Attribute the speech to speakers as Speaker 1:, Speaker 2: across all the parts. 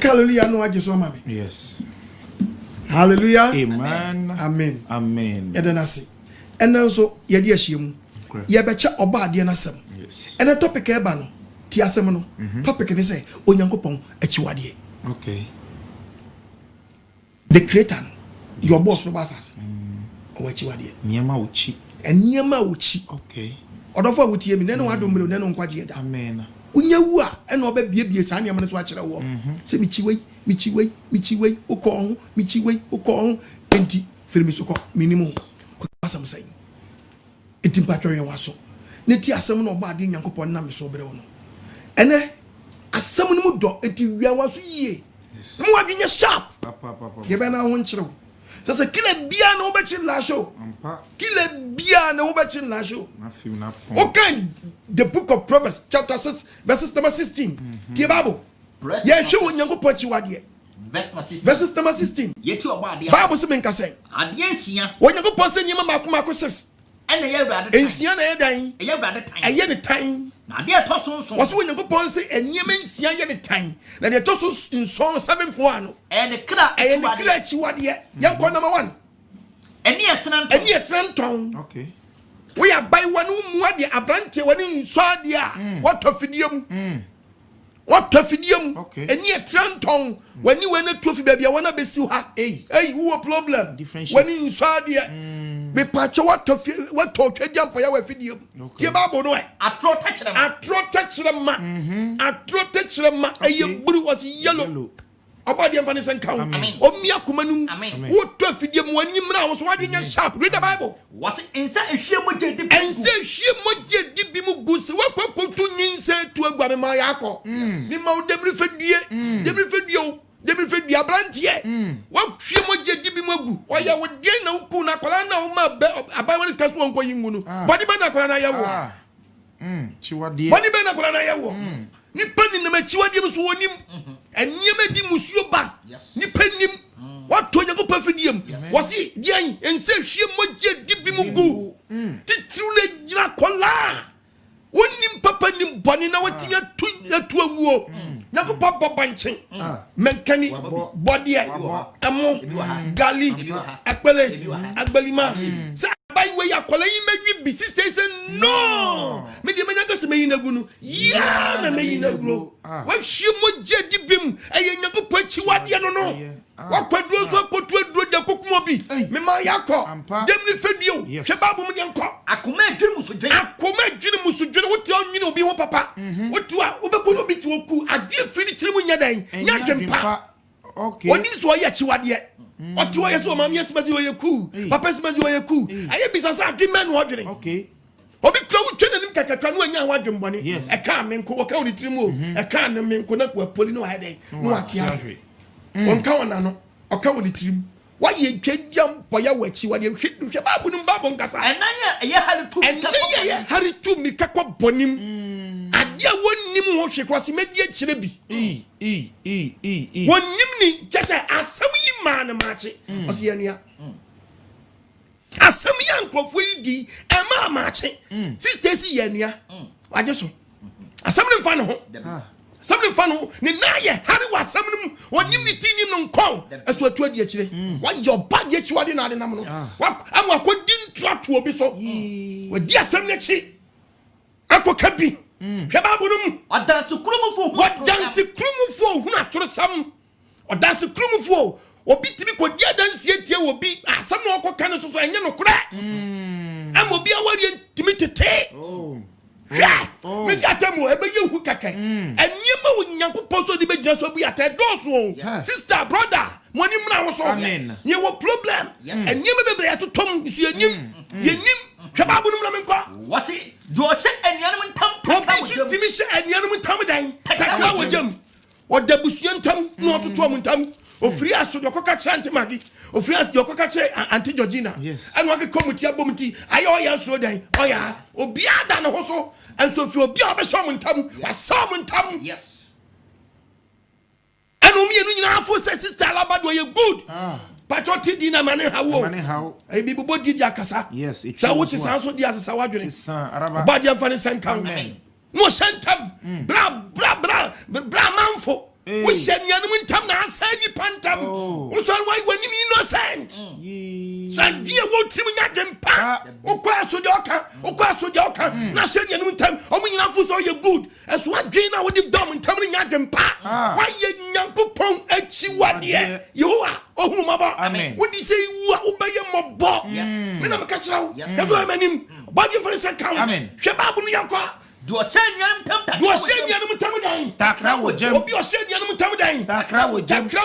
Speaker 1: hallelujah no age so mama.
Speaker 2: Yes.
Speaker 1: Hallelujah.
Speaker 2: Amen.
Speaker 1: Amen.
Speaker 2: Amen.
Speaker 1: Edenase. And also yedi ahiem. Ye becha oba ade na asem.
Speaker 2: Yes.
Speaker 1: And the topic e ba no. Ti asem no. Topic ni say Onyankopon Akyiwade.
Speaker 2: Okay.
Speaker 1: The creator, your boss for basas. O Akyiwade.
Speaker 2: Nyama uchi.
Speaker 1: Enyama uchi.
Speaker 2: Okay.
Speaker 1: Odofo wutie mi nenu adomre nenu nkwaje da.
Speaker 2: Amen.
Speaker 1: Unyewu a ena oba biebie sa nyama no so akire wo. Se michiwei uko ho enti firimi so ko minimum. Ko asam sai. Enti mpatwa yen waso. Ne ti asem no oba ade Nyankopon na me so bere wo no. Ene asem no mu do enti wia waso yie. Mo ade nya sharp.
Speaker 2: Papa.
Speaker 1: Ye be na ho nkire wo. Sasa kila bia na obechi la show. Kila bia na obechi la show. Okay, the book of Proverbs chapter 6 verses number 16. The Bible. Yeah, show Nyankopon Akyiwade. Verses number 16. Bible say menka say. Nyankopon say nyema mako 6.
Speaker 3: Ene ye Awurade.
Speaker 1: Ensia na ye dan.
Speaker 3: Eye Awurade tan.
Speaker 1: Eye ne tan.
Speaker 3: Na de to so.
Speaker 1: Waso Nyankopon say enyema ensia ye ne tan. Na de to so nson 7 for ano.
Speaker 3: Ene kra
Speaker 1: Akyiwade. Yanko number 1. Eni etranton.
Speaker 2: Okay.
Speaker 1: We are by one mu ade abrante wani nso ade a what ofidiem. What ofidiem.
Speaker 2: Okay.
Speaker 1: Eni etranton wani tofi bia bia wana besi ha. Hey, who problem? Wani nso ade me pacho what twediam pa ya wa fidiem. Tie Bible no e.
Speaker 3: Atro tachirema. Eye buru was yellow. About the emphasis and count. Omia Kumanum. What to feed them when you know, so why didn't you sharp? Read the Bible. What's inside a sheer moje and say she moje dibimu goose. What put to nin say to a Guademayako? The mouth them referred you, Brantie. What she moje dibimu? Why you would gain no puna colana, my Bible is cast one going munu. Body banana yawa.
Speaker 2: Chiwadi.
Speaker 1: Body banana yawa. Nippani na Akyiwade so wonim enyema di musuo ba nipanim wato Nyankopon fidiem wasi dian ense hwie moje di bi mu gu titiru na gira kola wonim papa nim boni na watinya tu awuo Nyankopon babanchen menkani body amo gali akpele agbalima by way akola yi medwi bi sister say no me de menya gase me yina gunu ya na me yina gro wa hwie moje di bim eye Nyankopon Akyiwade no wa kwaduro so kotu aduro de kokumo bi me ma yakọ dem ni feduo hwe babu mu nyanko
Speaker 3: akoma adwiri musudwene wote onwini obi ho papa wotu a obekọ obi ti oku ade firi tirimu nyadan nya dwempa
Speaker 1: okay oni so ya Akyiwade what way so mama yes mazi oyeku papa yes mazi oyeku aye bisasa adwemma no odwene
Speaker 2: okay
Speaker 1: obi kra wutwe nanim kakakra no anya wadwembone e ka menko o ka oni tirimu e ka na menko na kwa poli no hade no atia on ka ona no o ka oni tirimu wa ye twediam boya Akyiwade hwe babu nim babu nkasa enanya ye haritu mi kakwa bonim adia wonim ho hwe kwase medi akire bi wonim ni kese asem yi ma na mache osi yanua asem ya nkrofo yi di e ma mache sister si yanua waje so asem ni mfa no ho asem ni mfa no ni na ye hari wa asem ni wonim ni tinim no nkon aso atu adi akire wa your bad Akyiwade na ade nam no wa amwa kodi ntratu obi so wadi asem ni chi akoka bi hwe babu num
Speaker 3: odanse krumufo
Speaker 1: hu atoro sam odanse krumufo obi tibi kodi adanse etie obi asam no okoka ne so so enye no kura am obi awari timi tete me si atemu ebe ye hu kaka enyema wo Nyankopon so di be gina so bi atedoso sister brother money mna wo so ye wo problem enyema bebre atotom su yenyim hwe babu num na menko
Speaker 3: wasi do se enyanum ntam
Speaker 1: obi su timi se enyanum ntam dan takra wo jam o dabusuan ntam no ototo am ntam ofiri aso de koka chante magi ofiri aso de koka che anti Georgina anu ake komiti abomti aye oya so dan oya obi ada ne ho so enso ofiri obi a be shom ntam wasom ntam
Speaker 3: yes
Speaker 1: anu mienu nyina afo sister alabado ye good patroti di na mane hawo e bi bobo di akasa
Speaker 2: yes it
Speaker 1: so what is so di asasa wadwene ba di afane sankan no shantam bra manfo wo hyanianum ntam
Speaker 3: so de oka okwa so de oka na hye ne num tam omunyina fo so ye good eso adwen na wo de dom tam ne nya dwempa why ye Nyankopon Akyiwade Yehowa ohumaba wo di say wu a obeye mobo me na me ka kira wo e fo manim body for the count hwe babu no yakwa do oshenyanum tam dan
Speaker 2: takra wo jam
Speaker 3: obi oshenyanum tam dan
Speaker 2: takra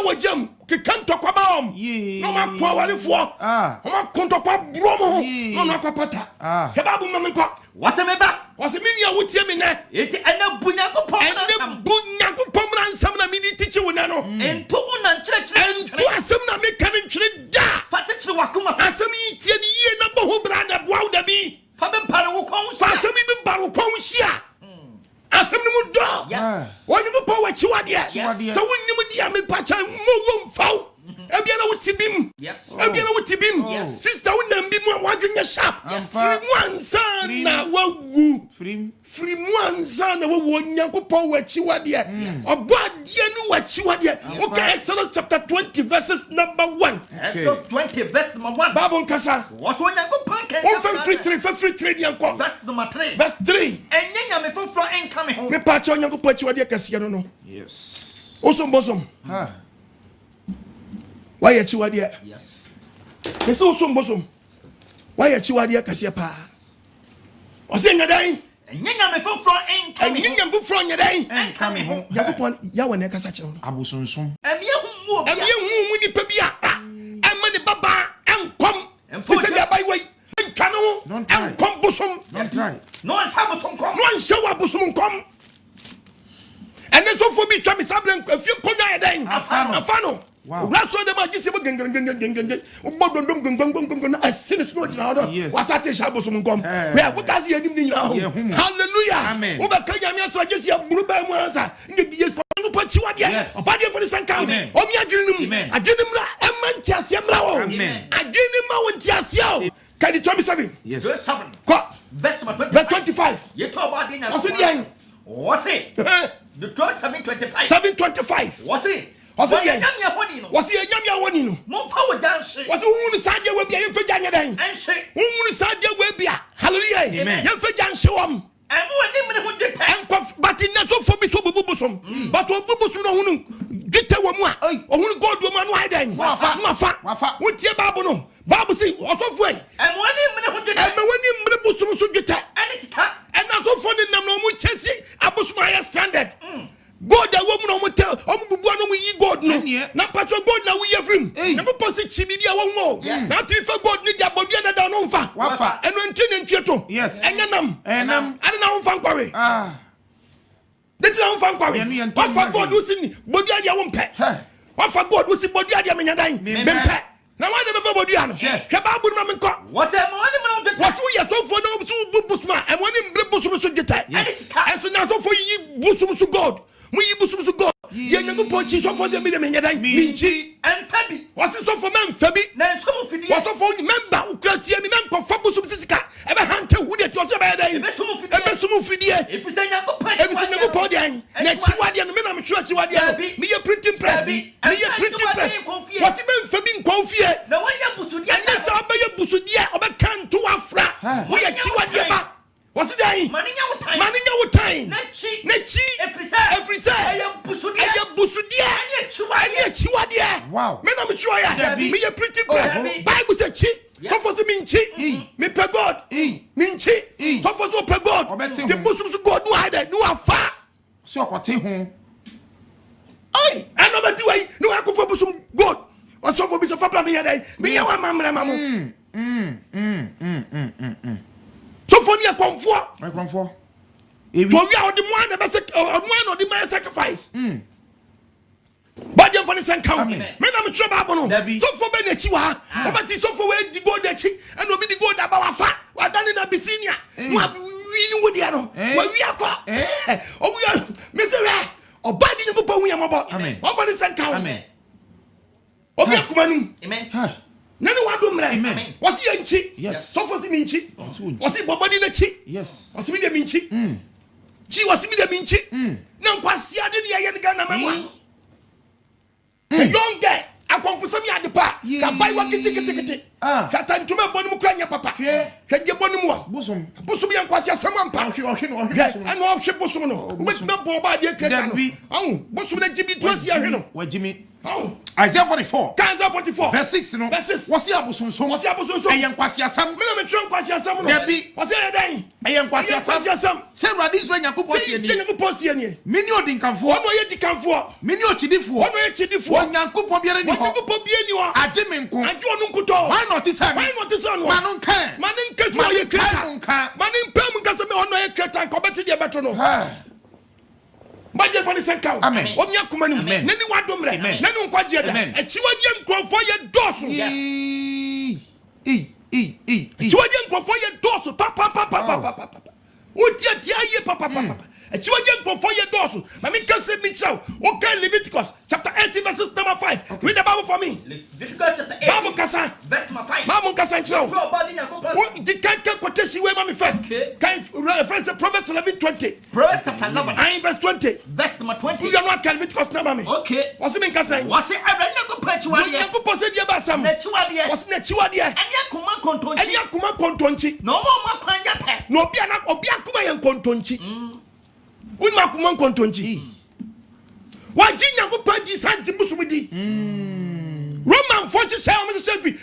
Speaker 2: wo jam
Speaker 3: ke kanto kwa baom no ma kwa warefo ma konto kwa bromo no na kwa pata hwe babu ma me kwa wase me ba wase me nia wo tie me ne enti ana bunyakopon ransam na me di tiche wo na no ento una nkyerɛkyerɛ ento asem na me kan nkyerɛ da fate kyerɛ wakoma asem yi tie ne yie na bo ho bra na boa wo da bi fa be pare wo kon hia asem yi be baro kon hia asem ni mu do yes woni mo po Akyiwade so wonni mu dia me pa chan mo wo mfaw ebia na wutibim yes ebia na wutibim sister wonna mbi mu wadwenya sharp free mu ansa na wawu free mu ansa na wawu Nyankopon Akyiwade obo ade nu Akyiwade okay Exodus chapter 20 verses number 1 Exodus 20 verse number 1 Bible nkasa waso Nyankopon kan free 3 dia nko verse number 3 verse 3 enya me foforo enka me ho me pa cha Nyankopon Akyiwade kase no
Speaker 2: yes
Speaker 3: osombosom why Akyiwade yes me so osombosom why Akyiwade kase pa o se ngadan enya me foforo nyadan enka me ho Nyankopon ya wona kasa kire no
Speaker 2: abosonson
Speaker 3: emiye hu nipa bi a emane baba enkom se dia bai wai entwa no enkom bosom
Speaker 2: don't try
Speaker 3: no ansa bosom kom no ansa wa bosom kom ene so fo bi twa me sabren afie konya yedan afano wow raso de ma gisi bo gengengengengenge obodondom gengengengeng asine so gina hodo wasate sha bosom kom we abukasi yedim ni nyina ho hallelujah wo ba kanya me so gisi aburu ba mu ansa nge yesu Nyankopon Akyiwade obade for the sanka omi adwenum la emanti asiamra wo adwenum ma wonti asia can you tell me 7
Speaker 2: yes
Speaker 3: verse 25 you talk about the what's it the 7:25 what's it what's enyamia woni no mo power dance what's unu saje we bia yemfeja nyadan ense unu saje we bia hallelujah yemfeja nse wom emu ani mene ho dete enkof but na so fo bi so bububusom but obubusu no hunu dete wom a ohunu god wom anu aidan wafa wotie babu no babu say osofo ai emu ani mene ho dete emu ani mene busum so dete ani sika ena so fo ni nam no mu chesi abusuma ya standard God a woman on tell bubu no mu yi god no na pacho god na we yefrim na mo posi chibibi a wo na trifa god ni dia bodu na da no mfa wafa eno ntwe ntweto
Speaker 2: yes
Speaker 3: enam ani na mfa nkware deti na mfa nkware wafa god usini bodu adia wo mpe wafa god usi bodu adia menyadan mempe na wane me fa bodu ano hwe babu no me nko what am wane me no tete waso ye so fo no so bubusma e wane mbre busum so geta enso na so fo yi busum so god mu yi busum so god ye Nyankopon chi so fo ze me de menyadan minchi enfabi wasi so fo memfabi na so mo fidi waso fo member ukratie mi memko fa busum sisika e be hante hu de ti o so be dan e be sumu fidi e fi se Nyankopon de an na Akyiwade no me na me twa Akyiwade no me ye printing press wasi memfabi nkonfie na wanya busudia na sa be ye busudia obekanto afra wo ye Akyiwade ba wasi dai maninya wo time na chi efrise aye busudia ani Akyiwade
Speaker 2: wow
Speaker 3: me na me twa ya me ye printing press bible say chi so for se minchi me pe god minchi so for so pe god the busum so god no hide no afa
Speaker 2: so okote ho
Speaker 3: ai anobati wai no akofo busum god so for be so papa me yadai me ya wa mamre mamu so for me konfo ewi to we are the one that be my sacrifice but dem for the same count me na me try babu no so for be na chi wa obati so for we di go da chi and obi di go da ba wa fa wa dani na bisinia wa wi wo dia no wa wi akwa obi me say obadi Nyankopon hu yamabo one for the same count amen obi akumanu amen nani wado mre wasi ya nchi
Speaker 2: yes
Speaker 3: so for si mi nchi wasi bobadi na chi
Speaker 2: yes
Speaker 3: wasi mi de mi nchi chi wasi mi de mi nchi na nkwasi ade ne ye nga na mamwa the young guy akonfusami adepa ka bai wa kiti
Speaker 1: Kata ntuma bonu kra nya papa. Hwede bonu mu a. Bosom ya nkwase asem ampa. Ano ohwe bosom no. Obetuma bo ba de kreta no. Bosom na gibi to asia hwe no.
Speaker 2: Wajimi. Isaiah 44.
Speaker 1: Isaiah 44.
Speaker 2: Verse 6 no. What's your bosom so? Ayen kwase asem.
Speaker 1: Me na me tron kwase asem no.
Speaker 2: Debi.
Speaker 1: What's your dan?
Speaker 2: Ayen kwase asem. Say Radi Israel Nyankopon sie ni.
Speaker 1: Nyankopon sie ni.
Speaker 2: Mini odinkanfo.
Speaker 1: Ono ye dikanfo.
Speaker 2: Mini ochidifo.
Speaker 1: Ono ye chidifo.
Speaker 2: Nyankopon biere ni ho.
Speaker 1: Nyankopon biere ni ho.
Speaker 2: Agyemenko.
Speaker 1: Aje onu nkuto.
Speaker 2: Why not this time?
Speaker 1: Why not this one?
Speaker 2: Manon kan.
Speaker 1: Manin kesu ye kreta. Manin pem nkase me ono ye kreta ko beti de beto no. Baje fani senka.
Speaker 2: Amen.
Speaker 1: Omi akoma ni. Nani wadomre. Nani nkwaje da. Echiwade nkrofo ye doso. Echiwade nkrofo ye doso. Papa. Utia ye papa. Echiwade nkrofo ye doso. Mami kase mi chaw. Okay, Leviticus chapter 18 verses number 5. Read the Bible for me.
Speaker 3: Leviticus chapter 18
Speaker 1: Bible kasa.
Speaker 3: verse number 5.
Speaker 1: Bible kasa chaw. The can quotation we mami first. Can reference the Proverbs 11:20.
Speaker 3: Proverbs chapter 11
Speaker 1: verse 20.
Speaker 3: verse number 20.
Speaker 1: You are not Leviticus na mami.
Speaker 3: Okay.
Speaker 1: What's it mean kasa?
Speaker 3: What's it Nyankopon Akyiwade?
Speaker 1: Nyankopon se dia ba sam.
Speaker 3: Akyiwade.
Speaker 1: What's na Akyiwade?
Speaker 3: Enya
Speaker 1: kuma kontonchi.
Speaker 3: No more kwanja pe.
Speaker 1: No obi akuma ye kontonchi. Unma kuma kontonchi. Waji Nyankopon di santi busumudi. Roman 40 say o me selfie.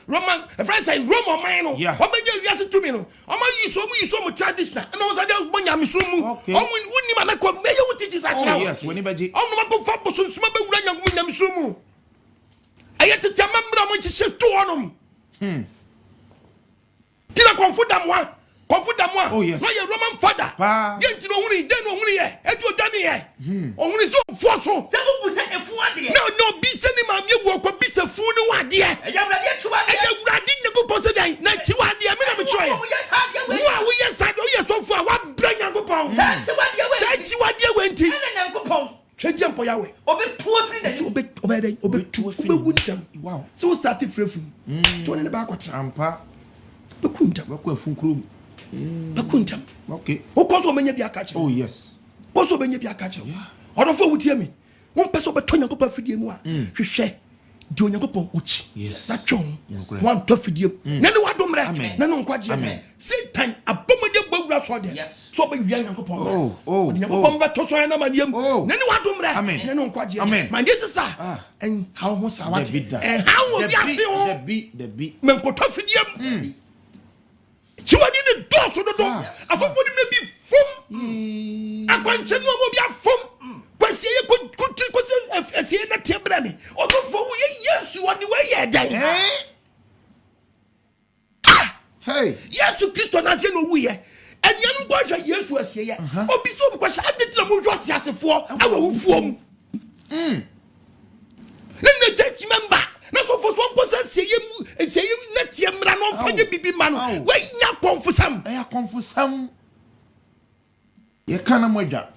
Speaker 1: Roman friends say Roman man no. O me je wiase to me no. O ma yi so mu traditional. Na o say dey gbonya me so mu. O mu unni ma na ko me ye wuti ji sa kira.
Speaker 2: Oh yes, when ibaji.
Speaker 1: O no ma ko fa bosun suma be wura Nyankopon nyam so mu. Ayete tamambra mo chi to onom. Tira konfuda mo.
Speaker 2: Oh yes.
Speaker 1: No ye Roman father. Yenti no huni, den no huni ye. Edu odani ye. O huni so fuaso.
Speaker 3: Se bu se efu ade.
Speaker 1: No bi se ni ma me wo ko bi se fu ni wade ye.
Speaker 3: Eya wurade Akyiwade.
Speaker 1: Eya wurade Nyankopon se dan na Akyiwade me na me tro ye. Wo ye sad o ye so fu a wa bra Nyankopon. Se Akyiwade we nti.
Speaker 3: Ene Nyankopon.
Speaker 1: Twedi ampo ya we.
Speaker 3: Obi tuo firi na.
Speaker 1: So obi wuntam. Wow. So we start frefu. To ne ba akotra.
Speaker 2: Ampa.
Speaker 1: Be kuntam.
Speaker 2: Ba ko funkuru.
Speaker 1: Bakuntam.
Speaker 2: Okay.
Speaker 1: Okoso menya bi akache.
Speaker 2: Oh yes.
Speaker 1: Koso menya bi akache. Odofo wutie mi. Won pese obeto Nyankopon fidie mu a. Hwehwe di Nyankopon uchi.
Speaker 2: Yes.
Speaker 1: Na twon. Wan to fidie mu. Na ne wadomre. Na no nkwaje. Satan abomode gbawura so de. So be wia Nyankopon.
Speaker 2: Oh.
Speaker 1: Nyankopon be to so na maniam. Na ne wadomre. Na no nkwaje. Man this is en how ho sa wate. How we afi ho.
Speaker 2: The beat.
Speaker 1: Men ko to fidie mu. Chiwadi ni doso do. Afofo ni me bi fom. Akwanche no mo bi afom. Kwasi ye ko asie na tebra ni. Ofofo wo ye Yesu wadi we ye dan.
Speaker 2: Hey.
Speaker 1: Yesu Kristo na se no wu ye. Enyam go hwa Yesu asie ye. Obi so mo kwasha adetira mo hwa tiasefo awa wo fuom. Nne church member na so for so person say na tie mra no fanye bibi ma no we nya konfusam
Speaker 2: konfusam ye kana modwa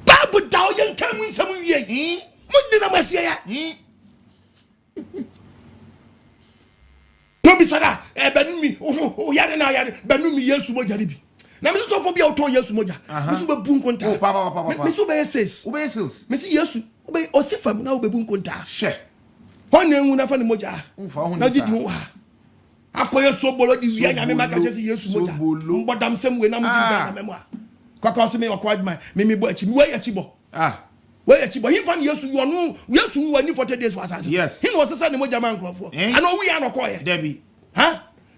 Speaker 1: babu dawo ye kan mu nsam wie mo dina masie ya no bi sada benumi o yare na yare benumi Yesu mo jare bi na me so for bia o ton Yesu mo ja me so be bu nkonta me so be ses me si Yesu be o sifam na o be bu nkonta
Speaker 2: she
Speaker 1: Hone hu na fa ni moja. Na di du wa. Akoye so bolo di wi anya me maka je Yesu moja. Mbodam sem we na mu di da na memo a. Kwaka se me AGYEMANG me bo achi we achi bo. We achi bo him fa ni Yesu yo no Yesu we ni 40 days was as.
Speaker 2: Yes.
Speaker 1: Him was say ni moja man krofo. Ano we anokoye.
Speaker 2: Debi.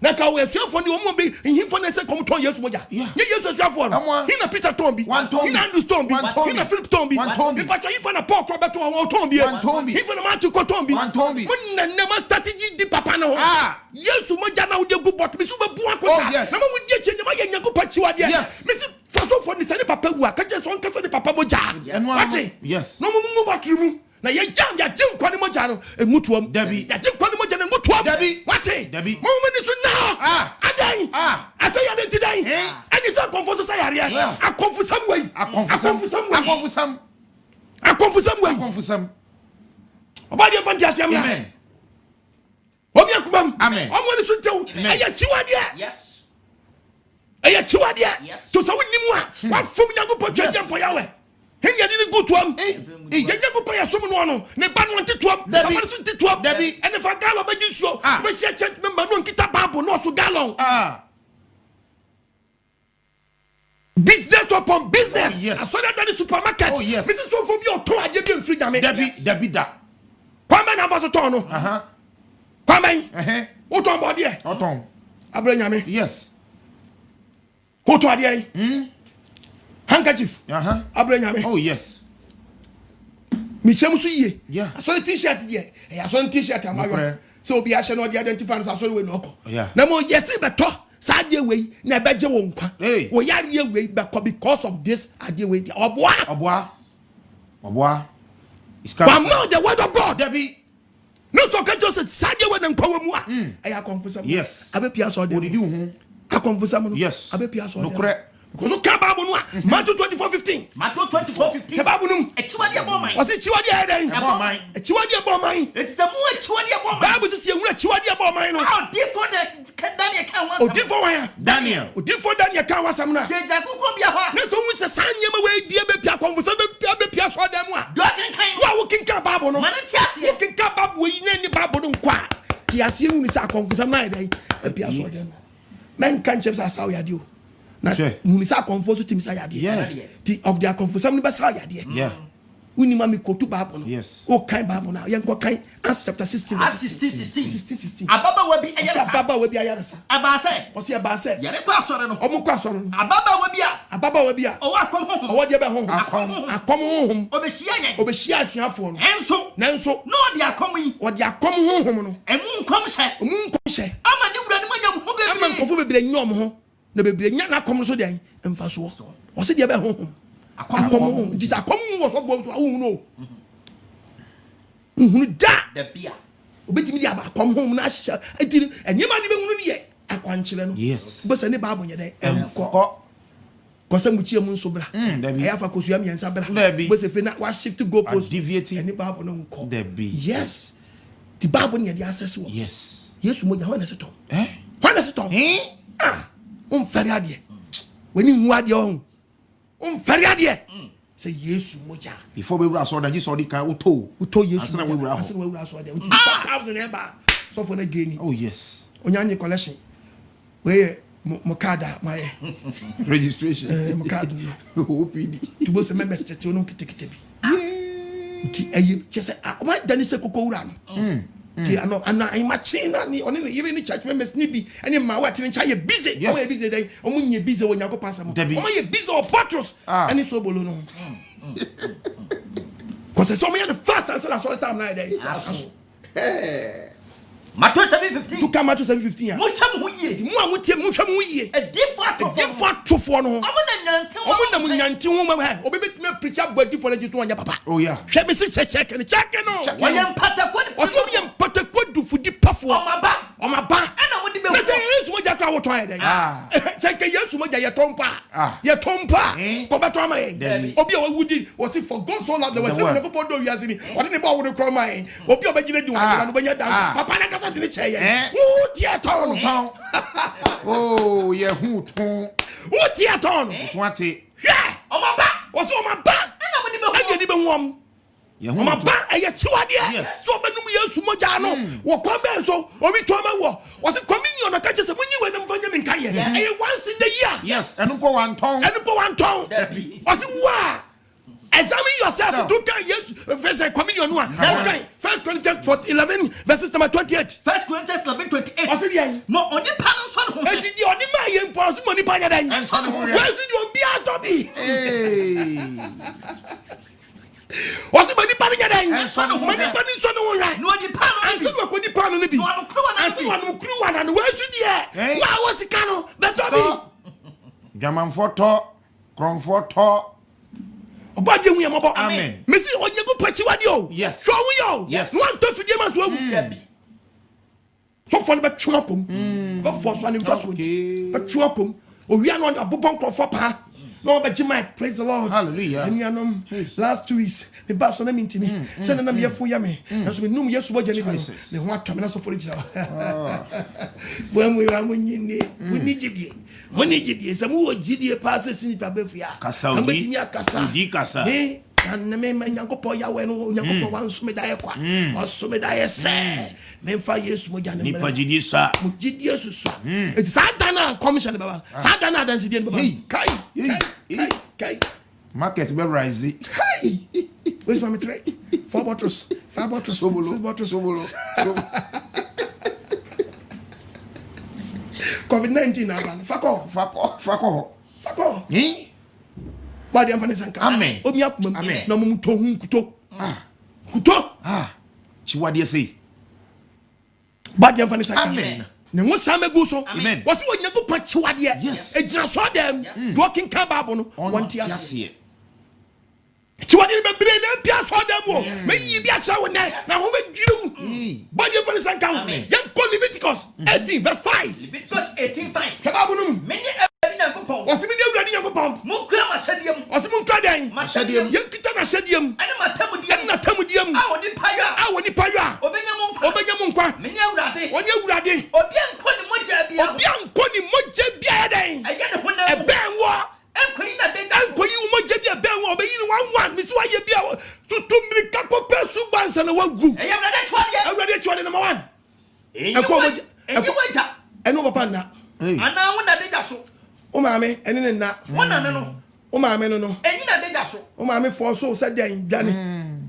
Speaker 1: Na ka we suafo ni omo be him fa na say come ton Yesu moja. Ni Yesu suafo no. Him na Peter Tombi. Him na Andrew Tombi. Him na Philip Tombi. Him pa him fa na Paul Roberto o Tombi. Him fa na Matthew ko Tombi. Mun na ma strategy di papa no. Yesu moja na wo de go bot. Me su be bu akota. Na mo die chenye ma ye Nyankopon Akyiwade. Me si faso for ni say papa wu akaje so nka say papa moja. What?
Speaker 2: Yes.
Speaker 1: No mo batru mu. Na ye jam ya jim kwani moja no emutuom.
Speaker 2: Debi.
Speaker 1: Ya jim kwani moja na emutuom.
Speaker 2: Debi.
Speaker 1: What?
Speaker 2: Debi.
Speaker 1: Mo me ni so now. Adan. Asa ya den today. Ani so confuse say yare. Akonfusam way.
Speaker 2: Akonfusam.
Speaker 1: Obadi fantasy am.
Speaker 2: Amen.
Speaker 1: Obi akubam.
Speaker 2: Amen.
Speaker 1: Omo ni so tew. Aya Akyiwade.
Speaker 3: Yes.
Speaker 1: Aya Akyiwade.
Speaker 3: Yes.
Speaker 1: To so woni mu a wa fom Nyankopon twetwe mpo yawe. Him ya didn't go to him. You go pay a summon one. Ne ban want to him. Debbie. And if a gallo begin so, but she check member no kita babu no so gallo. Business upon business.
Speaker 2: Yes.
Speaker 1: I saw that in the supermarket.
Speaker 2: Oh yes.
Speaker 1: This is so for me or two. I give you free damage.
Speaker 2: Debbie da.
Speaker 1: Kwame na vaso tono. Kwame. Oton body.
Speaker 2: Oton.
Speaker 1: Abranyame.
Speaker 2: Yes.
Speaker 1: Oton ade. Handkerchief. Abranyame.
Speaker 2: Oh yes.
Speaker 1: Michem so ye.
Speaker 2: Yeah.
Speaker 1: I saw the t-shirt here. I saw the t-shirt amaro. So obi a she no dey identify so I saw we no ko.
Speaker 2: Yeah.
Speaker 1: Na mo yes beto. Sadie we na beje wo nkwa. Wo yare we be because of this adie we. Oboa. It's coming. But the word of God.
Speaker 2: Debbie.
Speaker 1: No so can just sadie we nkwa wo mu a. I confess.
Speaker 2: Yes.
Speaker 1: Abe pia so dey. I confess am no.
Speaker 2: Yes.
Speaker 1: Abe pia so dey.
Speaker 2: No correct.
Speaker 1: Because you can't Bible no. Matthew 24:15.
Speaker 3: Matthew 24:15.
Speaker 1: Bible no.
Speaker 3: Echiwade abon man.
Speaker 1: Was it Chiwade head?
Speaker 3: Abon man.
Speaker 1: Echiwade abon man.
Speaker 3: It's the more Echiwade abon man.
Speaker 1: Bible says you Chiwade abon man no.
Speaker 3: Oh, before the Daniel can one.
Speaker 1: Oh, before why?
Speaker 2: Daniel.
Speaker 1: Oh, before Daniel can one some na.
Speaker 3: Say Jacob bia ha.
Speaker 1: Na so we say sanye ma we die be pia conversation be pia so dem a.
Speaker 3: Do can kan.
Speaker 1: Wa wo kin ka Bible no.
Speaker 3: Man ti ase.
Speaker 1: Wo kin ka Bible we ni Bible no kwa. Ti ase hu ni say conversation na dey e pia so dem. Men kan chep sa saw yadio. Na munisa confuse to timisa yade. The of their confusion be sa yade.
Speaker 2: Yeah.
Speaker 1: Uni mami ko to Bible no.
Speaker 2: Yes.
Speaker 1: O kan Bible na yen go kan Acts chapter 16.
Speaker 3: 16. Ababa we bi ayarasa.
Speaker 1: Ababa we bi ayarasa.
Speaker 3: Abase.
Speaker 1: O se abase.
Speaker 3: Yare ko asore no.
Speaker 1: Omo ko asore no.
Speaker 3: Ababa we bi a.
Speaker 1: Ababa we bi a.
Speaker 3: O wa kom honhom.
Speaker 1: O wa de be honhom. Akom honhom.
Speaker 3: Obehia yen.
Speaker 1: Obehia asuafo no.
Speaker 3: Nanso. No de akom yi.
Speaker 1: O de akom honhom no.
Speaker 3: Emu nkom hye. Ama ni wura ni manyam ho bebre.
Speaker 1: Ama nkofo bebre nyom ho. Na bebre nya na akom so de emfa so. O se de be honhom. Akom dis akom wo so bo so hu no. Da
Speaker 3: bia.
Speaker 1: Obetimi di akom hom na ahya. Etiri enyema ni be hunu ne ye akwankyere no.
Speaker 2: Yes.
Speaker 1: Bo se ne Bible ye de emko. Kosa muchie mu nso bra. Eya fa kosua miensa bra. Bo se fe na wa shift go post. Any Bible no nko. Yes. The Bible ne dey access wo.
Speaker 2: Yes.
Speaker 1: Yesu mo ja ho na seton. Ho na seton. Feri ade. Weni hu ade ho. Feri ade. Say Yesu mo ja.
Speaker 2: Before we were so that you saw the kind uto
Speaker 1: Yesu.
Speaker 2: Asana we were
Speaker 1: so there. 2000 eba. So for na geni.
Speaker 2: Oh yes.
Speaker 1: Onyanye collection. We Mokada my
Speaker 2: registration.
Speaker 1: Mokado.
Speaker 2: OPD.
Speaker 1: To bo se members chete no kitekite bi. Nti ayi chese why dani se kokowura no. Ti ano machina ni oni even ni church members ni bi ene ma wa tin cha ye busy. O ye busy then o munye busy wo Nyankopon asam. O ye busy o patros ene so bolo no. Cause so me the first answer that all the time now there.
Speaker 3: Matthew 7:15.
Speaker 1: To come Matthew 7:15 ya.
Speaker 3: Mo hwam ho ye.
Speaker 1: Mo amutie mo hwam ho ye.
Speaker 3: E different
Speaker 1: tofo no.
Speaker 3: Omo
Speaker 1: na munyanti ho ma ha. Obebetime preacher body for the to papa.
Speaker 2: Oh yeah.
Speaker 1: Hwe me se check no.
Speaker 3: Wo yam pata kwadi.
Speaker 1: Oso yam pata kwadu fudi pafo. Omaba.
Speaker 3: Ana mo di be.
Speaker 1: Me say Yesu mo ja kwa wo ton eden. Say ke Yesu mo ja ye tompa. Ye tompa. Ko beto ma ye. Obi a wudi wo say for God so loved the world. Say no people do wiase ni. Odi ne ba wo de kro ma ye. Obi obegire di wan no benya dan. Papa na kasa de che ye. Wo tie ton.
Speaker 2: Oh, yeah, who ton?
Speaker 1: Wo tie ton.
Speaker 2: 20.
Speaker 1: Yeah.
Speaker 3: Omaba.
Speaker 1: Wo so omaba.
Speaker 3: Ana mo di be.
Speaker 1: Anya di be nwom. Omaba eye chiwade. So benum Yesu moja no. Wo kwa ben so obi to ma wo. Wo say communion na ka che se munyi we nam fanya minka ye. Eye once in the year.
Speaker 2: Yes, enupo one ton.
Speaker 1: Wo say wa. Examine yourself. Do can yes verse communion one. Okay. 1 Corinthians 11 verses number 28.
Speaker 3: 1 Corinthians 11:28.
Speaker 1: What's it?
Speaker 3: No, on the panel son ho.
Speaker 1: E di odi ma ye mpo so money pa nya dan. Where's the obi atobi? What's the money pa nya dan? Money pa ni so no ra.
Speaker 3: No di panel.
Speaker 1: Anse ma ko di panel ni bi. Anse wa no kru wa na no where's the wa wo sika no betobi.
Speaker 2: Jaman photo, kron photo.
Speaker 1: Obade hu yamabo.
Speaker 2: Amen.
Speaker 1: Me say onye go pachi wade o.
Speaker 2: Yes.
Speaker 1: So hu yo.
Speaker 2: Yes.
Speaker 1: No anto fidie ma so awu. So for be twapom. Be for so ani so nti. Be twapom. Owia no abobon krofo pa. No, but you might praise the Lord.
Speaker 2: Hallelujah.
Speaker 1: And you know, last 2 weeks, the boss on them in me, send them here for yummy. As we know, yes, what you need. They want to mean for each other. When we are when you need, we need you. When you need some more GD passes in Babefia.
Speaker 2: Casa.
Speaker 1: And the man Nyankopon Yahweh no Nyankopon wan so me dae kwa o so me dae se me mfa Yesu mo jane
Speaker 2: nipa gidi sa
Speaker 1: mo gidi Yesu so it sa dana commission baba sa dana dance dey baba kai
Speaker 2: market be rise
Speaker 1: hey where's my tray 4 bottles 5 bottles 6 bottles COVID-19 aban fako Badi amfani sanka.
Speaker 2: Amen.
Speaker 1: Omi akuma.
Speaker 2: Amen.
Speaker 1: Na mu to hu kuto.
Speaker 2: Chiwade say.
Speaker 1: Badi amfani sanka.
Speaker 2: Amen.
Speaker 1: Ne ngo same gu so.
Speaker 2: Amen.
Speaker 1: Wasi wo Nyankopon chiwade.
Speaker 2: Yes.
Speaker 1: Ejira so dem. Walking can Bible no.
Speaker 2: Wanti ase.
Speaker 1: Chiwade be bre na bia so dem wo. Me yi bia cha wo na ho be dwiru. Badi amfani sanka. Yan ko Leviticus 18 verse 5.
Speaker 3: Leviticus 18:5.
Speaker 1: Bible no.
Speaker 3: Nyankopon.
Speaker 1: Wasi me ni Nyankopon.
Speaker 3: Mo kura masadiam.
Speaker 1: Wasi mo kura den.
Speaker 3: Masadiam.
Speaker 1: Yan kita na shadiam.
Speaker 3: Ani matamudiam.
Speaker 1: Ani natamudiam.
Speaker 3: Awoni paya. Obenya mo nkwa. Menya awurade.
Speaker 1: Oni awurade.
Speaker 3: Obi anko ni moja bia. Den. Aye ne honam.
Speaker 1: Eben wo.
Speaker 3: Enkoyi na deja.
Speaker 1: Enkoyi wo moja bia ben wo. Obeyi ni 1 mi si wa ye bia. Tutumri kako pesu bansa na wagu.
Speaker 3: Eye awurade twade.
Speaker 1: Awurade twade number 1.
Speaker 3: Enko moja. Enyi waja.
Speaker 1: Eno papa na.
Speaker 3: Ana wona deja so.
Speaker 1: O maame ene ne na.
Speaker 3: Wona no.
Speaker 1: O maame no.
Speaker 3: Enyi na deja so.
Speaker 1: O maame for so said den dwane.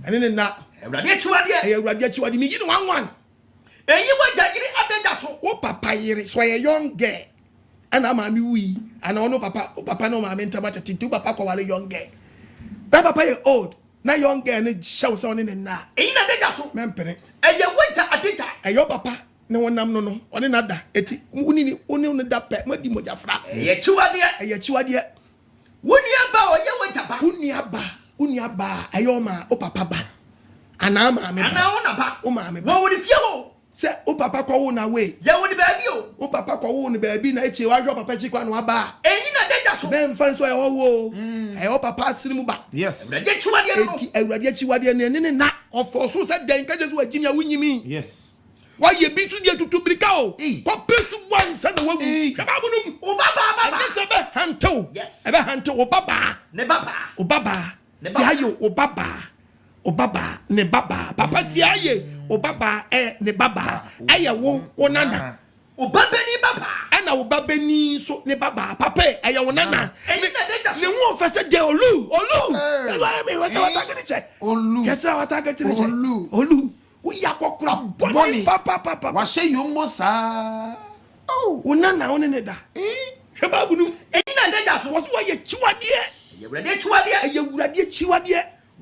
Speaker 1: Ene ne na.
Speaker 3: Awurade twade.
Speaker 1: Eye awurade twade mi yi ni 1.
Speaker 3: Enyi waja yiri adeja so.
Speaker 1: O papa yiri so ye young girl. Ana maame wi. Ana ono papa o papa no maame ntama tete papa ko wale young girl. That papa ye old. Na young girl ne show so ne na.
Speaker 3: Enyi na deja so.
Speaker 1: Mempere.
Speaker 3: Eye waja adeja.
Speaker 1: Eyo papa ne wonam no one nada eti unini one da pe madi mojafra
Speaker 3: eye chiwade woni aba oye waja ba uni aba eyo ma o papa ba ana ma me ana wona ba
Speaker 1: o ma me ba
Speaker 3: wo woni fie ho
Speaker 1: se o papa ko wo na we
Speaker 3: ya woni ba bi
Speaker 1: o papa ko wo ni ba bi na echi wa hwo papa chi kwa no aba
Speaker 3: enyi na deja so
Speaker 1: ben fan so e wo eyo papa asirimu ba
Speaker 2: yes
Speaker 3: awurade chiwade no
Speaker 1: eti awurade chiwade ne na ofo so se den ka jesu agimia wunyimi
Speaker 2: yes
Speaker 1: why ye be to the tubrika o ko presu one san wagu kababunum
Speaker 3: o baba
Speaker 1: ani se be hanto
Speaker 3: yes
Speaker 1: e be hanto o baba ti ayo o baba ne baba papa ti aye o baba ne baba aye wo nana
Speaker 3: o baba ni baba
Speaker 1: ana o baba ni so ne baba papa aye wo nana ne wo fese de olu me wa sa ta gidi che
Speaker 2: olu
Speaker 1: yesa wa ta gidi che olu yakokura boni papa
Speaker 2: wa she yombo sa
Speaker 1: unana onene da hwebabunu
Speaker 3: enyi na deja so
Speaker 1: wo so ye chiwade ye wurade chiwade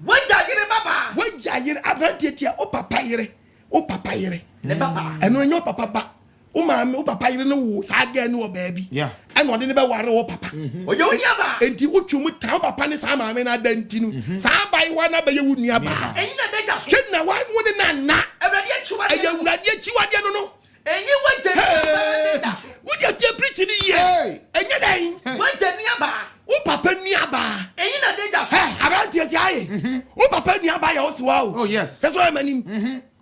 Speaker 3: waja yire baba
Speaker 1: waja yire abrante tia o papa yire
Speaker 3: ne baba
Speaker 1: eno nyo papa ba o maame o papa yire no wo sa ga ne wo baabi eno ode ne be ware wo papa
Speaker 3: oye unia ba
Speaker 1: enti wotwum ta papa ne sa maame na da ntinu sa bai wa na be ye wunia ba
Speaker 3: enyi na deja so
Speaker 1: na wa woni na awurade chiwade no
Speaker 3: enyi waja deja so
Speaker 1: wo dey te preach ni ye enye dan
Speaker 3: waja ni aba
Speaker 1: o papa ni aba
Speaker 3: enyi na deja so
Speaker 1: abrante tia ye o papa ni aba ya o siwa o
Speaker 2: oh yes
Speaker 1: that's why manim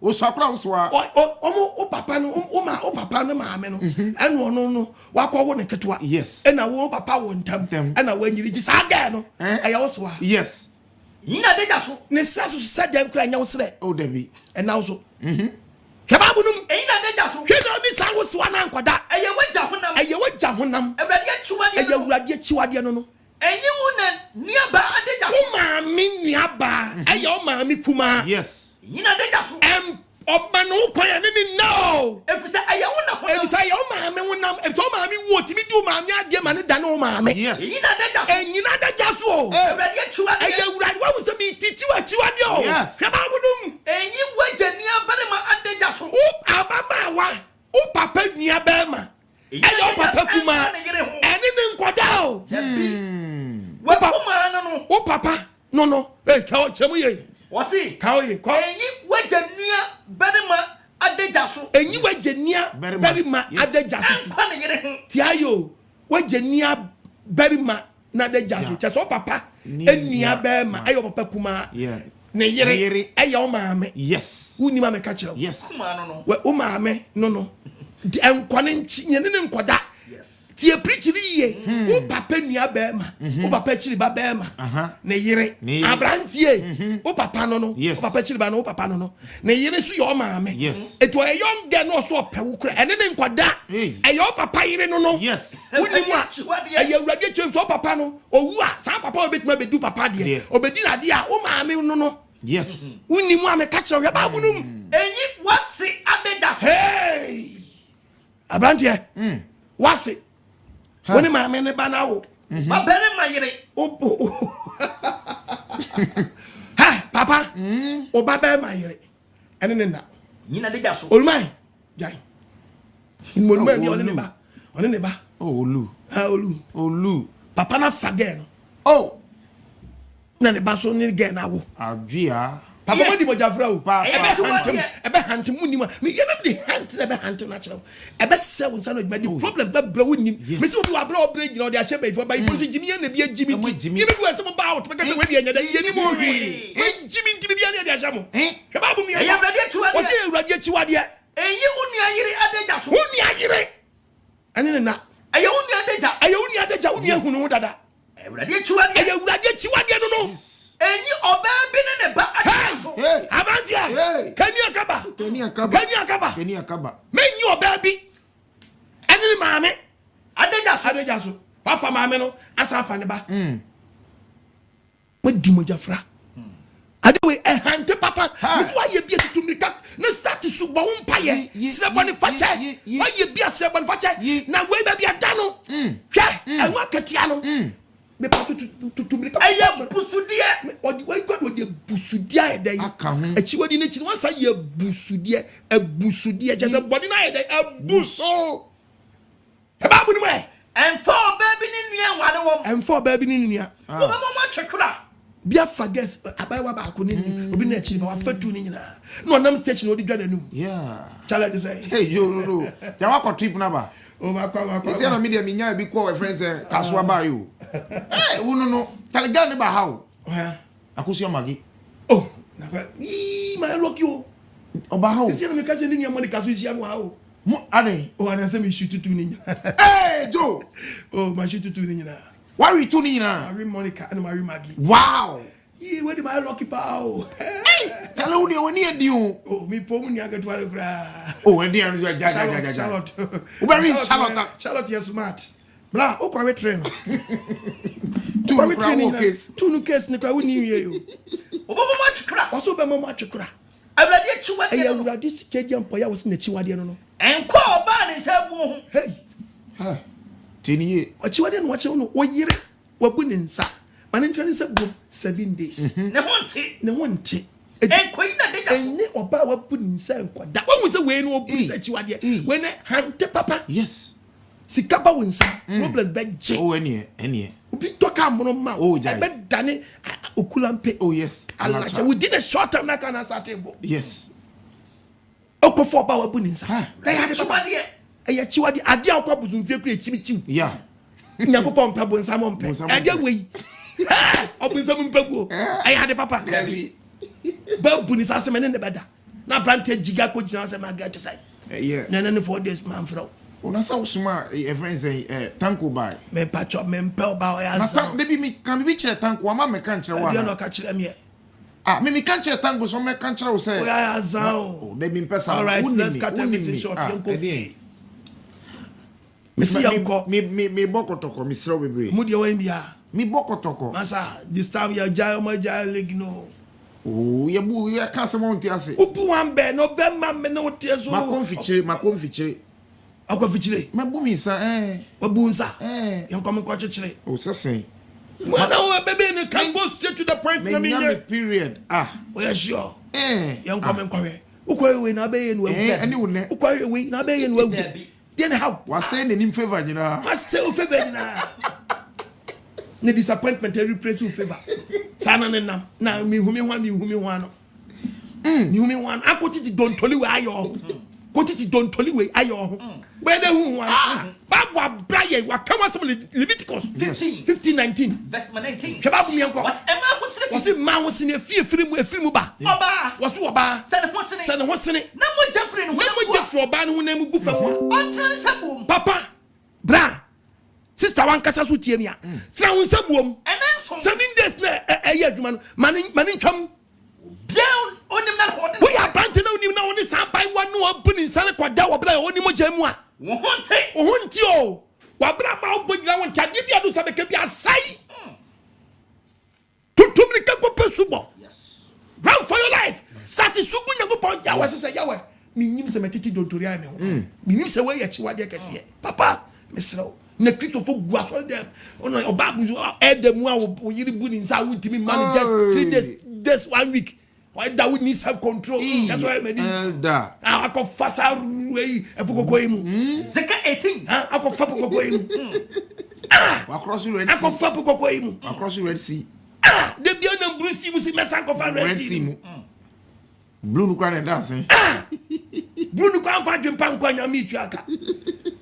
Speaker 2: o so akra o so
Speaker 1: o papa no o papa no maame no eno no wakọ wo ne ketewa
Speaker 2: yes
Speaker 1: ena wo papa wo ntam ena wo anyiri ji sa ga no eya wo siwa
Speaker 2: yes
Speaker 3: yina deja so
Speaker 1: ne saso sa dem kra nya wo sere
Speaker 2: o debi
Speaker 1: ena wo so kababunum
Speaker 3: yina deja so
Speaker 1: hena ni sa wo siwa na nkwada
Speaker 3: eye waja honam
Speaker 1: awurade chiwade no
Speaker 3: enyi wona niaba adeja so
Speaker 1: o maame niaba eye o maame kuma
Speaker 2: yes
Speaker 3: yina deja so
Speaker 1: ọba no kwaya ne no
Speaker 3: efisa eye wona honam
Speaker 1: efisa eye o maame honam efisa o maame wo timi du maame ade ma ne da no maame
Speaker 2: yes
Speaker 1: enyina daja so
Speaker 3: awurade chiwade
Speaker 1: eye awurade wa wo se mi ti chiwade o kababunum
Speaker 3: enyi waja niaba ne ma adeja so
Speaker 1: o ababawa o papa niaba ma eye o papa kuma ene ne nkoda o
Speaker 3: wa kuma no
Speaker 1: o papa no ka o chemu ye
Speaker 3: wasi
Speaker 1: ka o ye ko
Speaker 3: enyi waja nia berima adeja so
Speaker 1: enyi waja nia berima adeja so
Speaker 3: kwa ne yere ho
Speaker 1: ti ayo waja nia berima na de jaso cheso papa enua be ma ayo papa kuma ne yere ayo maame
Speaker 2: yes
Speaker 1: uni ma me ka kire
Speaker 2: yes
Speaker 1: we o maame no enkwane nchi ne nkoda tie preach ni ye o papa nua be ma o papa chiri ba be ma ne yere abrantie o papa no o papa chiri ba no o papa no ne yere su yo maame eto e young girl no so pewu kra ene ne nkoda e yo papa yere no
Speaker 2: yes
Speaker 1: woni mu a e ye awurade chim so papa no owu a sa papa obetuma bedu papa de obedi na de a o maame no
Speaker 2: yes
Speaker 1: woni mu a me ka kire we ba bunum
Speaker 3: enyi wase adeja
Speaker 1: hey abrantie wase woni maame ne ba na wo
Speaker 3: ma bere ma yire
Speaker 1: ha papa o ba be ma yire ene ne na
Speaker 3: nyina deja so
Speaker 1: olumai jai in monumai ni one ne ba
Speaker 2: olu
Speaker 1: papa na fage no na ne ba so ni ge na wo
Speaker 2: adwia
Speaker 1: papa mo di mo jafra o ebe hantem munima me yenam de hant ebe hantem na kire ebe se won sa no di problem be bra wonim me se obi wa bra obra gina o de ache be ifo ba ifo so jimi ye na bi agimi ti ye be wo se mo ba out be ka se we de anya da ye ni mo hwi we jimi ti bi ya de acha mo hwe ba bu mi
Speaker 3: ya awurade achiwade
Speaker 1: o se awurade achiwade
Speaker 3: enyi unua yire adeja so
Speaker 1: unua yire ani ne na
Speaker 3: aye unua adeja
Speaker 1: unua hunu dada
Speaker 3: awurade achiwade
Speaker 1: aye awurade achiwade no
Speaker 3: enyi oba bi ne ba adeja so
Speaker 1: amantia kani akaba menyi oba bi ene ni maame adeja so wa fa maame no asa afa ne ba wadi mo jafra adewe e hante papa misu aye bi tutumika na start su bo mpaye sebo ne fache aye bi sebo ne fache na we ba bi ada no hwe enwa ketia no me pa tutumika
Speaker 3: aye busudie
Speaker 1: odi we god odi busudie e dey Akyiwade ne chiri wansa ye busudie je body na ye dey abuso e ba bu ni me
Speaker 3: enfo baby ni nua wade wom
Speaker 1: enfo baby ni nua
Speaker 3: wo ba mo twekura
Speaker 1: bia fages abawa ba ko ni obi na chiri ba wa fatu ni nyina no nam station odi dwa nanu challenge say
Speaker 2: hey yo ya wa ko trip na ba
Speaker 1: o ma kwa
Speaker 2: isi na media mi nya bi ko we friends kaswa ba yo wunu no taliga ne ba hawo akusi amagi
Speaker 1: na kwa ma lucky o
Speaker 2: ba hawo
Speaker 1: isi na me ka se ni nyama ni kaso isi amu hawo
Speaker 2: mu ade
Speaker 1: na se mi tutu ni nyina
Speaker 2: jo
Speaker 1: ma tutu ni nyina
Speaker 2: why we tu ni nyina
Speaker 1: Mary Monica and Mary Maggie
Speaker 2: wow
Speaker 1: where di my lucky pao
Speaker 2: kala uni oni edi o
Speaker 1: mi po mu ni agatu ale kra
Speaker 2: edi anu ja
Speaker 1: Charlotte
Speaker 2: o very Charlotte
Speaker 1: you smart bra o kwa we train
Speaker 2: tu
Speaker 1: no case ni kwa woni wie yo
Speaker 3: o bo mo twekura
Speaker 1: o so be mo twekura
Speaker 3: awurade achiwade
Speaker 1: e awurade stadium po ya wo se na Akyiwade no
Speaker 3: enko oba ne sabu ho
Speaker 1: hey
Speaker 2: tiniye
Speaker 1: Akyiwade no wache no o yire wabu ne nsa mane ntani se bom 7 days
Speaker 3: ne honte enko yi na deja so
Speaker 1: enne oba wabu ne nsa enkoda wo se we no obu se Akyiwade we ne hante papa
Speaker 2: yes
Speaker 1: sikaba wo nsa problem be je
Speaker 2: enie
Speaker 1: obi toka mono ma be dane okulampe
Speaker 2: yes
Speaker 1: alaja we did a short time na kana start go
Speaker 2: yes
Speaker 1: okofo oba wabu ne nsa
Speaker 3: na ya Akyiwade
Speaker 1: Akyiwade ade akwa buzumfie kura chimichiw Nyankopon mpa bonsa mo mpe ade wei obunsa mo mpaguo ayade papa babu ni sase mene ne beda na brante giga ko gina se ma get sai na 4 days man fro
Speaker 2: una sa usuma friends tanko bai
Speaker 1: me pacho me mpe ba ya za
Speaker 2: na debi mi kan bi kire tanko ama me kan kire wa
Speaker 1: ade no ka kire me
Speaker 2: me kan kire tanko so me kan kire wo se
Speaker 1: ya za o
Speaker 2: debi mpesa
Speaker 1: all right let's cut everything short yanko Mesi yanko
Speaker 2: me bokotoko mi sro bebre
Speaker 1: mu de wan bia
Speaker 2: mi bokotoko
Speaker 1: masa this time ya jai ma jai leg no
Speaker 2: ye bu ye kan se mo nti ase
Speaker 1: obu wan be no be ma me no tie so
Speaker 2: ma konfichire
Speaker 1: akwa fichire
Speaker 2: ma bu mi sa
Speaker 1: wabu nsa yanko me kwa chichire
Speaker 2: o sesen
Speaker 1: mwana o bebe ni can go straight to the point na me
Speaker 2: period
Speaker 1: o ya sure yanko me kwa ukwa we na be ye no awu ukwa we na be ye no awu then how
Speaker 2: was saying in favor nyina
Speaker 1: I say o favor nyina ne disappointment every praise in favor sana ne nam na mi humi ho no mi humi ho akoti ti don toli we ayo koti ti don toli we ayo ho be de hu ho ba Bible Brian wakama some Leviticus 15:19
Speaker 3: verse 19
Speaker 1: Bible mi enko
Speaker 3: was
Speaker 1: it man was in a free mu ba
Speaker 3: oba
Speaker 1: was oba
Speaker 3: send ho sene
Speaker 1: na mo jefri oba no na mu gu fam papa bra sister wan kasa so tie mi a tra won sabuom 7 days na eya adwuma no mani ntwam
Speaker 3: bian onim na ho
Speaker 1: we are brand na onim na oni san bai wa no obu ni san kwada wo bra oni mo jamu a
Speaker 3: wo honte
Speaker 1: o wa bra ba obogira won tade bia do sabe ka bia sai tutum ni ka ko pesubo
Speaker 3: yes
Speaker 1: run for your life start subu Nyankopon ya wa se ya wa minim se metiti dontori ame ho minim se we ya Akyiwade kase papa mesro na Christopher gu aso dem ono obabu edem a wo yiri bu ni nsa wutimi man just 3 days 1 week why that we need self control that's why many
Speaker 2: elder
Speaker 1: akofasa ruyi epokoko yimu
Speaker 3: Zeka 18
Speaker 1: akofa pokoko yimu
Speaker 2: across the red sea
Speaker 1: akofa pokoko yimu
Speaker 2: across the red sea
Speaker 1: de bi ona brusi musi mesa akofa red sea
Speaker 2: blue no kwa dance
Speaker 1: blue no kwa fa dwempa nkwa nyame tu aka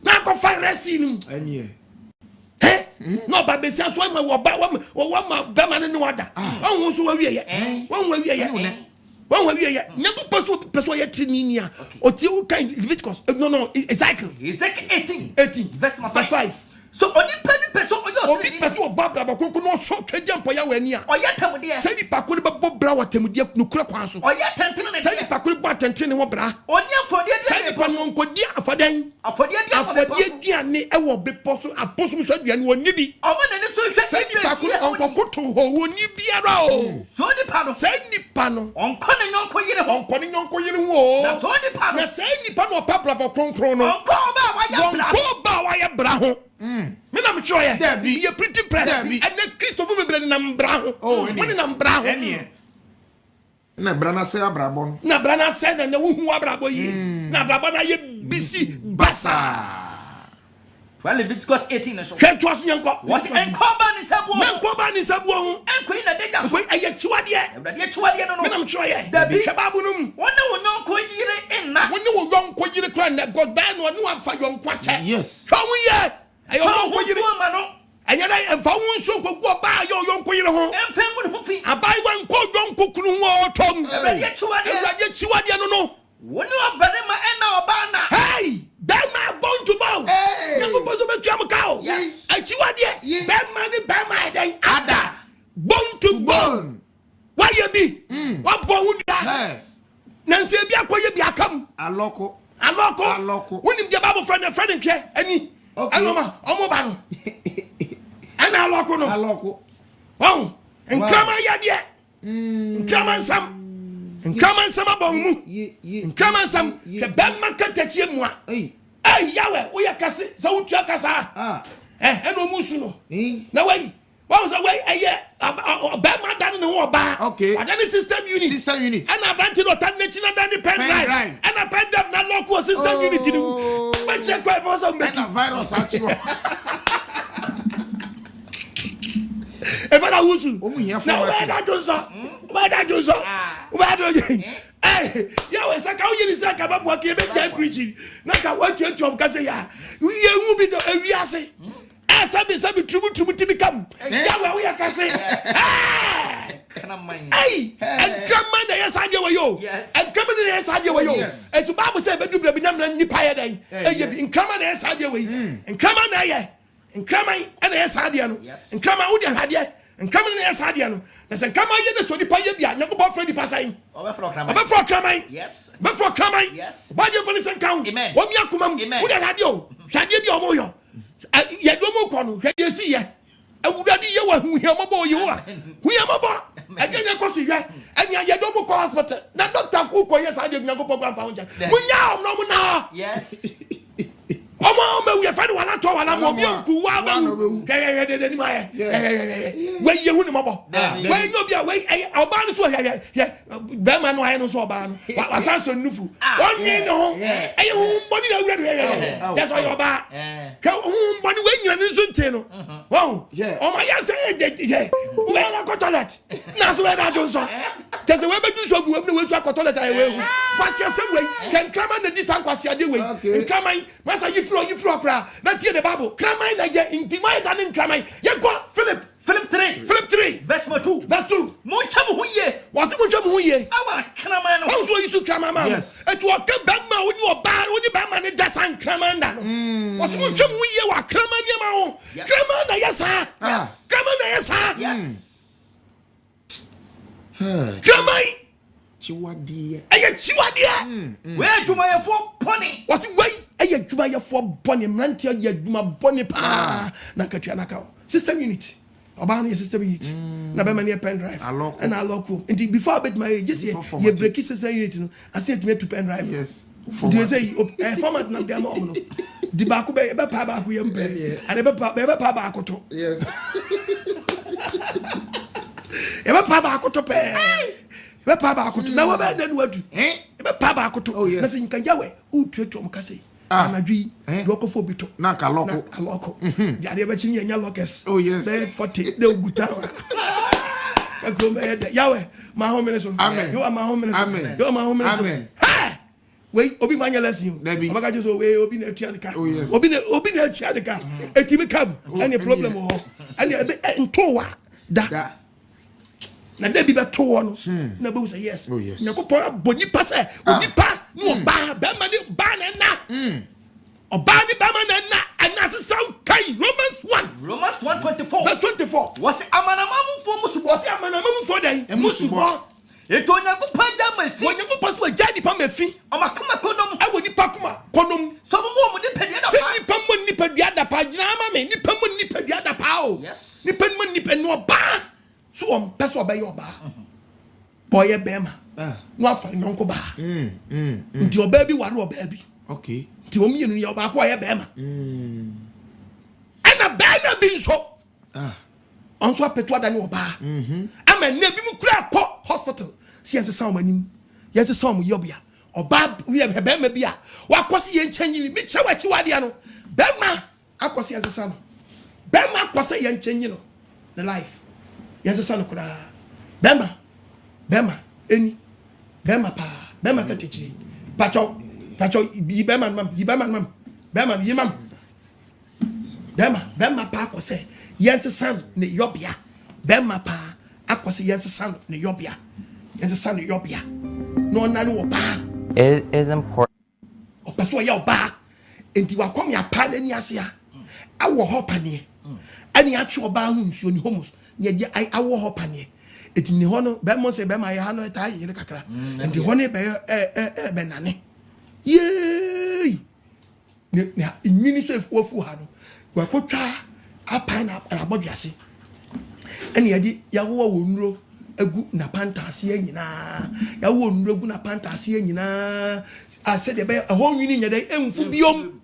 Speaker 1: na akofa red sea nu
Speaker 2: enie
Speaker 1: no ba be sia so ma wo ma ba ma ne wada won so wa wie ye won wa wie ye Nyankopon person ye trini a oti u kan Leviticus no Ezekiel 18
Speaker 3: verse 5 so oni person
Speaker 1: obi person babla ba konko no so twedi ampo ya wani a
Speaker 3: oya tamude
Speaker 1: sai di pakoni be bobra watamudie no kura kwan so
Speaker 3: oya tantene ne
Speaker 1: sai di pakoni bo tantene ho bra
Speaker 3: oni afodie
Speaker 1: sai di pakoni nkodi afodie duane e wo be poso aposum so duane woni bi
Speaker 3: omo na ne so hwe
Speaker 1: sai di pakoni onkokoto ho woni biara o
Speaker 3: so di pa no
Speaker 1: sai ni pa no
Speaker 3: onko ne nyonko yire
Speaker 1: ho
Speaker 3: na so di pa no
Speaker 1: na sai ni pa no papra ba konkron no
Speaker 3: onko
Speaker 1: ba wa ya bra ho me na me tro ye ye printing press and the Christopher be bra na mbra ho when na mbra ho
Speaker 2: na brana se abrabo no
Speaker 1: na brana se na wuhu abrabo yi na abrabo na ye bisi basa
Speaker 3: well Leviticus 18 so
Speaker 1: ke to aso yanko
Speaker 3: what enkoba ni sabuo ho enko ina deja so
Speaker 1: aye Akyiwade
Speaker 3: no
Speaker 1: me na me tro ye
Speaker 3: dabi
Speaker 1: ke babu num
Speaker 3: wona wonko yire enna
Speaker 1: woni wo yonko yire kra na god ba no no afa yonko ache
Speaker 2: yes
Speaker 1: so wo ye ayo yonko yire
Speaker 3: ma no
Speaker 1: anya na emfa wonso nko gu ba yo yonko yire ho
Speaker 3: emfa mu no fi
Speaker 1: abai wa nko yonko kunu ho tom
Speaker 3: Awurade
Speaker 1: Akyiwade no
Speaker 3: woni obade ma enna obana
Speaker 1: hey Bema born to bow. Nyankopon so betu amka.
Speaker 3: Yes.
Speaker 1: Akyiwade. Bema ni bema den ada. Born to bone. Why you be? What born with that? Nancy bi akoye bi akam.
Speaker 2: Aloko.
Speaker 1: Wonim the Bible friend nke ani. Anoma omo ba no. Ana aloko no. Oh, nkrama yade. Nkrama nsam. Nkrama nsam abomu. Nkrama nsam ke bema katachie mu a. Yawe we yakase za wutu akasa eno musu no na wai was away ba ma dan no oba adani system unit and abanti no tan nechi na dan pen drive and a pen drive na local system unit ni ma check kwa for some
Speaker 2: better virus achiwo
Speaker 1: Evana wusu na we da joso hey, yawe saka uyini saka babu akiebe jai preaching. Naka watu kase ya. Uye ubi do ewiase. Sabi trumu tibi kam. Yawe uya kase. Hey, enkrama na yesade wayo. Enkrama na yesade wayo. Etu Bible say bedu bra bi na nipa ye den. Eye enkrama na yesade wayi. Enkrama na ye. Enkrama na yesade no. Enkrama udi hade. Enkrama na yesade no. Na se enkrama ye na so nipa ye bia Nyankopon fredi pasai. Before Kraman.
Speaker 3: Yes.
Speaker 1: Before Kraman.
Speaker 3: Yes.
Speaker 1: Why do you finish and count?
Speaker 3: Amen.
Speaker 1: What me akumam? Who that had you? Shadi bi omo yo. Ye do mo kono. Shadi si ye. E wudadi ye wa hu ye mobo ye wa. Hu ye mobo. E je nyakosi ye. Anya ye do mo ko hospital. Na doctor ku ko yes ade Nyankopon gran fa unja. Munya om no mu na.
Speaker 3: Yes.
Speaker 1: Omo me we fa de wala to wala mo bi nku wa ba. Ye ni ma ye. We ye hu ni mobo. We no bia we oba ni so ye. Be ma no aye no so oba no. Wa sanso nufu. Onye no. Eye hu mboni na wura de. Just so oba. Ke hu mboni we nyina ni so nte no. Wow. O ma ya say ye. We na go toilet. Na so we da jo so. Just we be do so bu we so ko toilet aye we hu. Kwasi asem we. Ken krama na di san kwasi ade we. Krama masa yi no you flow cry. Not hear the Bible. Kraman na ye intimate and Kraman. You go Philip 3
Speaker 3: verse 2 Monsham who ye
Speaker 1: was the who ye
Speaker 3: our Kraman
Speaker 1: also you to Kraman
Speaker 2: Yes.
Speaker 1: it was come back when you are bad when you Batman that's and Kraman was Monsham who ye were Kraman Yamao Kraman yes sir Kraman yes sir
Speaker 3: yes
Speaker 1: Kraman
Speaker 2: Chiwadi
Speaker 3: where do my for pony
Speaker 1: was it way a Jumaya for Bonnie Mantia Yuma Bonnie Pa Nakatianaka system unit Obani system unit na be many pen drive and I lock room and before I bet my just ye break system unit I said to pen drive
Speaker 2: yes
Speaker 1: you say format na dem no di ba ko be pa ba ko yem pe and be pa ba ko to
Speaker 2: yes
Speaker 1: e be pa ba ko to pe be pa ba ko to na wo be na nu adu e be pa ba ko to na se nkan yawe u tuatom ka sei anadwi loko fo bito
Speaker 2: na kaloko
Speaker 1: ya de be chini nya lockers
Speaker 2: oh yes
Speaker 1: be 40 de oguta ka gro me de yawe ma home minister
Speaker 2: amen
Speaker 1: you are my home minister
Speaker 2: amen
Speaker 1: you are my home minister
Speaker 2: amen
Speaker 1: we obi manya lesson abaka just we obi na tua de ka obi na tua de ka etimi kam any problem ho any ntowa da na de bi beto wo no na be say yes Nyankopon aboni pa say onipa no ba be ma ni ba na na oba ni ba ma na na anase saw kai Romans 1:24 verse 24
Speaker 3: was amanamamu fo musubo
Speaker 1: was amanamamu fo dan musubo
Speaker 3: eto Nyankopon ja mafi
Speaker 1: Nyankopon so ja ni pa mafi
Speaker 3: o makoma konom
Speaker 1: awo ni pa kuma konom
Speaker 3: so mo ni pedua da pa
Speaker 1: ni pa mo ni pedua da pa jina ma me ni pa mo ni pedua da pa o
Speaker 3: yes
Speaker 1: ni pa mo ni pe no ba so on person obey oba boy bema no afari nyonko ba nti oba bi ware oba bi
Speaker 2: okay
Speaker 1: nti omienu ya oba ko ye bema ana bema bi nso onso apeto ada ni oba ama na bi mu kura ko hospital siense sa omanim yense sa om yobia oba wi bema bi a wakosi ye nkyanyini mi chewa Akyiwade no bema akosi yense sa no bema akosi ye nkyanyini no the life yense sa no kura bema eni bema pa bema ka techi pacho yi bema mam bema pa akose yense san ne yobia bema pa akose yense san ne yobia no na no ba
Speaker 4: it is important
Speaker 1: o peso ya ba enti wakom ya pa na ni ase a awo hopane ani atwe oba hu nsuo ni homos ye di awo hopane eti ni hono be mo se be ma ya no ta yire kakra enti hono be be nane ye ni nyini so ofu ha no wa kotwa apa na abodwase eni yedi ya wo nuro egu na pantase anyina ya wo nuro egu na pantase anyina ase de be ho nwini nya dai emfu biom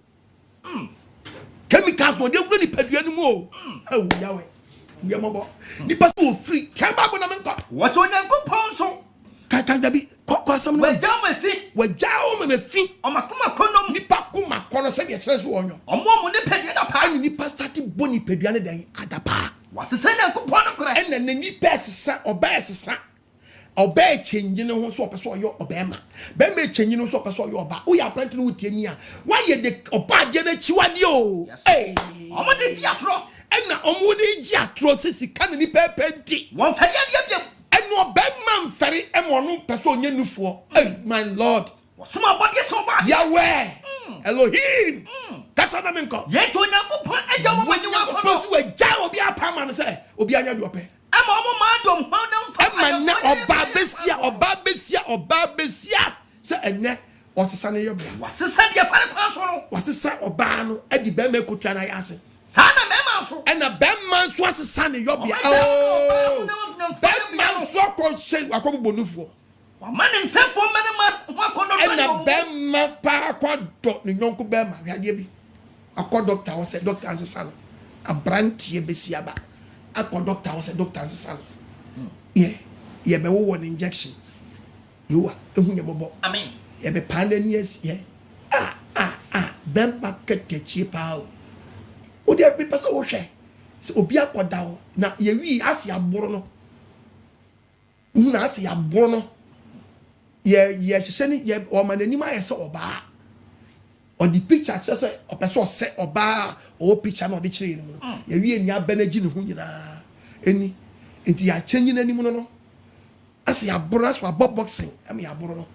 Speaker 1: chemicals no de gu ni padua no mu o awu yawe we mobo ni paso free kan ba bo na menko
Speaker 3: was Nyankopon so
Speaker 1: kan da bi ko sam no
Speaker 3: we jam fi
Speaker 1: me fi
Speaker 3: o makoma konom
Speaker 1: ni pa kuma kono se de kire so onyo
Speaker 3: o mo ni padua da pa
Speaker 1: ani ni pastor ti boni padua ne dan adapa
Speaker 3: was se Nyankopon no kora
Speaker 1: ena na ni pesesa oba change ne ho so opeso yo obema be me change no so opeso yo oba wo ya plant no wutie ni a wa ye de oba de na Akyiwade o eh
Speaker 3: o mo de ti atro
Speaker 1: ena omo de ji atro sisi kan ni pepenti
Speaker 3: won fari ade
Speaker 1: eno obema mfari emo no peso onye nufuo eh my lord
Speaker 3: wasuma body so ba
Speaker 1: Yahweh Elohim that's what I mean ko
Speaker 3: ye to Nyankopon aja mo manyi wa kono
Speaker 1: si we ja obi apa man say obi anya de ope
Speaker 3: ama omo mandom honam fa
Speaker 1: ama na oba besia se enne osesa ne yobia
Speaker 3: wasesa de fare kwa so no
Speaker 1: wasesa oba no edi be me kotwa na yase
Speaker 3: sana mema so
Speaker 1: ena be man so asesa ne yobia oh be man so ko she akobo nufuo
Speaker 3: wa man mfefo manema wa kono
Speaker 1: ena be man pa akodo ne nyonko be ma hwade bi akọ doctor wo se doctor ansesa no abrantie besia ba akọ doctor wo se doctor ansesa no ye be wo ne injection you ehunye mobo
Speaker 3: amen
Speaker 1: ye be pananias ye ben market kechi pa o de be pesa wo hwe se obi akoda wo na ye wi ase aboro no una ase aboro no ye hye ni ye o manani ma ye se oba on the picture just a person set or bar or picture no the chain ya wi enya benaji ne ho nyina eni enti ya changing any mono no as ya boro so abob boxing am ya boro no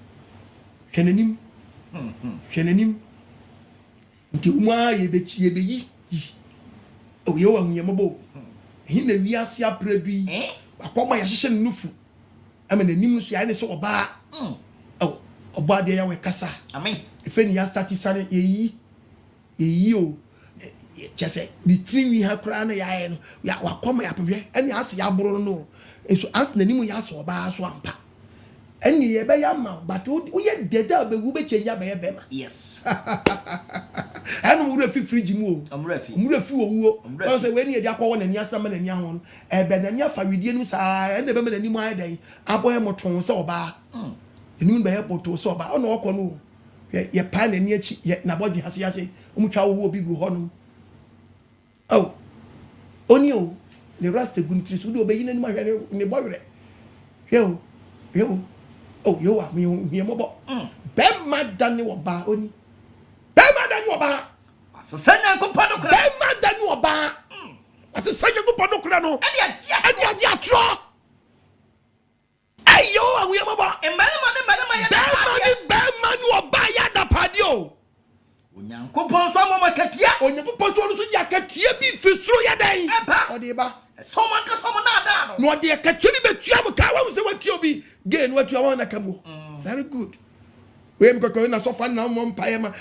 Speaker 1: hwenanim nti umwa ye be yi o ye wa hunyem bo hin na wi ase apradu yi akoma ya hye nufu am na nim so ya ne so oba oba de ya we kasa
Speaker 3: amen
Speaker 1: efe ni ya start sane yeyi o chese the tree we ha kra na ya no ya wakoma ya pwe eni ase ya boro no eso as na nim ya so oba so ampa eni ye be ya ma but o ye deda be wu be change be be ma
Speaker 3: yes
Speaker 1: anu mu refi fridge mu o
Speaker 3: mu refi
Speaker 1: wo wo o se we ni ye dia kwa na ni asama na ni ahon no e be na ni afa wedie nu sa ene be me na ni mu adan aboye moton se oba enu be ye poto se oba ona okọ no ye pa na ni achi ye na bodwe hase umtwa wo obi gu hono oh oni o ne rasta gunitri so do obeyi na ni ma hwe ne boyre yo oh yo am me mo be ma dani oba oni be ma dani oba
Speaker 3: asesa Nyankopon no kra
Speaker 1: be ma dani oba asesa Nyankopon no kra no ade aji atro ayo awu ye mo ba
Speaker 3: embalema ya
Speaker 1: be ma ni oba ya da padio
Speaker 3: Nyankopon so amoma katua
Speaker 1: Onyankopon so so ja katua bi fisuro ya dan ode ba
Speaker 3: so man ka so mo na da
Speaker 1: no ode katua bi betua mo ka wa se watua bi gain watua wa na kamu very good we mko ko na so fa na mo mpae ma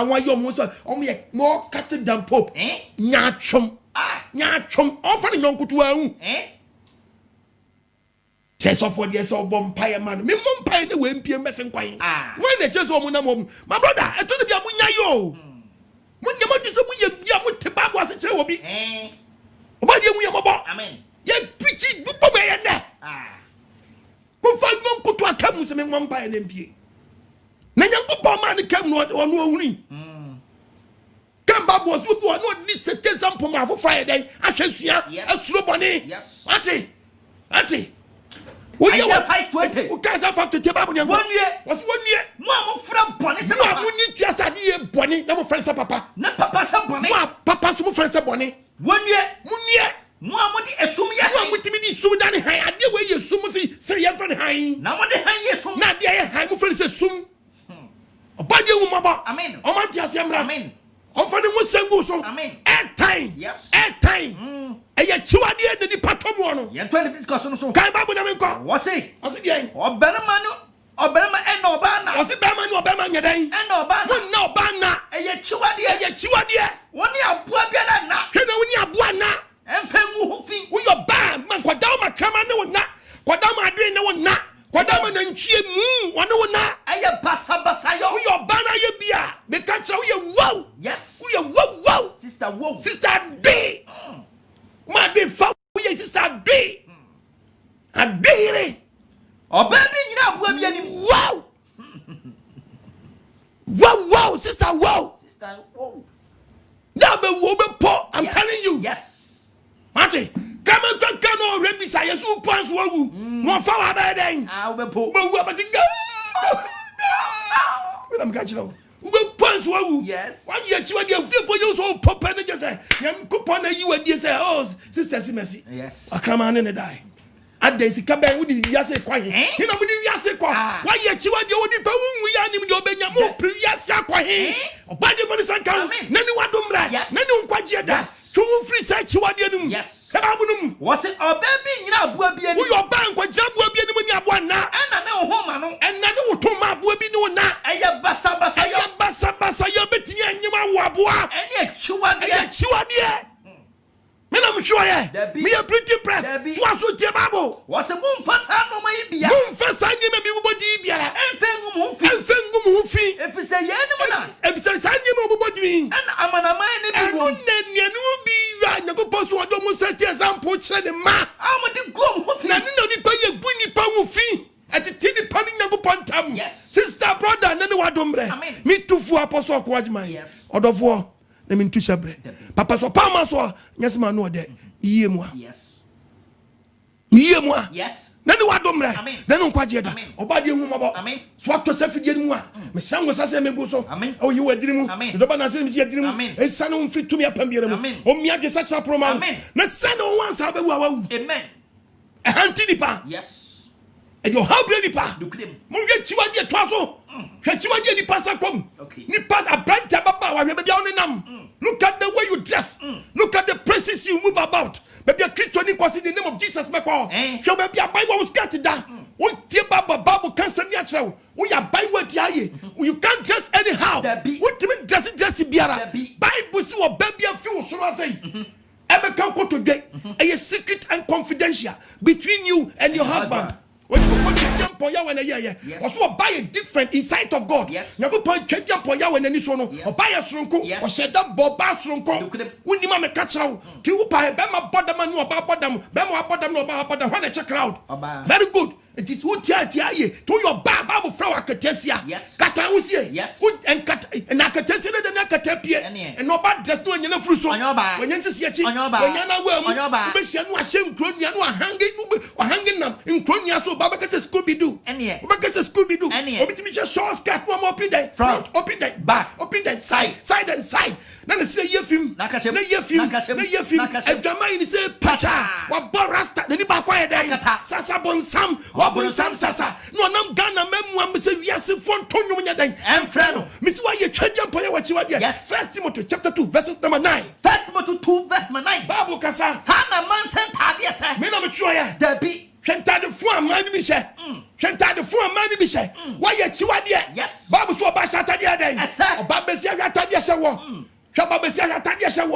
Speaker 1: wa yo mo so o mo cut down pop nyatwom o fa ni nyonkoto ahu chess of what yes or bomb pie man me mum pie ne we mpie mesen kwan when the chess o mu na mom my brother e to bia munya yo munya mo dise mu ye bia mu te babo ase che obi oba die mu ye mo bo
Speaker 3: amen
Speaker 1: ye pichi du bom ye ne ko fa nyom kuto akamu se me mum pie ne mpie na Nyankopon man kam no ono ohuni kan babo so do no ni se example ma fo fire den ahwesua asuro bone ati
Speaker 3: we are 520
Speaker 1: o kaza fa to te babu nyango
Speaker 3: was wonye mo amofra bone se
Speaker 1: mo amuni tua sade ye bone na mo friend sa papa
Speaker 3: na papa sa bone
Speaker 1: mo papa so mo friend sa bone
Speaker 3: wonye
Speaker 1: munye
Speaker 3: mo amodi esum ye
Speaker 1: mo amutimi di sum dan han ade we ye sum se ye friend han
Speaker 3: na mo de han ye sum
Speaker 1: na de ye han mo friend se sum obade wu maba
Speaker 3: amen
Speaker 1: o man ti asiamra
Speaker 3: amen
Speaker 1: o fa ni mo sengu so
Speaker 3: amen
Speaker 1: airtime
Speaker 3: yes
Speaker 1: airtime eye chiwade na ni patomo no
Speaker 3: ye 20 bit cost no so
Speaker 1: kan babu na me nko
Speaker 3: wose
Speaker 1: bien
Speaker 3: obenema ena oba na
Speaker 1: wose bema ni obema nyedan
Speaker 3: ena oba na
Speaker 1: won na oba na
Speaker 3: eye chiwade woni aboa bia na
Speaker 1: hwe na woni aboa na
Speaker 3: emfengu hufi
Speaker 1: wo yo ba man kwada ma krama ne wona kwada ma adwen ne wona kwada ma na nchie wona wona
Speaker 3: eye basa yo
Speaker 1: wo yo ba na ye bia be ka cha wo ye wow
Speaker 3: yes
Speaker 1: wo ye wow sister D ma be fa wo ye sister D adere
Speaker 3: oba bi nyina aboa bia ni
Speaker 1: wow sister wow da be wo be po I'm telling you
Speaker 3: yes
Speaker 1: mate kama no rebisa yesu pans wo no fa wa ba den
Speaker 3: we po
Speaker 1: be wo ba ti ga we am catch now we pans wo
Speaker 3: yes
Speaker 1: why ye chi wa dey fefo you so pop na je say Nyankopon na yi wa dey say oh sister mercy
Speaker 3: yes
Speaker 1: akrama ne die adensi ka ben wudi wiase kwa he hina mudi wiase kwa why ye chi wa dey wodi pa wu ya nim de obenya mo pri wiase kwa he obade mo sanka nani wadomra nani nkwaje da twu free say chi wa dey num
Speaker 3: yes
Speaker 1: kabunum
Speaker 3: wose oba bi nyina aboa bi ani
Speaker 1: wo yo ban kwaje aboa bi ani mo ni aboa na
Speaker 3: ena ne ho ma no
Speaker 1: ena ne wo to ma aboa bi ni wo na
Speaker 3: eye basa
Speaker 1: yo betini anyima wo aboa
Speaker 3: ene chiwade
Speaker 1: me na mshuwa ye me a printing press to aso tie babo
Speaker 3: wose mo mfasa no ma yibia
Speaker 1: mo mfasa ni me bi bodi biara
Speaker 3: enfengum hu fi efise ye ni mo na
Speaker 1: efise sa ni me bodi
Speaker 3: ena amanama ni bi
Speaker 1: wo enu bi ya Nyankopon so odo mo set example kire de ma
Speaker 3: amodi gom hu fi
Speaker 1: na ni pa ye bu ni pa hu fi atiti ni pa ni Nyankopon tam sister brother na ni wadomre me tufu apostle AGYEMANG odofo na me ntusha bre papa so pa ma so nyesema no de yie mu a
Speaker 3: yes
Speaker 1: Nani wa domre. Nani nkwaje da. Oba de hu mabo. So ato safidie mu a. Me sango sase mego so. O yi wadirimu. Do ba na se mi yadirimu. Esa no mfiri tumi apambiere mu. O mi age sacha proma. Na sane o wansa abewu awu.
Speaker 3: Amen.
Speaker 1: Ehanti nipa.
Speaker 3: Yes.
Speaker 1: And your how brave nipa. Mo ge chiwade to aso. Hwe chiwade nipa sakom. Nipa abranta baba wa hwe be dia onenam. Look at the way you dress. Look at the places you move about. Maybe a Christian in the name of Jesus. Shall be a Bible was scattered down. What dear Bible can't send natural. We are by what you can't dress anyhow. What you mean dressing Biara? Bible see what baby and few so I say. Ever can go today. A secret and confidential between you and your husband. When you put your jump on when a year, also buy a different insight of God. You go point your jump on when any son or buy a strunko or shed up Bob Bastrunko. When you mamma catch out to buy Bama Bodam no about Bodam, Bama Bodam no about Bodam, when I check out. Very good. It is what to your Bible flower Catesia. Yes, Catausia. Yes, and Cat and Acatesia and Acatapia and no bad dress doing your fruit on your back. When you see a chick on your back, when you're well, on your back, shame Cronia hanging them in Cronia so Baba says Scooby Doo. And yet, Baba says Scooby Doo. And yet, short skirt one open that front, open that back, open that side and side. Then I say, Yefim, Nakasem, and Jamaican say, Pacha, what Borasta, the Nipa quiet day, Sasabon Sam. Wabon Sam Sasa. No, I'm Ghana Mem, Mr. Yasin Fon Tonyo Day, and Frano. Miss Why you trade jump on what you are there. Yes, First Timothy chapter 2, verses number 9. First Timothy 2, verse 9. Babu Kasa. Tana man sent Tadia, sir. Men of a choya. Debbie. Shanta the four man be share. Shanta the four man be share. Why you chiwadia? Yes. Babu so bashata dia day. Or Babesia Tadia Shaw. Shababesia Tadia Shaw.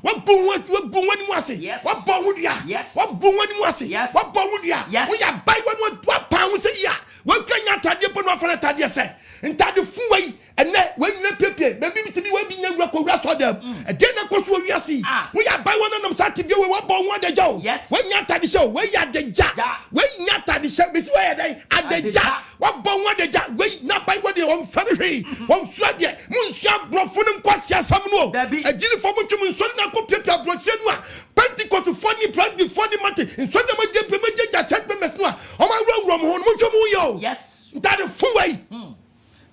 Speaker 1: What boom when you was it? Yes. What bone would ya? Yes. What boom when you was it? Yes. What bone would ya? Yes. We are buy one pound say ya. What can you tell you for a Tadia said? And Tad the full way and then when you paper, maybe to be waiting your record for them. And then of course we see. We are buy one of them start to be what bone one the Joe. Yes. When you at the show, where you at the jack. When you at the show, Miss Where they at the jack. What bone one the jack? Wait, not by what they on ferry. One swag yet. Monsieur Brofonum Quasia Samuel. A genie for which you so not go paper brochure. Pentecost to funny plan before the matter. And so the major check the mess. Oh my room, yes. That a full way.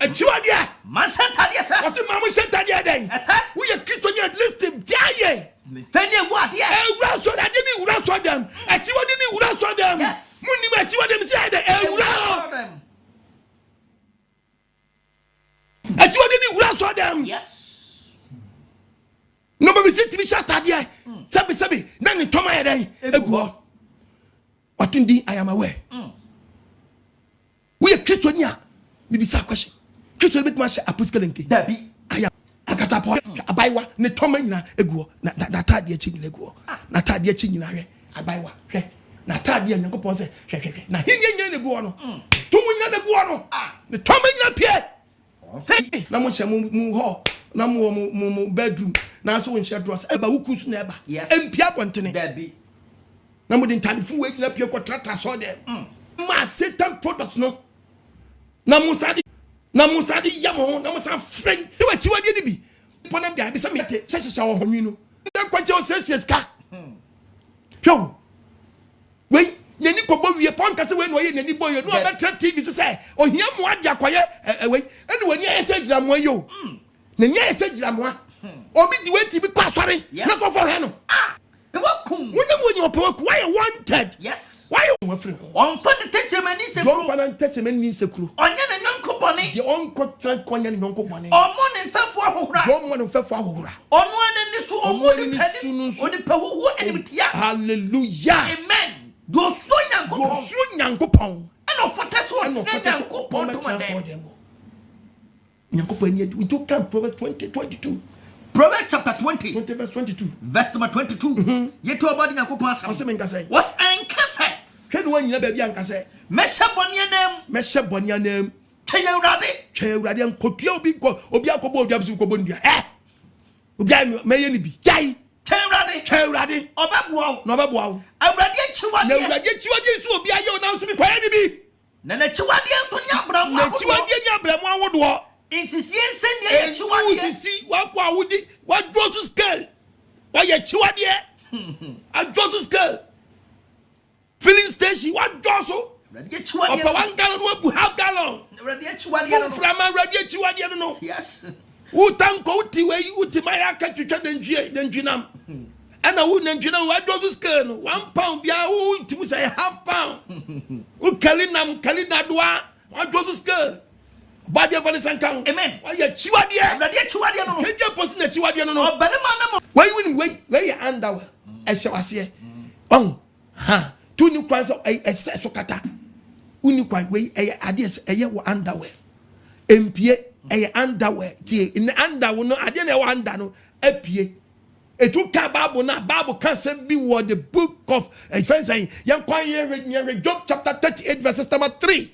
Speaker 1: A Chiwadia. Mansan Tadia, sir. What's the Mamma said Tadia day? We are Christian at least in Dia. Fenny what? Yeah. So I didn't wrestle them. A Chiwa didn't wrestle them. Yes. Munima Chiwa them said, a Chiwa didn't wrestle them. Yes. No, but we sit to be shot at Dia. Sabi, then in Toma day. What indeed I am aware. We are Christian. Maybe some question. Christian bit much a puskelinki. Debbie, I am a catapo, a baiwa, Netomina, ego, Natadia chin ego, Natadia chin, a baiwa, Natadia Nyankopon say, Nahin Guano, 2 million guano, the Tomina Pierre. Namusha Muho, Namu bedroom, now so in Shadros, Eba Ukus never. Yes, and Piapontene, Debbie. Namu didn't tell you waking up your contractor saw them. Ma Satan products no. Namusadi Yamo, Namusa friend. You were Chiwadi be. Ponam Gabi some churches our homino. Don't quite your senses car. Yo. Wait, Yaniko Bobby upon Casaway when any boy, no better TV to say, or him what ya quiet away. And when you say Jamwayo, then yes, said Jamwa. Or be the way to be quite sorry. Not for Hano. When you why wanted? Yes. Why you on fun attachment is a long fun attachment means a crew. On Nyankopon, the uncontract Nyankopon. On one and fell for one and fell for on one and this one the Pahu and hallelujah. Amen. Go slow Nyankopon. And of what that's what Nyankopon, we took camp Proverbs 20:22. Proverbs chapter 20 verse 22. Verse number 22. Yet to about Nyankopon. What's Ankasa? When you baby Ankasa? Mesha Bonia name. Chayuradi and Kotio Big Obiaco Jabsu Kobundia. Ubia may be Jay. Chayuradi. Obabuao. Nobabuao. I read Chiwadi. No, I get Chiwadi will be a young now to be quiet. Nana Chiwadi for Yabram. Chiwadi would walk. Insist send you to see what draws to scale. Why you Chiwadi? I draws to scale. filling station what also upper 1 gallon what half gallon from Akyiwade no
Speaker 3: yes
Speaker 1: who tank out the way you to my akatwa den dwinam and a wound and dwinam what goes scale 1 pound bia who to say half pound who kalinam kalinadwa what goes scale body of an account amen why Akyiwade no he just person Akyiwade no why where you under e she was here oh ha two new class of so kata uni kwan we ade eye wo underwear empie eye underwear tie in underwear no ade na wo under no apie etu ka Bible can say be what the book of friends saying yan kwan ye Job chapter 38 verses number 3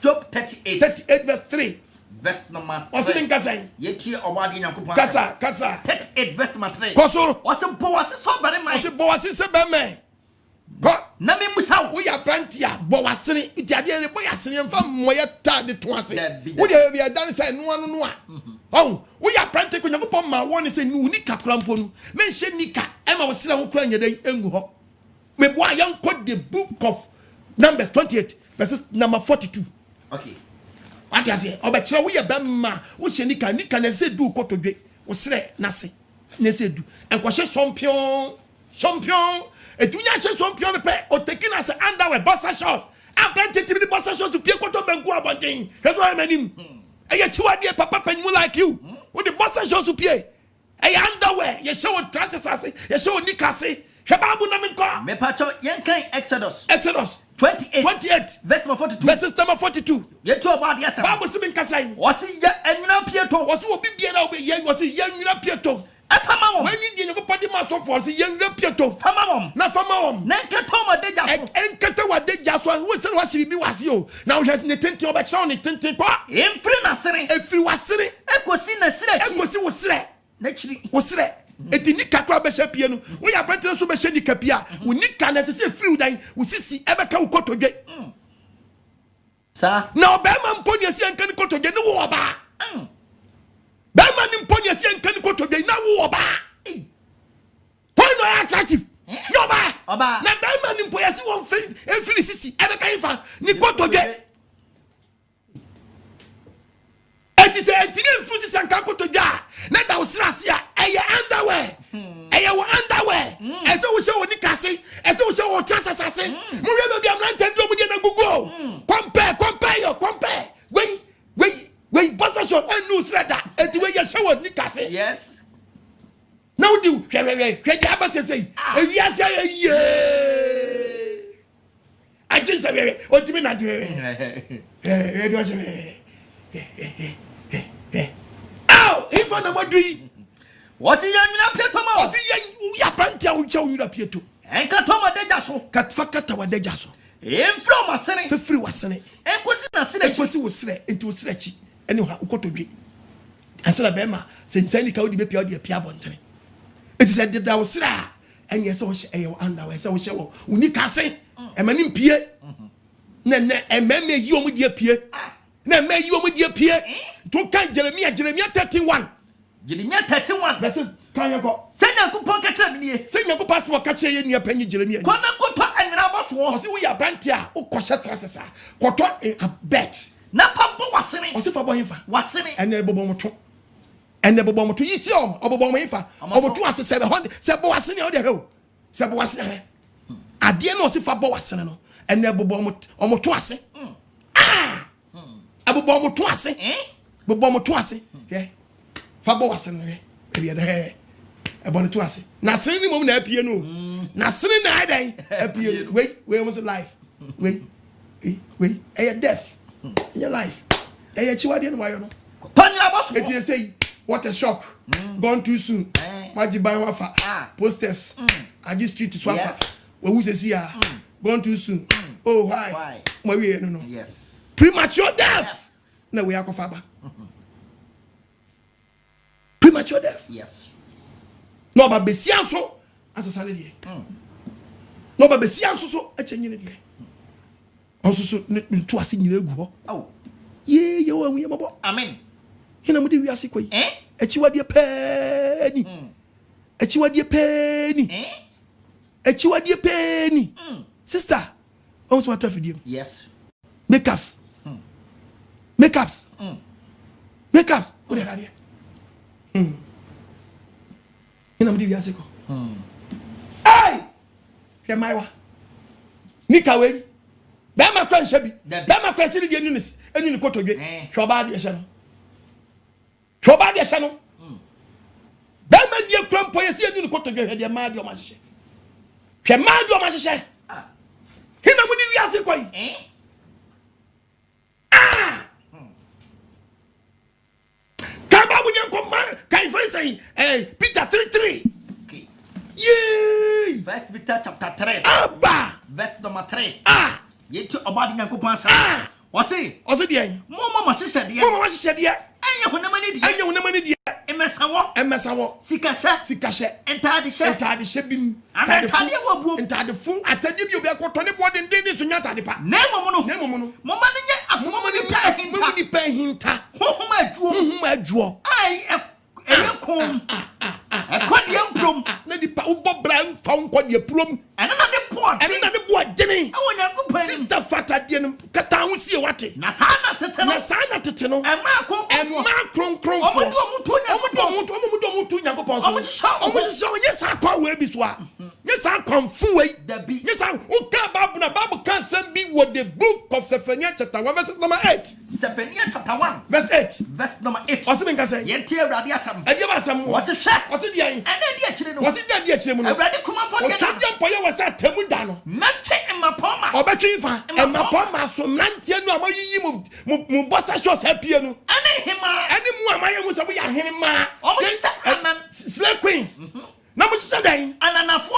Speaker 3: Job 38
Speaker 1: verse 3
Speaker 3: verse number
Speaker 1: 3 osin kasai
Speaker 3: yetie obadi Nyankopon
Speaker 1: kasa
Speaker 3: 38 verse number 3
Speaker 1: koso
Speaker 3: wase boase so bare man
Speaker 1: wase boase se be man go
Speaker 3: na me musa
Speaker 1: we ya brantia bowasene itiade ne boyasene mfa moye tade to ase we dey be dan say no anu no a oh we ya brantia ko Nyankopon ma won say nu nika krampo nu me hye nika e ma wosira ho kra nyeden engu ho me bo ayan ko the book of Numbers 28 verses number 42
Speaker 3: okay
Speaker 1: what does it obekira we ya bemma wo hye nika na se du kotodwe wo sere na se na se du enko hye champion etunya hye champion pe o taking as underwear boxer shorts apprenti timi boxer shorts to pie koto benku abonten heso amanim eye Akyiwade papa panyimu like you with the boxer shorts to pie eye underwear ye show trousers ase ye show nikase hwebabu na menko
Speaker 3: me pacho yen kan Exodus
Speaker 1: 28
Speaker 3: verse number 42
Speaker 1: verses number 42
Speaker 3: yetu obadi asem
Speaker 1: Bible simin kasai
Speaker 3: wasi ye enwuna pieto
Speaker 1: wasi obi biara obi ye wasi ye enwuna pieto
Speaker 3: afama mom
Speaker 1: when you Nyankopon di maso for si ye enwuna pieto
Speaker 3: fama mom
Speaker 1: na fama mom
Speaker 3: na nketoma deja so
Speaker 1: enkete wa deja so wo se wa shiri bi wasi o na wo ne tenten oba kira ne tenten kwa
Speaker 3: emfiri na sere
Speaker 1: efiri wasere
Speaker 3: ekosi na sere
Speaker 1: ekosi wo sere
Speaker 3: na chiri
Speaker 1: wo sere eti nika kwa be hye no wo ya brantle so be hye nika pia wo nika na se efiri udan wo sisi ebeka wo kotodwe
Speaker 3: sa
Speaker 1: na obema mponi asi anka ni kotodwe ne wo oba bema ni mponi asi anka ni kotodwe na wo oba no attractive no ba na bema ni mponi asi won efiri sisi ebeka ifa ni kotodwe eti se enti ni mfu sisi anka kotodwe na da wo sirasia eye underwear eye wo underwear ese wo she wo ni kase ese wo she wo trousers ase mo ye be am na ntendo mo de na gugu compare we possession enu sreda eti we ye she wo ni kase
Speaker 3: yes
Speaker 1: now do hwe dia ba say ewiase ye ajin se we otimi na de do je ow if na modui
Speaker 3: what you na pieto ma
Speaker 1: what you ya pantia wo che wo na pieto
Speaker 3: enka to ma deja so
Speaker 1: katfakata wa deja so
Speaker 3: emfro ma sene
Speaker 1: fefiri wasene
Speaker 3: enkosi na sere
Speaker 1: enkosi wo sere enti wo sere chi ene ha ukotodwe ansela bema sensani ka wodi be pia wodi pia bontere eti se deda wo sere enye se wo hye eye wo underwear se wo hye wo unika se emani pie na ememe yi wo mu die pie na me yi wo mu die pie to kan Jeremiah 31 verses kanyako
Speaker 3: Nyankopon ka kire mnie
Speaker 1: se Nyankopon so ka kire ye nua panyi Jeremiah
Speaker 3: kona koto anwina boso
Speaker 1: o se wo ya brantia o kohye trasesa koto a bet
Speaker 3: na fa bo wasene
Speaker 1: o se fa bo hinfa
Speaker 3: wasene
Speaker 1: ene bobo moto yi ti obobo mo hinfa oboto asese be hon se bo wasene o de he se bo wasene ade na o se fa bo wasene no ene bobo moto ase abobo moto ase bobo moto ase ye fa bo wasene ye e bi de ebon to ase na sene ni mom na apie no na sene na adan apie we almost life we death in your life Akyiwade no wayo no
Speaker 3: tonyra boso
Speaker 1: it you say what a shock gone too soon majiban wafa posters agi street swafa we who say see gone too soon oh why we no
Speaker 3: yes
Speaker 1: premature death na we akofa ba premature death
Speaker 3: yes
Speaker 1: no ba besia so asasale die no ba besia so achenye die onso so ntu ase nyina egu ho
Speaker 3: oh
Speaker 1: ye wo anwe mabo
Speaker 3: amen
Speaker 1: hina mudi wiase koi Akyiwade pani Akyiwade pani sister also what for them
Speaker 3: yes
Speaker 1: makeups makeups what are they ina mudi wiase ko ai hwe maiwa nika we be ma kwan shabi be ma kwan siri de nunis enu ni kotodwe hwe ba de hye no hwe ba de hye no be ma de kwan po yesi enu ni kotodwe hwe de ma de o ma hye hwe ma de o ma hye ina mudi wiase ko yi Can you say Peter 3:3?
Speaker 3: Okay.
Speaker 1: Yay!
Speaker 3: First Peter chapter 3.
Speaker 1: Abba!
Speaker 3: Verse number 3.
Speaker 1: Yeti
Speaker 3: obadi Nyankopon sa. What's it?
Speaker 1: What's it there?
Speaker 3: Mama sheshe dia.
Speaker 1: Mama sheshe dia.
Speaker 3: Anya honamani dia.
Speaker 1: Anya honamani dia. Emesawo. Sikashe. Entade she bim. Entade fu atade bi obi akoto ne body ndin so nya tade pa.
Speaker 3: Nemo no.
Speaker 1: Mama ni pa hinta. Hohuma ajuo.
Speaker 3: Ai ekom. Ekodi emprom.
Speaker 1: Na di pa ubo bra mfa nkodi eprom.
Speaker 3: Ene na ne boa
Speaker 1: gene.
Speaker 3: Ewo Nyankopon.
Speaker 1: Sister fata die no kata ho sie wate.
Speaker 3: Na sana tete no. Ema
Speaker 1: kronkron. Omuto Nyankopon so. Omuto nye sa kwa we bi so a. Nye sa kwamfu we. Nye sa o ka Bible can send be what the book of Zephaniah chapter 1 verse number 8.
Speaker 3: Zephaniah chapter 1
Speaker 1: verse 8.
Speaker 3: Verse number 8.
Speaker 1: What's the say?
Speaker 3: Yenti Awurade asam.
Speaker 1: Ade asam.
Speaker 3: What's the share?
Speaker 1: What's the dey?
Speaker 3: Ene di akire no.
Speaker 1: What's the dey akire mu no?
Speaker 3: Awurade kuma fo de.
Speaker 1: O twa mpoye we say temu da no.
Speaker 3: Mete emapoma.
Speaker 1: Obetwe fa. Emapoma so mrantie no amayiyi mu bossa shows happy no.
Speaker 3: Ene hima.
Speaker 1: Ene mu amaye mu so ya hema. Slave queens. Na mu chicha dan.
Speaker 3: Ananafo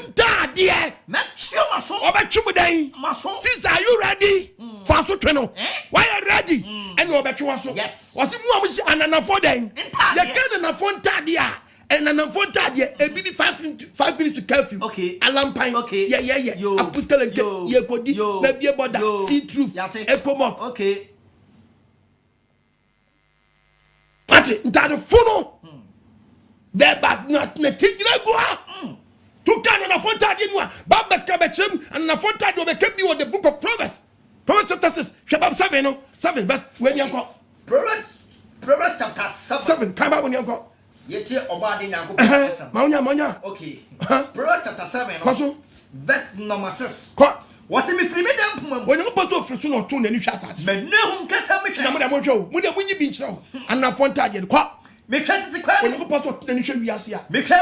Speaker 3: nta de. Metio maso.
Speaker 1: Obetwe mu dan.
Speaker 3: Maso.
Speaker 1: Sis, are you ready? For so twe no. Why are you ready? Ene obetwe so.
Speaker 3: Yes.
Speaker 1: Wasi mu amu ananafo dan. Ye kan ananafo nta de a. And an unfolded ye, a bit 5 minutes to curfew.
Speaker 3: Okay.
Speaker 1: Alarm pine.
Speaker 3: Okay.
Speaker 1: Yeah. Apostle and ye kodi. Maybe about that. See truth. Ekomok.
Speaker 3: Okay.
Speaker 1: Party. That the funo. There back not the tigre go. To can an unfolded in one. Baba Kabachim and an unfolded over kept you on the book of Proverbs. Proverbs chapter 6. Shabab 7 verse. When you go.
Speaker 3: Proverbs chapter
Speaker 1: 7. Come out when you go.
Speaker 3: Yeti obadi Nyankopon.
Speaker 1: Maunya.
Speaker 3: Okay. Proverbs chapter 7. Verse number 6. What's me free me dem.
Speaker 1: When you go to frisu no to na ni hwa asase.
Speaker 3: Me nehu nkasa me hwa.
Speaker 1: Na mo dem hwa. Mo dem bunyi bi nkyerɛ. Ana fonta de kwa.
Speaker 3: Me hwa tete kwa.
Speaker 1: When you go to na ni hwa wiase a.
Speaker 3: Me hwa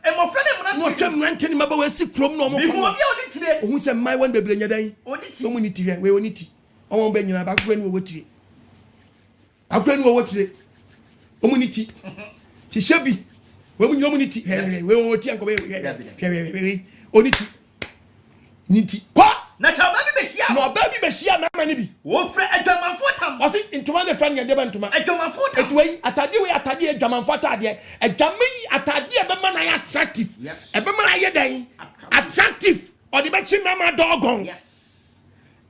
Speaker 3: emofra ne mna.
Speaker 1: No hwa mrante ni maba wasi krom no mo
Speaker 3: ko. Me ho bia oni tire.
Speaker 1: Ohun se mai wan bebre nya dan.
Speaker 3: Oni ti.
Speaker 1: Omo ni ti hwa. We oni ti. Omo ba nyina ba kura ni wo tire. Akura ni wo tire. Omo ni ti. Shebi we mu nyomunity we oti anko we oniti niti kwa
Speaker 3: na cha ba bi behia
Speaker 1: no ba bi behia na ma ne bi
Speaker 3: wo frɛ adwamanfo tam
Speaker 1: wasi ntoma ne friend yede ba ntoma
Speaker 3: adwamanfo tam
Speaker 1: etwe atade adwamanfo atade adwami atade be ma na attractive e be ma na ye dan attractive or the be chi mama dogon
Speaker 3: yes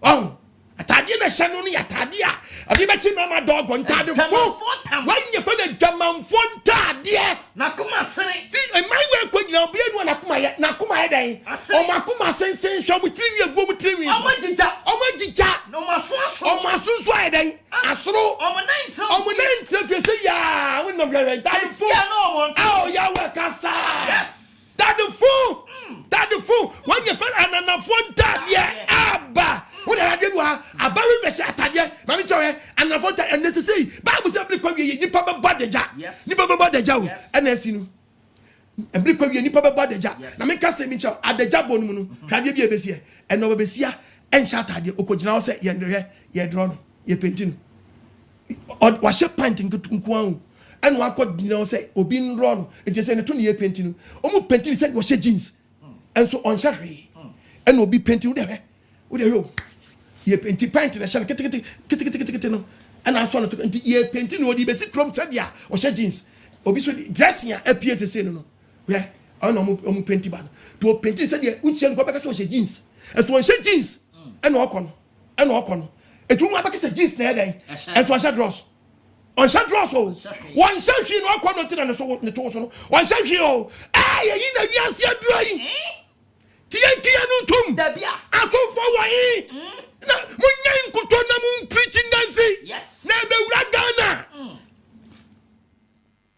Speaker 1: oh atade na hye no ne atade a ade be chi mama dogon tade fo when you find a adwamanfo ntade
Speaker 3: na kuma sene
Speaker 1: see my way kwagina obi enu na kuma ye dan o makuma sensen hwa mu tiri wie go mu tiri wie o magija
Speaker 3: no mafunso
Speaker 1: o masunso ye dan asoro
Speaker 3: o mo nine
Speaker 1: fie say ya we no hwe tade fo oh ya we kasa
Speaker 3: yes
Speaker 1: tade fo when you find ananafo ntade aba what are they doing? About the Shataya, Mammy Joy, and the voter and necessary. Bible simply call you Nippa Badeja.
Speaker 3: Yes.
Speaker 1: Nippa Badeja, and as you know. And Brick you Nippa Badeja. Now make us say, Mitchell, at the job on can you be a Bessia, and over Bessia, and Shataya, Okojana say, ye drawn, ye painting. Or was your painting to Tunquan? And one could say, or being wrong, and just send a 2 year painting. Almost painting said was your jeans. And so on Saturday, and will be painting there. What are you? Ye painting paint na shana kete no ana aso no to ye painting no di besi krom sadia o she jeans obi so dressing a apie te say no we ana mo painting ba to painting sadia unchie no beka so she jeans eso on she jeans ana okọ no etu mu abeka se jeans na hedan eso on she dross on she dross o one she hwi no okọ no ti na so ne to so no one she hwi o ye yi na wiase aduro yi Tienkia no tum.
Speaker 3: Dabia.
Speaker 1: Aso for why? Na munyan koto na mun preaching nancy.
Speaker 3: Yes.
Speaker 1: Na be wura Ghana.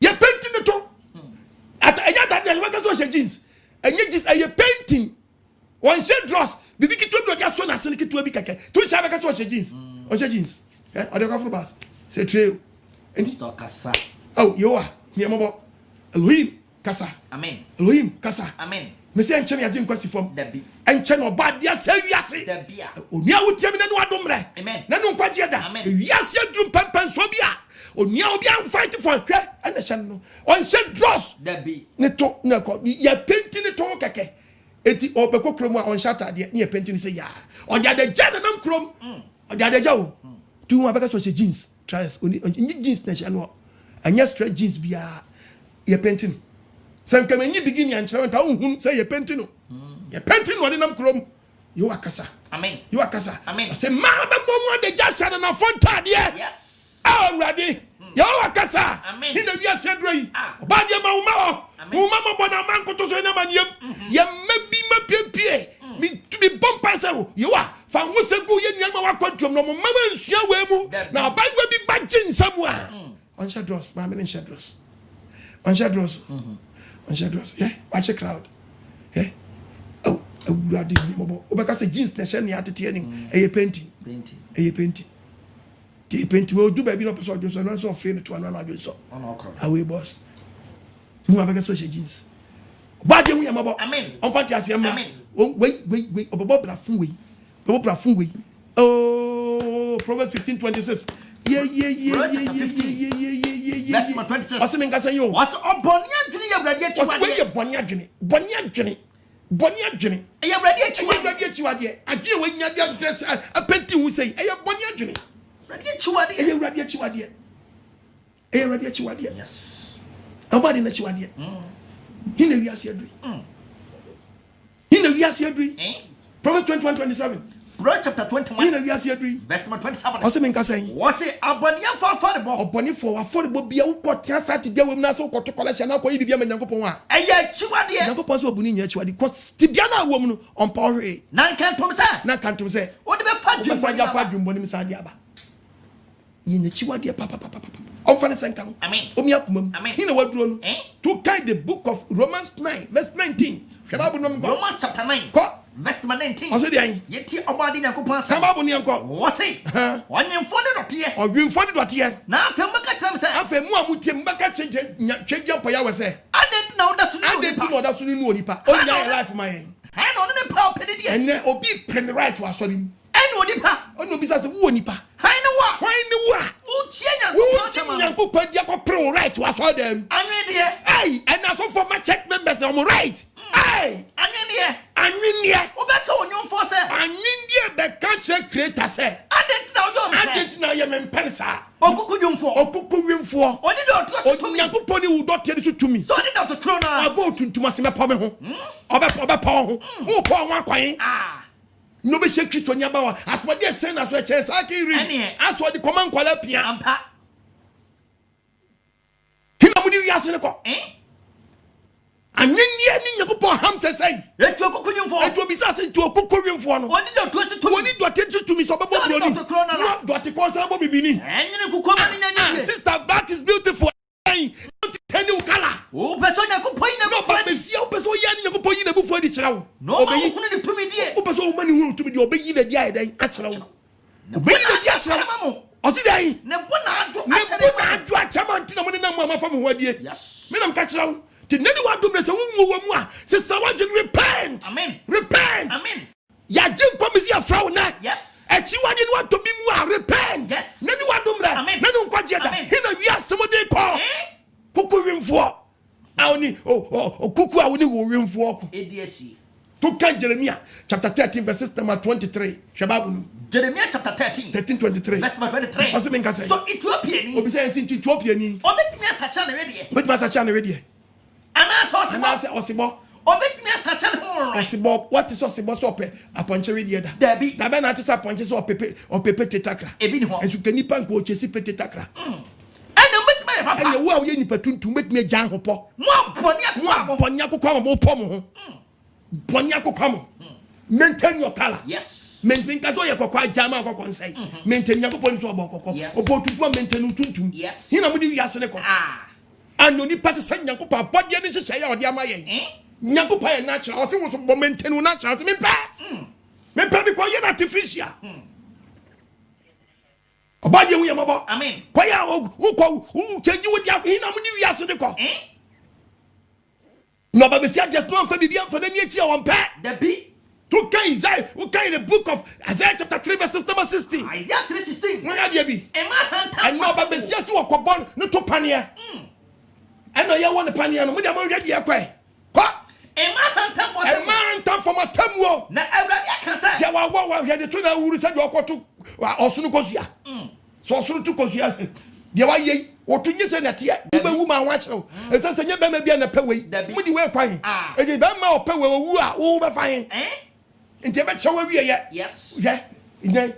Speaker 1: Ye painting the to. At ayata de waka so she jeans. Enye jeans aye painting. One shade dross. Bibi ki to do dia so na se ki to bi keke. To sha waka so she jeans. On she jeans. Ode ka fun bas. Say trail.
Speaker 3: Eni to kasa.
Speaker 1: Oh, you are. Me mo Elohim kasa.
Speaker 3: Amen.
Speaker 1: Elohim kasa.
Speaker 3: Amen.
Speaker 1: Me say enche me agye kwasi fam.
Speaker 3: Dabi.
Speaker 1: Enche no ba dia se wiase.
Speaker 3: Dabia.
Speaker 1: Oni a wotie me na no adomre.
Speaker 3: Amen.
Speaker 1: Na no kwagye da. Wiase adrum pampan so bia. Oni a obi an fight for hwe ana hye no. On hye dross.
Speaker 3: Dabi.
Speaker 1: Ne to na ko ya painting ne to keke. Eti obeko krom a on shata de ne painting say ya. On dia de jana nam krom. On dia de jaw. Tu wa beka so hye jeans. Tries oni jeans na hye no. Anya straight jeans bia. Ye painting. Some come any begin and say ye painting. Ye painting what in them chrome. You are Kasa.
Speaker 3: Amen.
Speaker 1: You are Kasa.
Speaker 3: Amen.
Speaker 1: I say, Mama, the just had a phone tag,
Speaker 3: yes.
Speaker 1: Already. You are Kasa.
Speaker 3: Amen.
Speaker 1: In the year said, Bad your mama, Mama Bonamanco to Sonam, ye may be my pie. Me to be bumpers. You are. From what's a good young control. No mama and Shawemu. Now, by will be badging somewhere. On Shadros, Mamma and Shadros. On Shadros. On Shadros. Yeah, watch a crowd. Yeah. Oh, a ruddy mobile. Because a jeans nation at the turning. A painting.
Speaker 3: Painting.
Speaker 1: A painting. The painting will do baby no person Johnson, not so fair to another so. Away boss. You have a social jeans. But you are about.
Speaker 3: Amen.
Speaker 1: On Fantasy.
Speaker 3: Amen.
Speaker 1: Wait. Bob Rafunwe. Bob Rafunwe. Oh, Proverbs 15:26. Yeah.
Speaker 3: That's my 26.
Speaker 1: What's the name of you?
Speaker 3: What's up, Bonnie?
Speaker 1: What's your Bonnie Jenny? I am ready at you. I feel when you dress a painting who say, I am Bonnie Jenny.
Speaker 3: Ready at you,
Speaker 1: I am ready at you. I am ready at you.
Speaker 3: Yes.
Speaker 1: Nobody let you idea. He know we are Sedri. He know we are Sedri. Proverbs 21:27.
Speaker 3: Proverbs chapter 21.
Speaker 1: He know we are Sedri.
Speaker 3: Verse number 27.
Speaker 1: What's the name of saying?
Speaker 3: What's it? Abonnia for affordable.
Speaker 1: Oboni for affordable be a what to be a woman so called to collection. Now, you be a Nyankopon.
Speaker 3: A year, Chiwadia.
Speaker 1: Nyankopon so buni Chiwadi because Tibiana woman on power.
Speaker 3: Nan can't say.
Speaker 1: Na can't say.
Speaker 3: What the fuck you
Speaker 1: find your fadum bonim sadiaba. In the Chiwadia papa. Often Sankam.
Speaker 3: Amen.
Speaker 1: Omiakum.
Speaker 3: Amen.
Speaker 1: You know what rule?
Speaker 3: Eh?
Speaker 1: To kind the book of Romans 9, verse 19.
Speaker 3: Romans chapter 9.
Speaker 1: What?
Speaker 3: Verse 19.
Speaker 1: I said,
Speaker 3: Yeti Obadi Nyankopon.
Speaker 1: Samabu Nyanko.
Speaker 3: What's it? One in 40 here.
Speaker 1: Or you found it here.
Speaker 3: Now, Femaka say,
Speaker 1: After Muamutim Baka change your power say.
Speaker 3: I didn't know that's
Speaker 1: I didn't know that's new nipa. Oh, yeah, life my hand.
Speaker 3: Hand on the power penny.
Speaker 1: And then Obi pen right was on him.
Speaker 3: And Nipa.
Speaker 1: Oh, no, besides a nipa.
Speaker 3: I know what?
Speaker 1: Why in the war? Oh, Yanko pro right was all them.
Speaker 3: I'm in here.
Speaker 1: Hey, and also for my check members, I'm right. Hey,
Speaker 3: I'm in here.
Speaker 1: I'm in here.
Speaker 3: Oh, that's all you for, sir.
Speaker 1: I'm in here, the country creator, sir.
Speaker 3: I didn't know you.
Speaker 1: I didn't know you meant pensa.
Speaker 3: Oh, could you for?
Speaker 1: Oh, could for?
Speaker 3: Oh, did not trust
Speaker 1: me. Yanko pony would not tell you to me.
Speaker 3: So I did not to turn
Speaker 1: I go to Massima Pomeho. Oba Paul. Oh, Paul, one coin.
Speaker 3: Ah.
Speaker 1: No be shake Christian Yabawa. As what they send us, which is as what the command call up here. He know you yasinako. And then you Nyankopon ham say.
Speaker 3: Let you cook for.
Speaker 1: It will be said to a cookurium for no.
Speaker 3: Only don't twist to
Speaker 1: Only to attend to me so about not what the cause of Bobini.
Speaker 3: And you could come in.
Speaker 1: Sister back is beautiful. Tell you color.
Speaker 3: Oh, Personia could point them up.
Speaker 1: But the seal person yan you point them before the child.
Speaker 3: No, to me, dear.
Speaker 1: Who person money who to be obey the dia day actually. Obey the dia mamma. I see
Speaker 3: Never
Speaker 1: I chairman to the mama from where dear.
Speaker 3: Yes.
Speaker 1: Madam Catchell. Did anyone do this? Says someone repent.
Speaker 3: Amen.
Speaker 1: Repent.
Speaker 3: Amen.
Speaker 1: Yajin promise your frau na.
Speaker 3: Yes.
Speaker 1: Akyiwade didn't want to be more. Repent.
Speaker 3: Yes.
Speaker 1: Anyone do that?
Speaker 3: Amen.
Speaker 1: Nanu kwajeda. Hina we are somebody call. Kuku rimfo. Aoni kuku awuni wo rimfo.
Speaker 3: ADSC.
Speaker 1: To kan Jeremiah chapter 13 verses number 23. Shababu.
Speaker 3: Jeremiah chapter 13:23. Verse number 23.
Speaker 1: What's the mean say?
Speaker 3: So Ethiopian ni.
Speaker 1: Obi say Ethiopian ni.
Speaker 3: Obetimi asacha na ready.
Speaker 1: Obetimi asacha na ready.
Speaker 3: Anasa
Speaker 1: osibo.
Speaker 3: Obetimi asacha na ho.
Speaker 1: Osibo, what is osibo so pe aponche ready da.
Speaker 3: Dabi.
Speaker 1: Da be na tisa aponche so pepe tetakra.
Speaker 3: Ebi ni ho.
Speaker 1: Ensu kanipa nko chesi tetakra.
Speaker 3: Ana obetimi papa.
Speaker 1: Ene wo a ye nipa tuntum betimi agyan ho po.
Speaker 3: Mo aboni akwa
Speaker 1: akokwa mo po mo ho. bonya kokamo maintain your color
Speaker 3: yes
Speaker 1: maintain kazo ye kokwa jama kokon sai maintain Nyankopon so obokoko obotutu maintain tuntum
Speaker 3: yes
Speaker 1: hina mudi wiase ne ko anoni passe san Nyankopon abode ne hyehyɛ ya ode amaye Nyankopon ye natural o se wo so bo maintain natural se me pa bi ko ye artificial obade hu ye mabo
Speaker 3: amen
Speaker 1: ko ya wo change wo dia hina mudi wiase ne ko no ba be sia just no fa bibia fa na ni echi won pa
Speaker 3: the be
Speaker 1: to Isaiah, who carry the book of Isaiah chapter 3 verse 16.
Speaker 3: Isaiah 3:16.
Speaker 1: Where are you? And no, but Messias who are born no to pania. And no, you want the pania, no, we don't get your quay. What?
Speaker 3: A man time
Speaker 1: for my temwo.
Speaker 3: Now, I can say,
Speaker 1: yeah, well, we had the two who said you are to also Kosia. So soon to Kosia. The way what to you say that here, the woman watch you. And so, you better be on the pay. What do you wear crying? And you better more pay who are over fine. Nti be chewe wie ye
Speaker 3: yes
Speaker 1: ye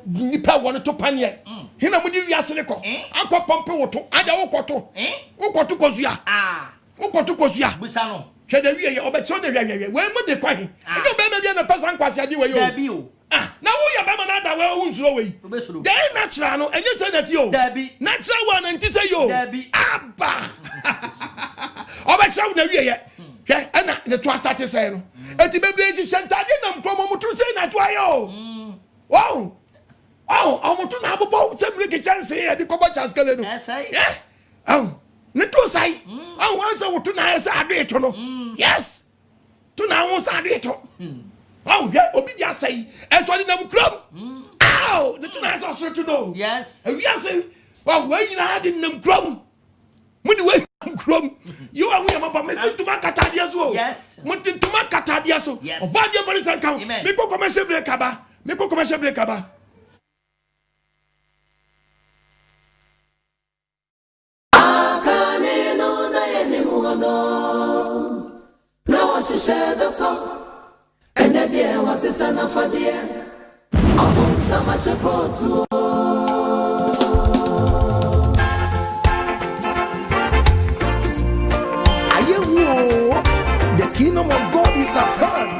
Speaker 1: nipa won to panye hina mudi wiase ne ko akọ pompe woto ada wokoto wokoto kozua wokoto kozua
Speaker 3: busa no
Speaker 1: hwe da wie ye obeche na hwe we mu de kwahe nti be ma bia na pesa nkwase ade we yo
Speaker 3: da bi o
Speaker 1: na wo ya be ma na da we hu nsuro we dey natural no enye say that yo natural one nti say yo aba obeche na wie ye ana the to start say no eti bebre ji shantade na mtomo mutu say na to ayo wow amutu na abobo say break chance here the cover chance kale no ne to say wan say wutu na say ade to no yes to na won say ade to obi dia say e so na mkrom ne to na say so to no
Speaker 3: yes
Speaker 1: we are say we nyina ade na mkrom mudi we krom you are we mama me say tuma katadia so
Speaker 3: yes
Speaker 1: muti tuma katadia so obadia very san kan me ko commercial break aba
Speaker 4: akane no na yene muhono na washishe da so ene die wasisa na fadie abon sama shekotu
Speaker 5: Kingdom of God is at hand.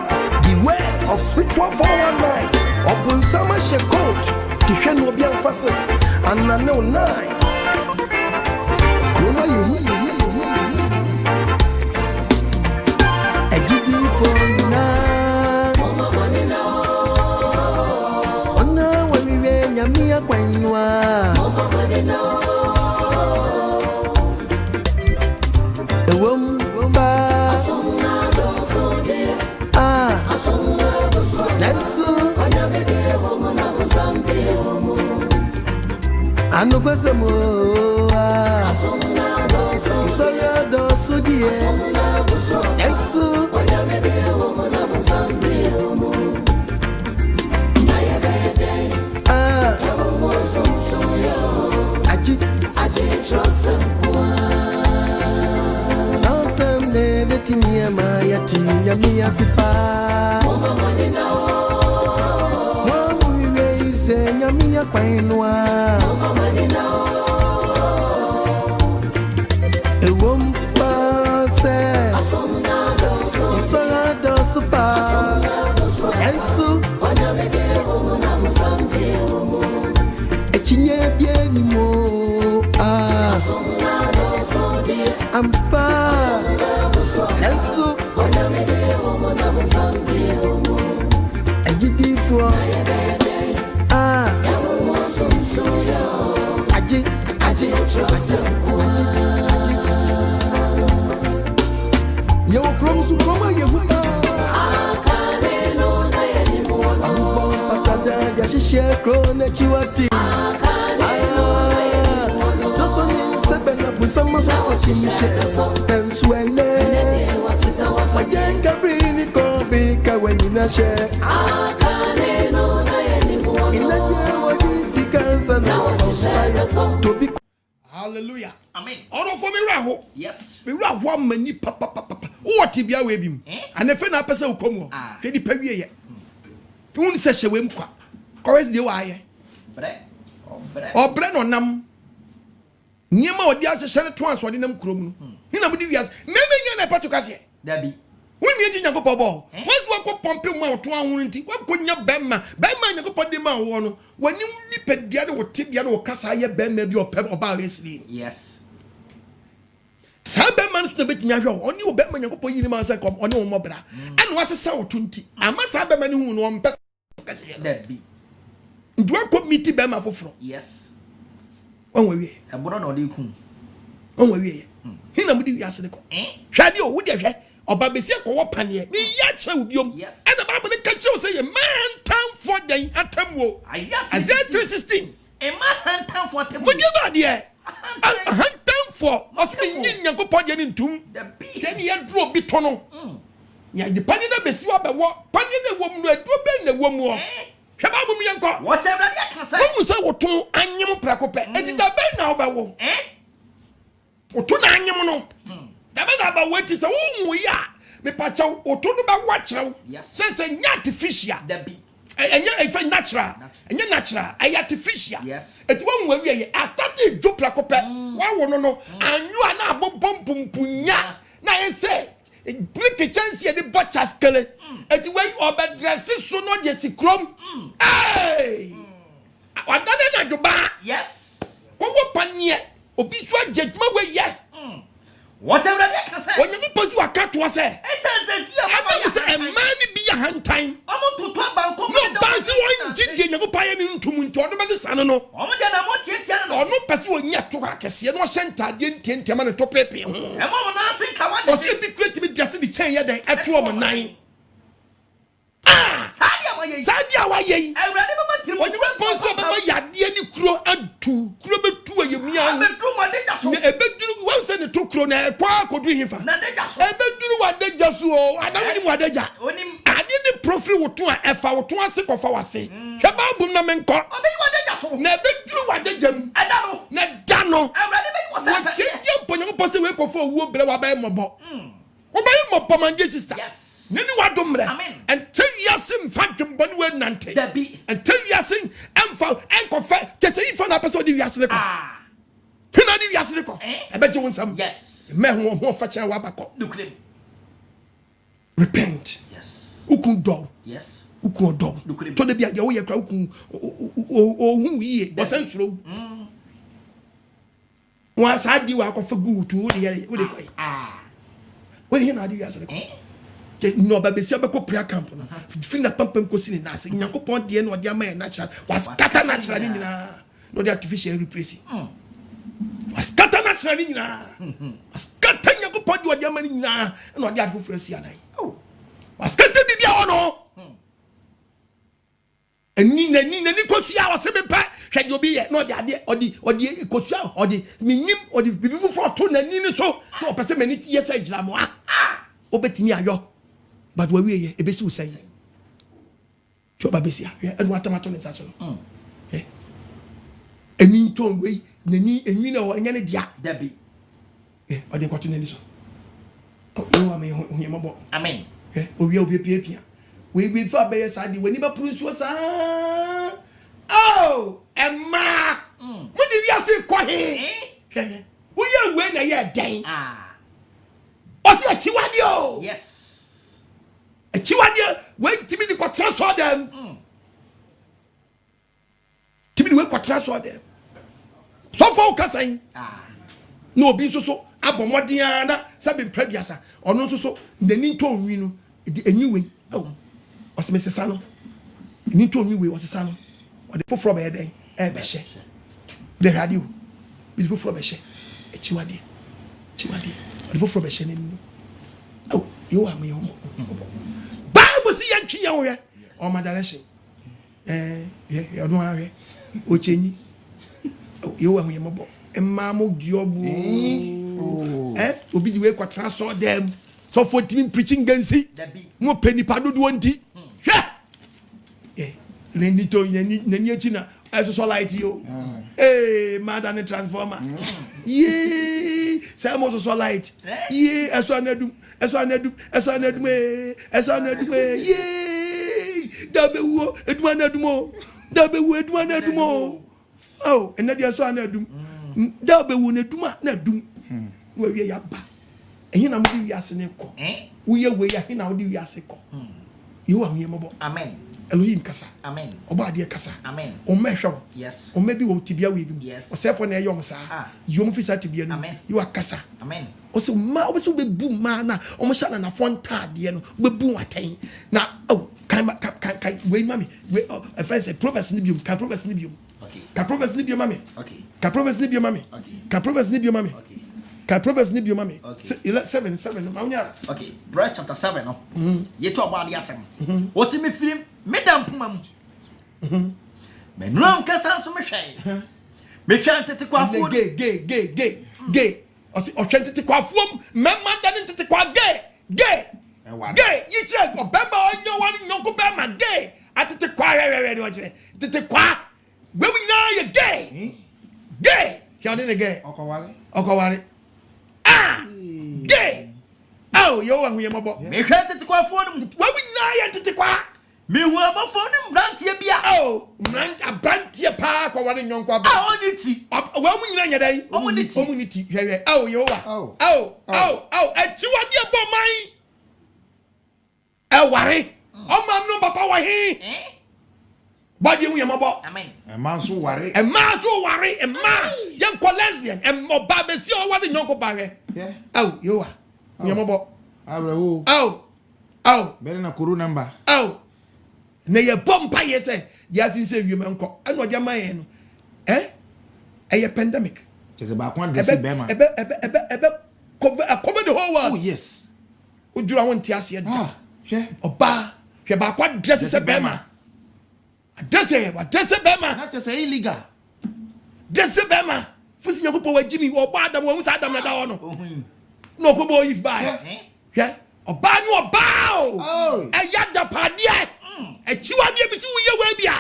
Speaker 5: Beware of spiritual 419. Open summer shekot. Tifyan will be emphasis. And I know 9. Krona you. I give you for now. Mama money now. Ona wali we nyamia kwenwa. Mama money now. Ewom ba. AGYEMANG
Speaker 1: Hallelujah.
Speaker 3: Amen.
Speaker 1: Oro for me raho.
Speaker 3: Yes.
Speaker 1: Me raho mani papa. What bia we bim. And efe na pese ukomo. Hwe ni pa wie ye. Won se hwe wem kwa. Koresi de wa ye. Obre no nam. Niema odi ahye ne to anso de nam kurom no. Ni na mudi wias. Meme nya na patu kase.
Speaker 3: Dabi.
Speaker 1: Won ni Nyankopon bo. Won so
Speaker 3: pompe ma oto ahun nti wakonya bema Nyankopon de ma wo no wani nipadua de wo tebia de wo kasa ye bema bi oba wrestling
Speaker 1: yes
Speaker 3: sa bema no betimi ahwe oni wo bema Nyankopon yiri ma say kom oni wo mobra ana wasesa wo tunti ama sa bema ni hu no wo mpesa kase
Speaker 1: that be
Speaker 3: ndo committee bema foforo
Speaker 1: yes
Speaker 3: onwe wie
Speaker 1: eboro na odi kun
Speaker 3: onwe wie hina mudi wiase ne ko hwade o wudi hwe oba besi ko wo panie me ya kire obiom ena bible ne ka kire say man time for den atamwo Isaiah 3:16
Speaker 1: a man time for atamwo
Speaker 3: mudi ba de time for of me Nyankopon de ntum den ye dro bi to no ya de pani na besi wa bewo pani na wom no adro be na wom o hwe ba bum yanko
Speaker 1: what say brother can say
Speaker 3: wo say wo ton anyem prakope enti da be na wo bewo oto na anyem no da be na ba wati se wo ya me pacha oto no ba wa kire wo se nya artificial
Speaker 1: da bi
Speaker 3: enya ifa natural enya natural ay artificial
Speaker 1: yes
Speaker 3: eti wo nwa wie ye astati do prakope wa wo no anyu ana abobompumpunya na ese blink chance de butchers kele eti we obedress so no de sikrom wadane na joba
Speaker 1: yes
Speaker 3: ko wo panie obi so ageduma we ye
Speaker 1: what say brother can say
Speaker 3: onye bi pozu akato se
Speaker 1: essence
Speaker 3: a man bi ya hantan
Speaker 1: omo tutu abanko
Speaker 3: no banse won jide Nyankopon ye ni ntum nti ono be sane no
Speaker 1: omo de na mo tietia no
Speaker 3: ono pese onya to akese no hyentade ntentema ne topepe ho
Speaker 1: e mo na se ka wa
Speaker 3: o se bi create bi dase di chen ye dan eto o nan sadia wa ye
Speaker 1: awrade mama tiri
Speaker 3: onye be ponso be yade ni kuro adu kuro betu ayemia
Speaker 1: me du mo de jaso
Speaker 3: e beduru wan se ne to kuro na kwa kodu hifa
Speaker 1: na de jaso
Speaker 3: e beduru wa de jaso o adamu ni wa de ja
Speaker 1: onim
Speaker 3: ade ni profile woto a efa woto ase kofa wase hwe ba bum na menko
Speaker 1: obi wa de jaso
Speaker 3: na beduru wa de jam
Speaker 1: ada no
Speaker 3: na da no
Speaker 1: awrade be wa
Speaker 3: wo chije ponyo pose we kofa owuo bre wa ba mobo wo ba yi mobo man de sister
Speaker 1: yes
Speaker 3: nini wa domre and tell yasim fadum bonu we nante
Speaker 1: dabi
Speaker 3: and tell yasim emfa enkofa kese ifa na person di wiase ko hina di wiase ko e be je wonsam
Speaker 1: yes
Speaker 3: me ho fa chan wa bakọ
Speaker 1: dukrem
Speaker 3: repent
Speaker 1: yes
Speaker 3: ukun do
Speaker 1: yes
Speaker 3: ukun do to de bia de wo ye kra ukun ohun wiye o sensuro wa sa di wa ko fa guutu wo de ye wo de kwai wo de hina di wiase ko no babesi abeko prayer camp no fin na pampam ko sini na se Nyankopon de no de ama natural was scatter natural ni nyina no de artificial replace was scatter natural ni nyina was scatter Nyankopon de ama ni nyina no de artificial si anan was scatter bibia wono ni kosua was be pa hwede obi ye no de ade odi kosua odi minim odi bibi fu to na ni so opese mani yes agila mo obetini ayo but we ye ebesi usai cho babesia enu atamato ne saso no eni ton we nani enwi na wo nyane dia
Speaker 1: dabi
Speaker 3: ode kwato nani so o wa me hu mo bo
Speaker 1: amen
Speaker 3: owi obi pia we be fa be sa di wani ba prusuo sa oh emma mo di wi ase ko he hwe wo ye we na ye dan o si Akyiwade o
Speaker 1: yes
Speaker 3: Akyiwade we timi di ko transfer them timi di we ko transfer them so for kasan no obi so abomodian na sabe prediasa ono so nani to onwi no anyway oh osemesesa no ni to onwi we osesa no o de foforo be den e be hye de radio bi foforo be hye Akyiwade o de foforo be hye ni oh you are me Bible si yantwi yan wo o ma direction ye odun awe o chenyi you are me mo emma mo diobu obi di we kwatra so dem so for team preaching gansi mo peni padodo nti hwe nani to nani achi na eso light yo mother ne transformer say mo so light eso anadum dabewu eduma anadum oh enadi eso anadum dabewu ne duma na dum we ya ba ehin na mo di wiase ne ko wo ye we ya hin na wo di wiase ko
Speaker 1: You are Yamobo.
Speaker 3: Amen.
Speaker 1: Elohim Kasa.
Speaker 3: Amen.
Speaker 1: Obadiah Kasa.
Speaker 3: Amen.
Speaker 1: O Meshaw.
Speaker 3: Yes.
Speaker 1: Or maybe what Tibia with him.
Speaker 3: Yes.
Speaker 1: Or self on a young sir. You must to be
Speaker 3: Amen.
Speaker 1: You are Kasa.
Speaker 3: Amen.
Speaker 1: Also, ma also be boom mana. Almost shot on a front tard, you know. We boom attain. Now, oh, can wait, mammy. A friend said, Prophets Nibium, can Prophets Nibium.
Speaker 3: Okay.
Speaker 1: Can Prophets Nibio, mammy.
Speaker 3: Okay.
Speaker 1: Can Prophets Nibio, mammy.
Speaker 3: Okay.
Speaker 1: Can Prophets Nibio, mammy.
Speaker 3: Okay.
Speaker 1: Can Prophets Nibio, mammy.
Speaker 3: Okay.
Speaker 1: 7.
Speaker 3: Okay. Verse chapter 7. No. You talk about the asem. What's in me film? Madam Pumam. Me no kasa so me hwe. Me hwe tete kwafu.
Speaker 1: Gay. O se o hwe tete kwafu memma dan tete kwa gay. Gay. You check Obemba onyo wan nyonko bema gay. Atete kwa we o kire. Tete kwa. We nyina ye gay. Gay. He on the gay. Okoware. Ah. Gay. Oh, yo wan we mabo.
Speaker 3: Me hwe tete kwafu no.
Speaker 1: We nyina ye tete kwa.
Speaker 3: Me hu abofo no brantie bia.
Speaker 1: Oh, brantie pa kwa wan nyonko aba.
Speaker 3: Ah, oniti.
Speaker 1: Wa mu nyina nya dai. Community. Hwe. Oh, yo wa. Akyiwade bo man. Ware. O mam no papa wa he. Body mu yamabo.
Speaker 3: Amen.
Speaker 2: A man so worry.
Speaker 1: A man so worry. A man. Young lesbian. And oba be si o wa de nyonko ba he.
Speaker 2: Yeah.
Speaker 1: Oh, yo wa. Yamabo.
Speaker 2: Abrawo.
Speaker 1: Oh.
Speaker 2: Better na kuru number.
Speaker 1: Oh. Na ye bompa ye say. Ya sin say wiem enko. Eno de man ye no. A pandemic.
Speaker 2: Just about one day bema.
Speaker 1: Cover the whole world.
Speaker 2: Oh yes.
Speaker 1: Udura won ti ase da.
Speaker 2: Hwe.
Speaker 1: Oba. Hwe ba kwa dress se bema. Dress bema.
Speaker 2: Not just illegal.
Speaker 1: Dress bema. Fusi Nyankopon wa jimi oba adam wa musa adam na da wono. No ko boy if ba. Hwe. Oba ni oba o. Eya da pade. Akyiwade bi si wo ye wa bia.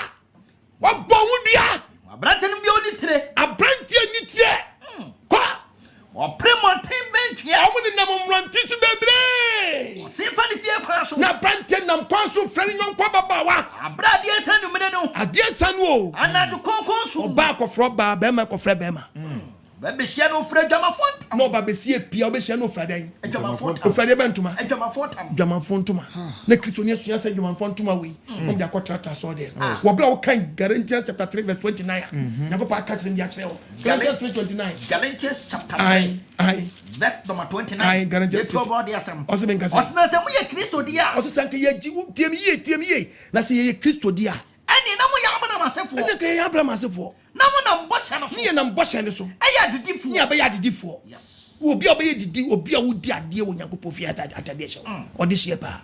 Speaker 1: Wo bon wo dua.
Speaker 3: Abrante no bi oni tire.
Speaker 1: Abrante ni tire. Kwa.
Speaker 3: O premontin bench ya.
Speaker 1: Omo ni nam mranti su bebre.
Speaker 3: Se fa ni fie kwa so.
Speaker 1: Na brante nam kwa so fere nyonko baba wa.
Speaker 3: Abrade sanu me no.
Speaker 1: Ade sanu o.
Speaker 3: Anadu konkon so.
Speaker 1: Oba ko fro ba be ma ko fre be ma.
Speaker 3: Ba be hia no fre dwama font.
Speaker 1: No ba be sie pia o be hia no fre den.
Speaker 3: Dwama font.
Speaker 1: O fre de bentuma.
Speaker 3: Dwama fontam.
Speaker 1: Dwama fontuma. Na Kristo ni asua se dwama fontuma we. Om dia ko trata so there. Wo bla o kan Galatians chapter 3 verse 29. Nyago pa catch them dia kire o. Galatians 3:29.
Speaker 3: Galatians chapter 9. Verse number 29.
Speaker 1: Galatians. Ose ben kase.
Speaker 3: Ose na se mo ye Kristo dia.
Speaker 1: Ose sanke ye ji tiem ye. Na se ye Kristo dia.
Speaker 3: Ani na mo ya abana masefo.
Speaker 1: Ene ke ye abra masefo.
Speaker 3: Na mo na mbosha no so.
Speaker 1: Ni ye na mbosha ne so.
Speaker 3: Eya didifo.
Speaker 1: Ni abeya didifo.
Speaker 3: Yes.
Speaker 1: Obi obeye didi, obi a wodi ade wo Nyankopon fi atade hye. Odi hye pa.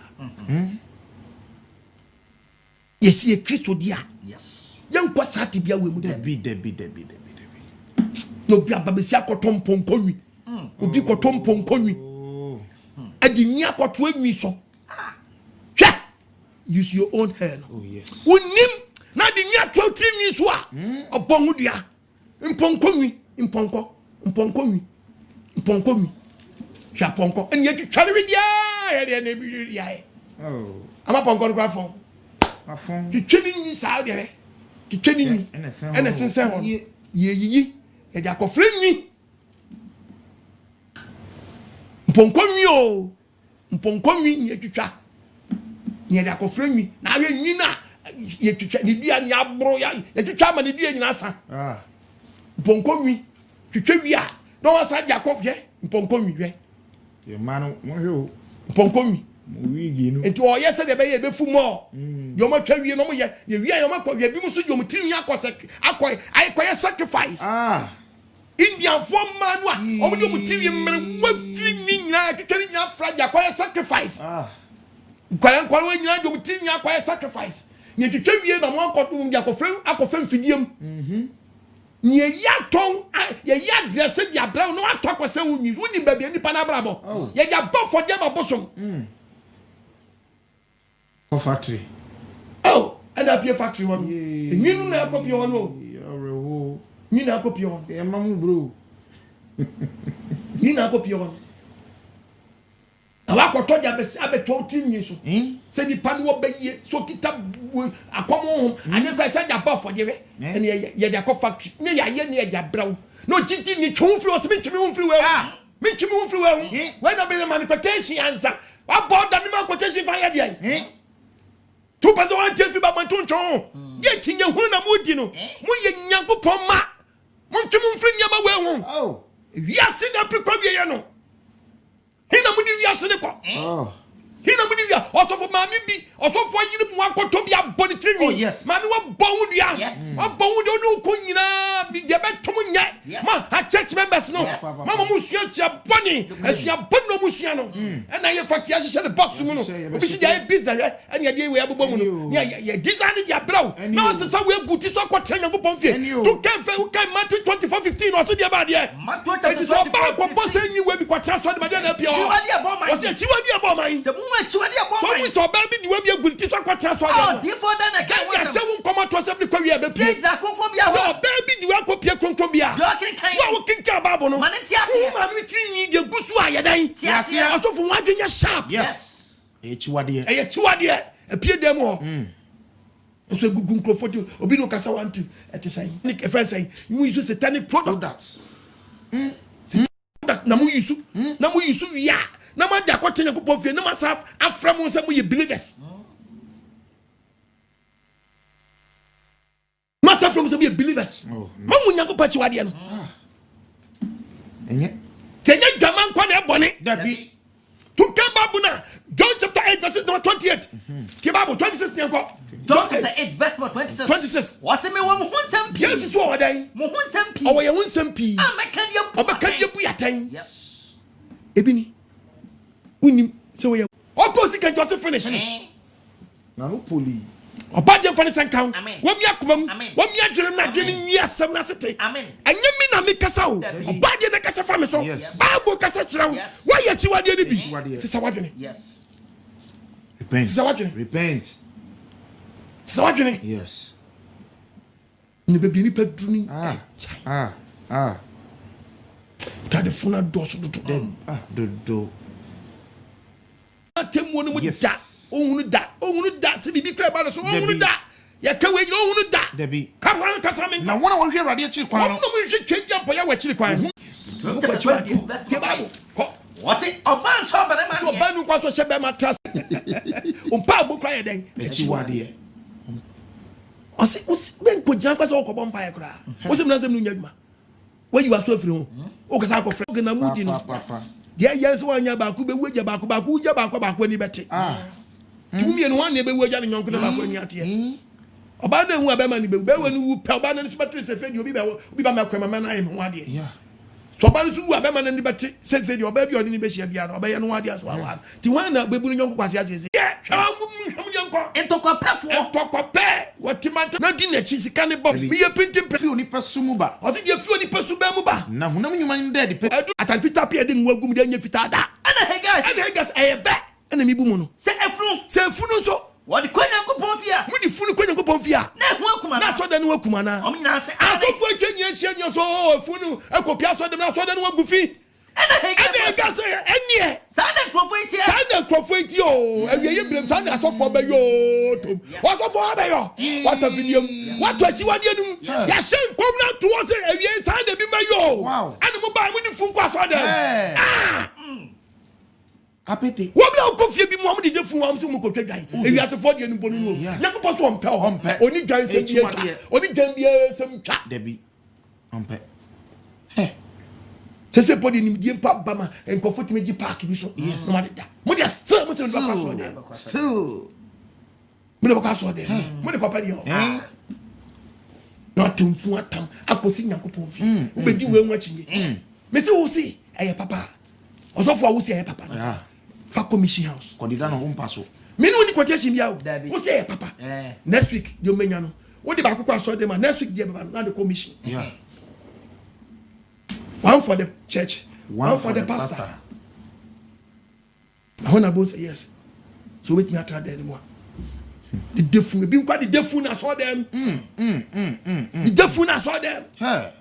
Speaker 1: Yes, ye Kristo dia.
Speaker 3: Yes.
Speaker 1: Yen kwa sati bia we mu de.
Speaker 2: Debi.
Speaker 1: No bia babesi akotom ponkonwi. Obi kotom ponkonwi. Adi ni akoto anwi so. Hwe. Use your own hand.
Speaker 2: Oh yes.
Speaker 1: Unim na di ni ato trinwi so a. Obon hudua. Mponkonwi, mponkonwi. Hwa ponko. Eni atware wi dia. Ye na bi dia.
Speaker 2: Oh.
Speaker 1: Ama ponko no grafon.
Speaker 2: Afon.
Speaker 1: Twitwe ni sa de. Twitwe ni. Ene sensen ho. Ye de akofre nwi. Mponkonwi ye twitwa. Ye de akofre nwi. Na hwe nwi na ye twitwa ni dua ni abro ya. Ye twitwa ma ni dua nyina sa. Mponkonwi. Twitwa wi a. No wasa de akofye mponkonwi hwe.
Speaker 2: Ye manu mo hwe o.
Speaker 1: Mponkonwi.
Speaker 2: Wigi no.
Speaker 1: Enti o yese de be ye befu mo. Yo ma twa wie no mo ye wi yo ma kwa wie bi mu so yo mutiri akose akoye sacrifice. Indian form man wa o mo do mutiri mmere wafiri ni nyina twetwere nyina fraja akoye sacrifice. Kwara we nyina do mutiri nyina akoye sacrifice. Ni twetwa wie na mo akodo ndi akofem mfidiem. Ni ya ton ye ya dress dia bra no atokose wuni ba bia nipa na brabo. Ye dia bo for dem abosom.
Speaker 2: Factory.
Speaker 1: Oh, and up your factory one. You know, copy on. You know, copy on.
Speaker 2: Yeah, mamu bro.
Speaker 1: You know, copy on. I got told you about 14 years. Say the pan will be so kita a come home and then I said above for you. And ye factory. Near your brow. No cheating, ni chumfree was meant to move through. Meant to move through. When I be the manifestation answer. I bought the quotation for you. 2 person 1 10 ba mantonchon ye chinye hunu na mudi no mo ye Nyankopon ma mo ntwem mfiri nyama we hu
Speaker 2: Oh.
Speaker 1: wiase na pekwa wie no hina mudi wiase ne ko
Speaker 2: Oh.
Speaker 1: hina mudi wia osofo maami bi osofo yiri mu akoto bi aboni timi
Speaker 2: Oh, yes.
Speaker 1: maami wo bon dua obon wo no ko nyina bi de betom nye ma ha church members no mama mu suatia boni asua boni no mu sua no na ye fakia hye the box mu no obi si dey business ene ye we abobom no ye design dia braw na o sesa we guti so akotra Nyankopon fie to kenfe wo kan Matthew 24:15 o se dia ba de it is so ba ko boss enyi we bi kwatra so de ma de na pia o se chiwadi abo man so we so baby the way be good ti so kwatra so
Speaker 3: oh before that I can
Speaker 1: ya se won come to se bi kwa wi be pie so baby the way ko pie kronkron bia wa wo kinka babo no ma mi trini de gusu ayedan asofo wadwenya sharp
Speaker 2: Yes. Akyiwade.
Speaker 1: Akyiwade e pie dem ho so gugu nkrofoti obi no kasa want to et say nick e friend say you use satanic products na mu use wia na ma da kwatenya Nyankopon fie na ma sa afra mo se mo ye believers masa from some believers ma mu Nyankopon Akyiwade no
Speaker 2: Enye.
Speaker 1: tenya gaman kwa na ebone
Speaker 2: Dabi.
Speaker 1: to come babu na John chapter 8 verse number 28 ke babu 26 nyanko
Speaker 3: John chapter 8 verse 26 what's me wo hu nsam pi
Speaker 1: yes so wadan
Speaker 3: mo hu nsam pi
Speaker 1: o ye hu nsam pi
Speaker 3: amaka dia
Speaker 1: bu yatan
Speaker 3: yes
Speaker 1: ebini unim so we opposite can just finish
Speaker 2: Na no poli.
Speaker 1: oba dem fani sankan
Speaker 3: Amen.
Speaker 1: wo mi akomam
Speaker 3: Amen.
Speaker 1: wo mi adwere na dwene nwi asem na sete
Speaker 3: Amen.
Speaker 1: enye mi na mi kasa o oba de na kasa fa me so
Speaker 2: Yes.
Speaker 1: bible kasa kira wo
Speaker 3: Yes.
Speaker 1: wa ye Akyiwade ni bi
Speaker 2: Akyiwade.
Speaker 1: sisa wadwene
Speaker 3: yes
Speaker 2: Repent.
Speaker 1: sisa wadwene
Speaker 2: Repent.
Speaker 1: sisa wadwene
Speaker 2: Yes.
Speaker 1: ni be bi ni peduni ta de funa do so do
Speaker 2: Do.
Speaker 1: atemu no mu
Speaker 2: Yes.
Speaker 1: da ohunu da se bibi kra ba so ohunu da ya ka we ohunu da
Speaker 2: Dabi.
Speaker 1: ka fa kasa me
Speaker 2: Na wona wo hwe Awurade akyi kwan
Speaker 1: no
Speaker 2: no.
Speaker 1: mu hwe twedwa mpa ya wa akyi kwan ke babu ko
Speaker 3: what's it oban so bare man
Speaker 1: so banu kwa so hye be matras umpa abu kra ye den
Speaker 2: Akyiwade.
Speaker 1: o se ben ko jina kwa so ko bompa ya kra o se mnazem no nyaduma when you are so free ho o ka sa ko free na mudi no dia yare so wanya ba ku be wuja ba ku wuja ba ku ni bete tumi enu wan ne be wuja ne nyonko na ba ku ni ate oba na hu abema ni be wani wu pe oba na so betre se fedi obi ba makwema ma na ho ade
Speaker 2: Yeah.
Speaker 1: so oba so wu abema na ni bete se fedi oba bi odi ni be hia bia na oba ye no ade aso awa ti wan na bebu ni nyonko kwase ase hwam nyonko
Speaker 3: entoko pefo
Speaker 1: what man na di na chi sika ne bob me ye printing
Speaker 2: Fi oni pesumu ba.
Speaker 1: o se dia fi oni pesu ba mu ba
Speaker 2: Na hunam nyuma nda de pe.
Speaker 1: edu atan fita pe de nwa gum de nya fita da
Speaker 3: ana hegas
Speaker 1: ebe ena mi bu mu no
Speaker 3: se efru
Speaker 1: se funu so
Speaker 3: what the Nyankopon fia
Speaker 1: mu di funu ko Nyankopon fia
Speaker 3: na hu akuma
Speaker 1: na so da ne wakuma na
Speaker 3: o mi na se
Speaker 1: asofo atwenye ahia so funu akopia so de na so da ne wagufi
Speaker 3: ana hegas
Speaker 1: enie
Speaker 3: sana krofo itia
Speaker 1: sana krofo iti o awie brem sana asofo be yo tom asofo be yo what a video what Akyiwade num ya shen kom na to se awie sana bi ma yo
Speaker 2: Wow.
Speaker 1: ana mo ba mu di fun kwa so da
Speaker 2: Apete.
Speaker 1: wo bla ko fie bi mo am de fun wa am se mo ko twadwan awie asofo de nu bonu no Nyankopon so ompe ho oni dwan se tie twa oni dwan bi sem twa
Speaker 2: Dabi. Ompe.
Speaker 1: sese podi ni die mpa bama enkofo timi gi park bi so no ma da mo de still mo te no ba so de
Speaker 2: Still.
Speaker 1: mo de ba so de mo de papa de ho na temfu atam akosi Nyankopon fi wo be di we nwa chinye me se wo si eye papa osofo wo si eye papa
Speaker 2: Yeah.
Speaker 1: fa commission house
Speaker 2: Kodida no umpa so.
Speaker 1: me no ni quotation bia wo
Speaker 3: Dabi.
Speaker 1: wo si eye papa next week de menya no wo de ba akokwa so de ma next week de baba na the commission
Speaker 2: Yeah.
Speaker 1: one for the church one for the pastor. I want to say yes. So wait me at that anymore. The defu, be quite the defu na saw them. The defu na saw them.
Speaker 2: Hey.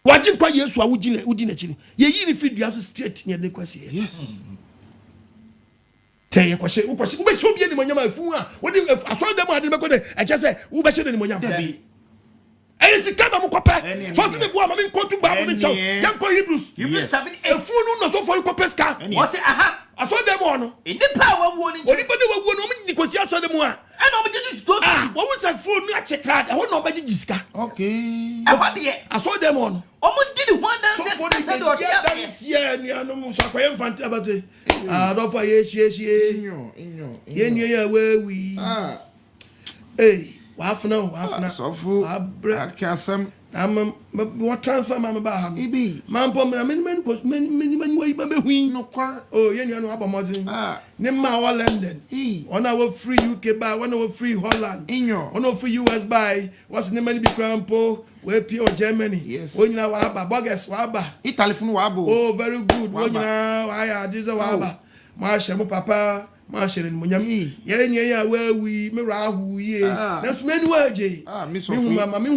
Speaker 1: Wajin kwa Yesu udi na chini. Ye yini feed you straight near the question.
Speaker 2: Yes.
Speaker 1: Say kwashe ube show bi ni monyama efu a. Wodi aso dem ade me ko de e che say ube she ni monyama.
Speaker 2: Dabi.
Speaker 1: Ayi sika na mo kope. So se me bua ma me nkotu Bible ni chow. Yanko Hebrews.
Speaker 3: Hebrews 7:8
Speaker 1: Efu no no so for kope ska.
Speaker 3: what's it aha
Speaker 1: I saw them on.
Speaker 3: In the power warning.
Speaker 1: What if they were one because you saw them one?
Speaker 3: I know me to
Speaker 1: what was that phone? I check out. I want no magic jiska.
Speaker 2: Okay.
Speaker 3: I
Speaker 1: saw them on.
Speaker 3: Almost did one dance.
Speaker 1: So for the yeah, no more. So I am fantastic. Don't for yes. Yeah, where we. Hey, what now?
Speaker 2: So for AGYEMANG.
Speaker 1: What transfer mama ba
Speaker 2: Ibi.
Speaker 1: Man pom na men way ba hui.
Speaker 2: No kwar.
Speaker 1: Oh, yen you know abamozin. Ne ma wa London. On our free UK buy, one our free Holland. On our free US buy. What's the money be crampo? We pure Germany.
Speaker 2: Yes.
Speaker 1: When you know wa ba bogus wa ba.
Speaker 2: Italy fun wa bo.
Speaker 1: Oh, very good. When you know I this wa ba. Ma shemu papa. Ma shere ni munyam ye nya wa wi me ra hu ye na so menu aje me hu mama me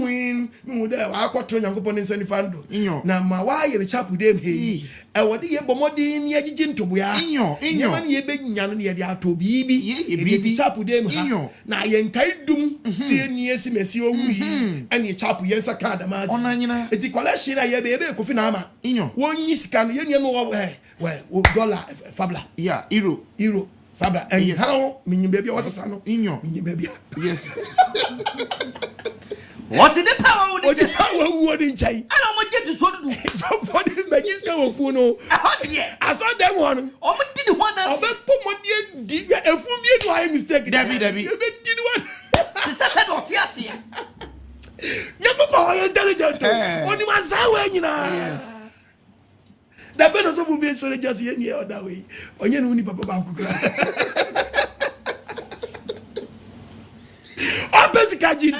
Speaker 1: hu da wa akwoto Nyankopon nsani fando na ma wa yere chapu dem he e wode ye bomodin ye gigi ntoboya ye ma ne ye benya no ye de ato bibi ye chapu dem ha na ye nkai dum tie ni esi mesi owu yi ene chapu ye nsa ka da ma ati eti collection na ye be kofi na ama wonyi sika no ye ne no we dollar fabla euro Fabra, and how meaning baby was a son meaning baby.
Speaker 2: Yes.
Speaker 3: What's in the power?
Speaker 1: What the power wouldn't change?
Speaker 3: I don't want you to do.
Speaker 1: So for the Magis go for no. I saw them one.
Speaker 3: Oh, but did one that
Speaker 1: put my dear and from you do I mistake. Debbie. You did one. Nyankopon intelligent. Only my sawa you know. The benefits of being so just here or that way. On your new papa bank. Oh, basically,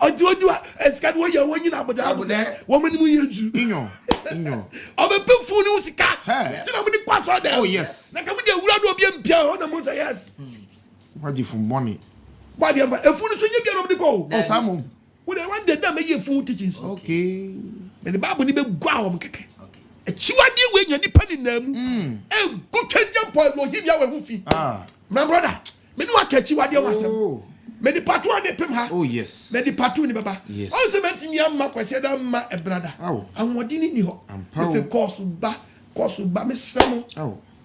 Speaker 1: I do a scan where you're winning up with that woman who you know. I'll be put for no cat. Oh, yes. Now come with the world of being piano on the Musa, yes.
Speaker 2: What do you from money?
Speaker 1: Why, a fool is you get on the go.
Speaker 2: Oh, Simon.
Speaker 1: When I want the damage of food teachings.
Speaker 2: Okay.
Speaker 1: And the Bible need to go. Akyiwade we nya nipa ni nam e go twedam point no hibia we hufi my brother me no akyiwade wasem me di patu ne pem ha
Speaker 2: oh yes
Speaker 1: me di patu ni baba o se mentimi amma kwase da ma e brother anwodini ni ho me course ba me sramo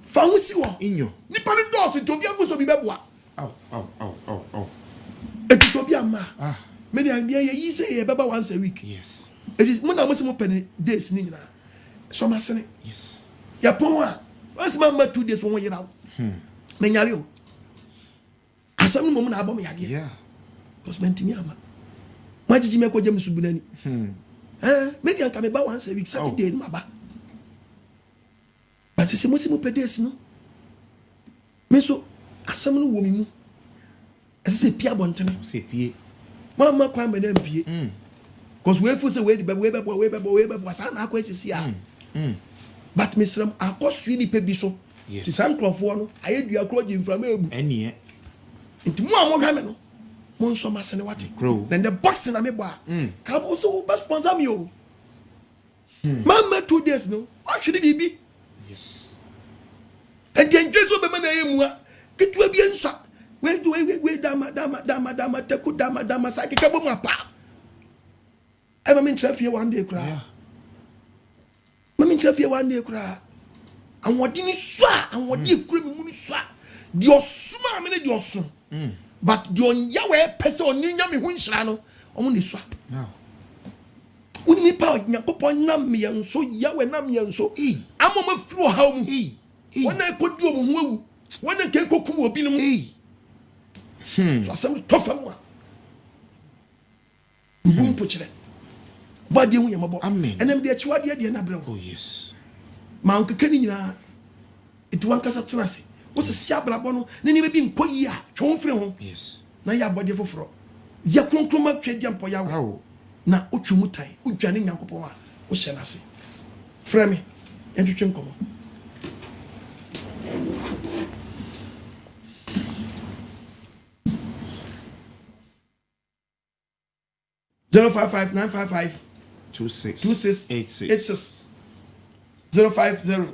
Speaker 1: fa hu si wo nipa ni dose to bia so bi beboa e ti so bia ma me di ambia yi say ye baba once a week
Speaker 2: yes
Speaker 1: it is mo na mo se mo pen days ni nyina so masene
Speaker 2: yes
Speaker 1: ya pon a once ma 2 days won yira me nyare o asam no mo na abom yade
Speaker 2: yeah
Speaker 1: because mentimi ama majiji me ko jam subunani media ka me ba once a week Saturday no ba but se mo pedes no me so asam no wo mi mu ese pia bontene
Speaker 2: se pie
Speaker 1: mama kwa me na pie because we feel say we be sana akwa sisi a but misram akosu ni pe bi so ti san krofo no ayedua kro ji mframa ebu
Speaker 2: enie
Speaker 1: nti mu amwo hwa me no mo nso masene wate na the box na me ba ka bo so be sponsor me o mama 2 days no what should bibi
Speaker 2: yes
Speaker 1: and then Jesus be na yemu a ketua bi ensa we dama teku dama sa keka bo mu apa ema min trafie one day kra mami trafie one day kra anwodini swa anwodi ekura mi mu ni swa di osuma me ne di osun but di onya we pese oni nya me hu nhira no omo ne swa unni pa Nyankopon nam me yanso yawe nam yanso amoma firo ha mu wona ekodi omo hu awu wona ke kokum obi no so asem tofa mu a bum pochire body hu yamabo enem de Akyiwade de na brɛ
Speaker 2: oh yes
Speaker 1: ma nkekani nyina etu wankasa tunase wo se sia brabo no ne ne bi nkoyi a twon fire ho
Speaker 2: yes
Speaker 1: na ya body foforo ya kronkroma twedi ampo yawo na otwumu tai odwane Nyankopon a wo hye nase frame entwetwe nkomo 055-955 2686 050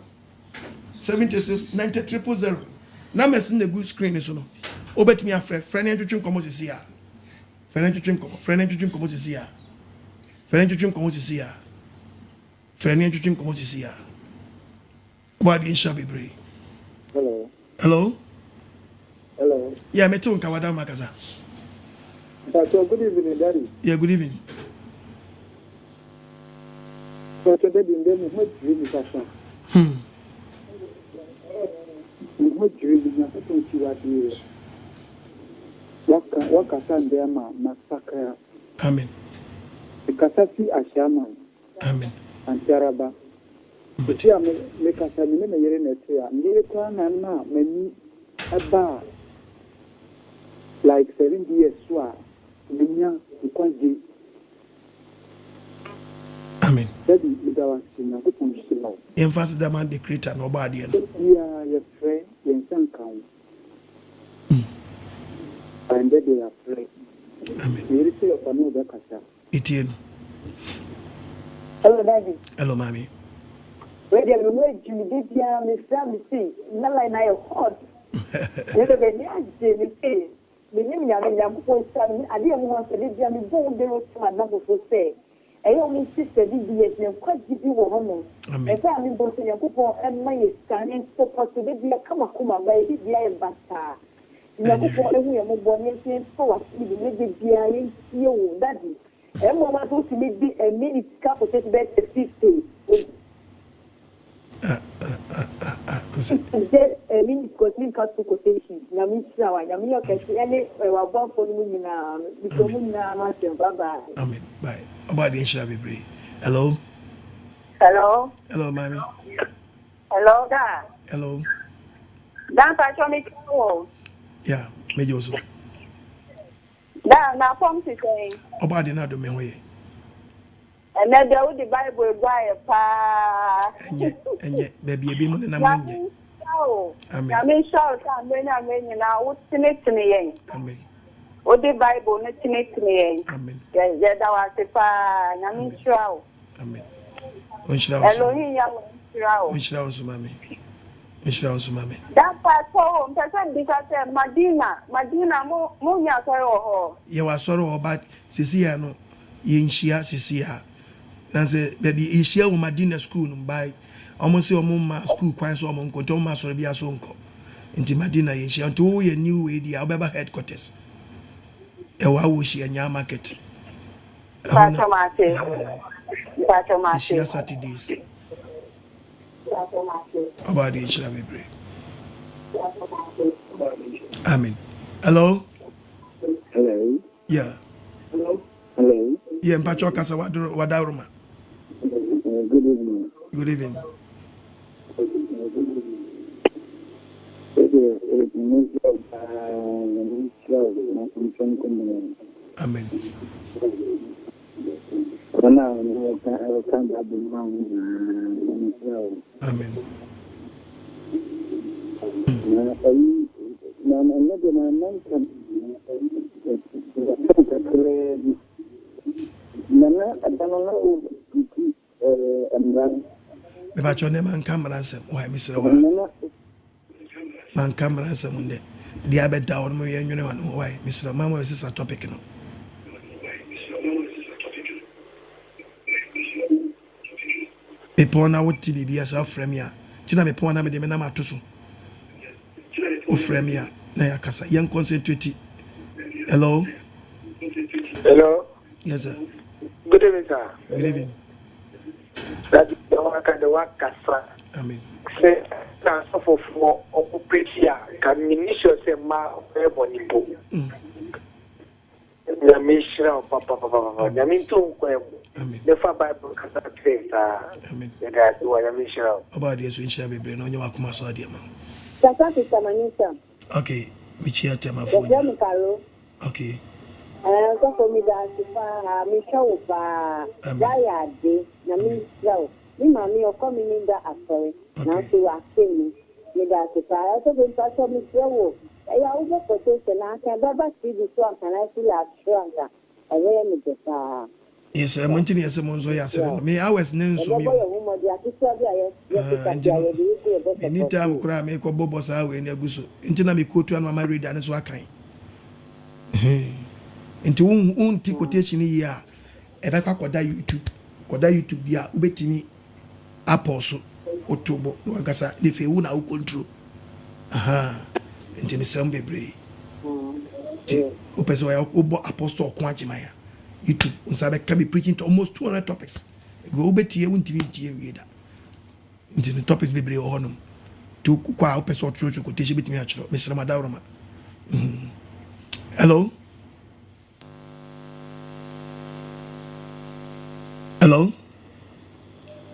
Speaker 1: 76 90 000. Na mesin the good screen so no obetimi afre friend entwetwe nkomo sisi a friend entwetwe nkomo sisi a friend entwetwe nkomo sisi a friend entwetwe nkomo sisi a body in shall be brave
Speaker 6: Hello.
Speaker 1: Hello.
Speaker 6: Hello.
Speaker 1: Yeah, me too. Nkawada makaza.
Speaker 6: Good evening, Daddy.
Speaker 1: Yeah, good evening.
Speaker 6: So today, what dream is that? What dream is that? What can there, massacre?
Speaker 1: Amen.
Speaker 6: The Kasasi Ashama.
Speaker 1: Amen.
Speaker 6: And Taraba. But here, make us a minute in a chair. Near and now, many a bar like 70 years. Minya Ukwanji.
Speaker 1: Amen.
Speaker 6: Daddy, with our sinner, who can you love?
Speaker 1: Emphasis the man, the creator, nobody.
Speaker 6: Yeah, your friend, your son count. And then they are afraid.
Speaker 1: Amen.
Speaker 6: You receive a new Bekasa.
Speaker 1: Etienne.
Speaker 7: Hello, Daddy.
Speaker 1: Hello, mommy.
Speaker 7: Where the way Jimmy did ya, Miss Sammy see, not like I hot. Little bit, yes, Jimmy see. The name Nyankopon Sam, I didn't want to leave Jammy Bone there to my number for say. I only sister did the quite give you a woman. And family both Nyankopon and my scanning so possible be a Kamakuma by the Dia Bata. Nyankopon, we are more born and so as we made the Dia you, Daddy. And Mamma to make a minute cup of it back at 50. A minute quotation. Namisha, Yamio Cashiani, or Bob for Mumina, Bitomuna, Martin, Baba.
Speaker 1: Amen. Bye. About the shall be brave. Hello.
Speaker 7: Hello.
Speaker 1: Hello, mommy.
Speaker 7: Hello, Dad.
Speaker 1: Hello.
Speaker 7: That's actually cool.
Speaker 1: Yeah, me also.
Speaker 7: Dad, now from to say.
Speaker 1: About the other way.
Speaker 7: And then there would the Bible by a pa.
Speaker 1: And yet, baby, a beam and I'm
Speaker 7: I mean, shout, and when I'm in now, what's the next to me?
Speaker 1: Amen.
Speaker 7: What the Bible, not to next to me?
Speaker 1: Amen.
Speaker 7: Yeah, that was a pa, I mean, shout.
Speaker 1: Amen. When should I also, mammy? When should I also, mammy?
Speaker 7: That part home, because Madina, Munya, or
Speaker 1: You are sorrow about Ceciano, Yin Shia, Cecia. And say, baby, is share with Madina school by almost your mumma school quite so among Cotomas or Biasonco. Into Madina, Yin Shia, to a new way, the Alabama headquarters. A Wawishi and Yam market. Shia Saturdays. About the shall be brave. Amen. Hello?
Speaker 6: Hello.
Speaker 1: Yeah.
Speaker 6: Hello.
Speaker 1: Yeah, Pacho Casa Wadaruma.
Speaker 6: Good evening.
Speaker 1: Good evening. Amen. Amen. About your name and camera, why, Mr. Man, camera, one day. The Abbot down, you know why, Mr. Mamma is a topic. People now would be as a frame ya. Tina me pona me de menama toso. O frame ya na ya kasa. Young concentrate. Hello.
Speaker 6: Hello.
Speaker 1: Yes, sir.
Speaker 6: Good evening, sir.
Speaker 1: Good evening.
Speaker 6: That is the work and the work, sir.
Speaker 1: Amen.
Speaker 6: Say, transfer for operatia can minister say ma ebonipo. Ya mishra papa. Ya mintu kwa.
Speaker 1: Amen.
Speaker 6: The far Bible can say
Speaker 1: Amen.
Speaker 6: that you are mishra.
Speaker 1: About this we shall be brain on your kuma so dear man.
Speaker 7: Tata is Samanisa.
Speaker 1: Okay, we share tema
Speaker 7: The
Speaker 1: phone.
Speaker 7: Jamicaro.
Speaker 1: Okay.
Speaker 7: So for me that Michelle Dayade, Namisha, Mimami or coming in the affair. Now to ask me, that if I also been touched on Michelle. I over quotation, I can never see the swamp and I feel like stronger. I really just
Speaker 1: Yes, I'm wanting to say Monzo. Me, I was named so. Anytime cry, make a bobos away in your gusso. Until I go to and my reader and so I can. Into one quotation here. If I could die YouTube, dear, ubeti me apostle, Otobo, Wankasa, if you won't out control.
Speaker 3: Nti me sem bebre. Ti o person why o apostle AGYEMANG YouTube unsabe can be preaching to almost 200 topics. Go betie wuntimi ntie wieda. Nti the topics bebre o honum. To kwa o person church ko teje betimi a chiro. Me srama dawroma. Hello? Hello?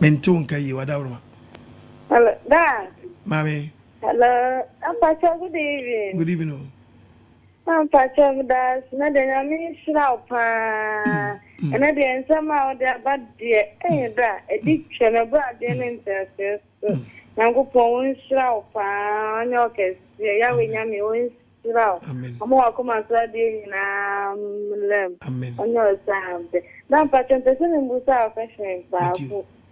Speaker 3: Mento nkai wadawroma.
Speaker 7: Hello, da.
Speaker 3: Mami.
Speaker 7: Hello, Ampacha, good evening.
Speaker 3: Good evening.
Speaker 7: Ampacha, das, na de nyame shira pa. Ena de nsama o de abade da, edi tweme bra de nterese. Nyankopon shira pa, anya okese, ya we nyame o shira. Amo akoma so de na lem. Anya osambe. Na Ampacha ntese mbusa afashin pa.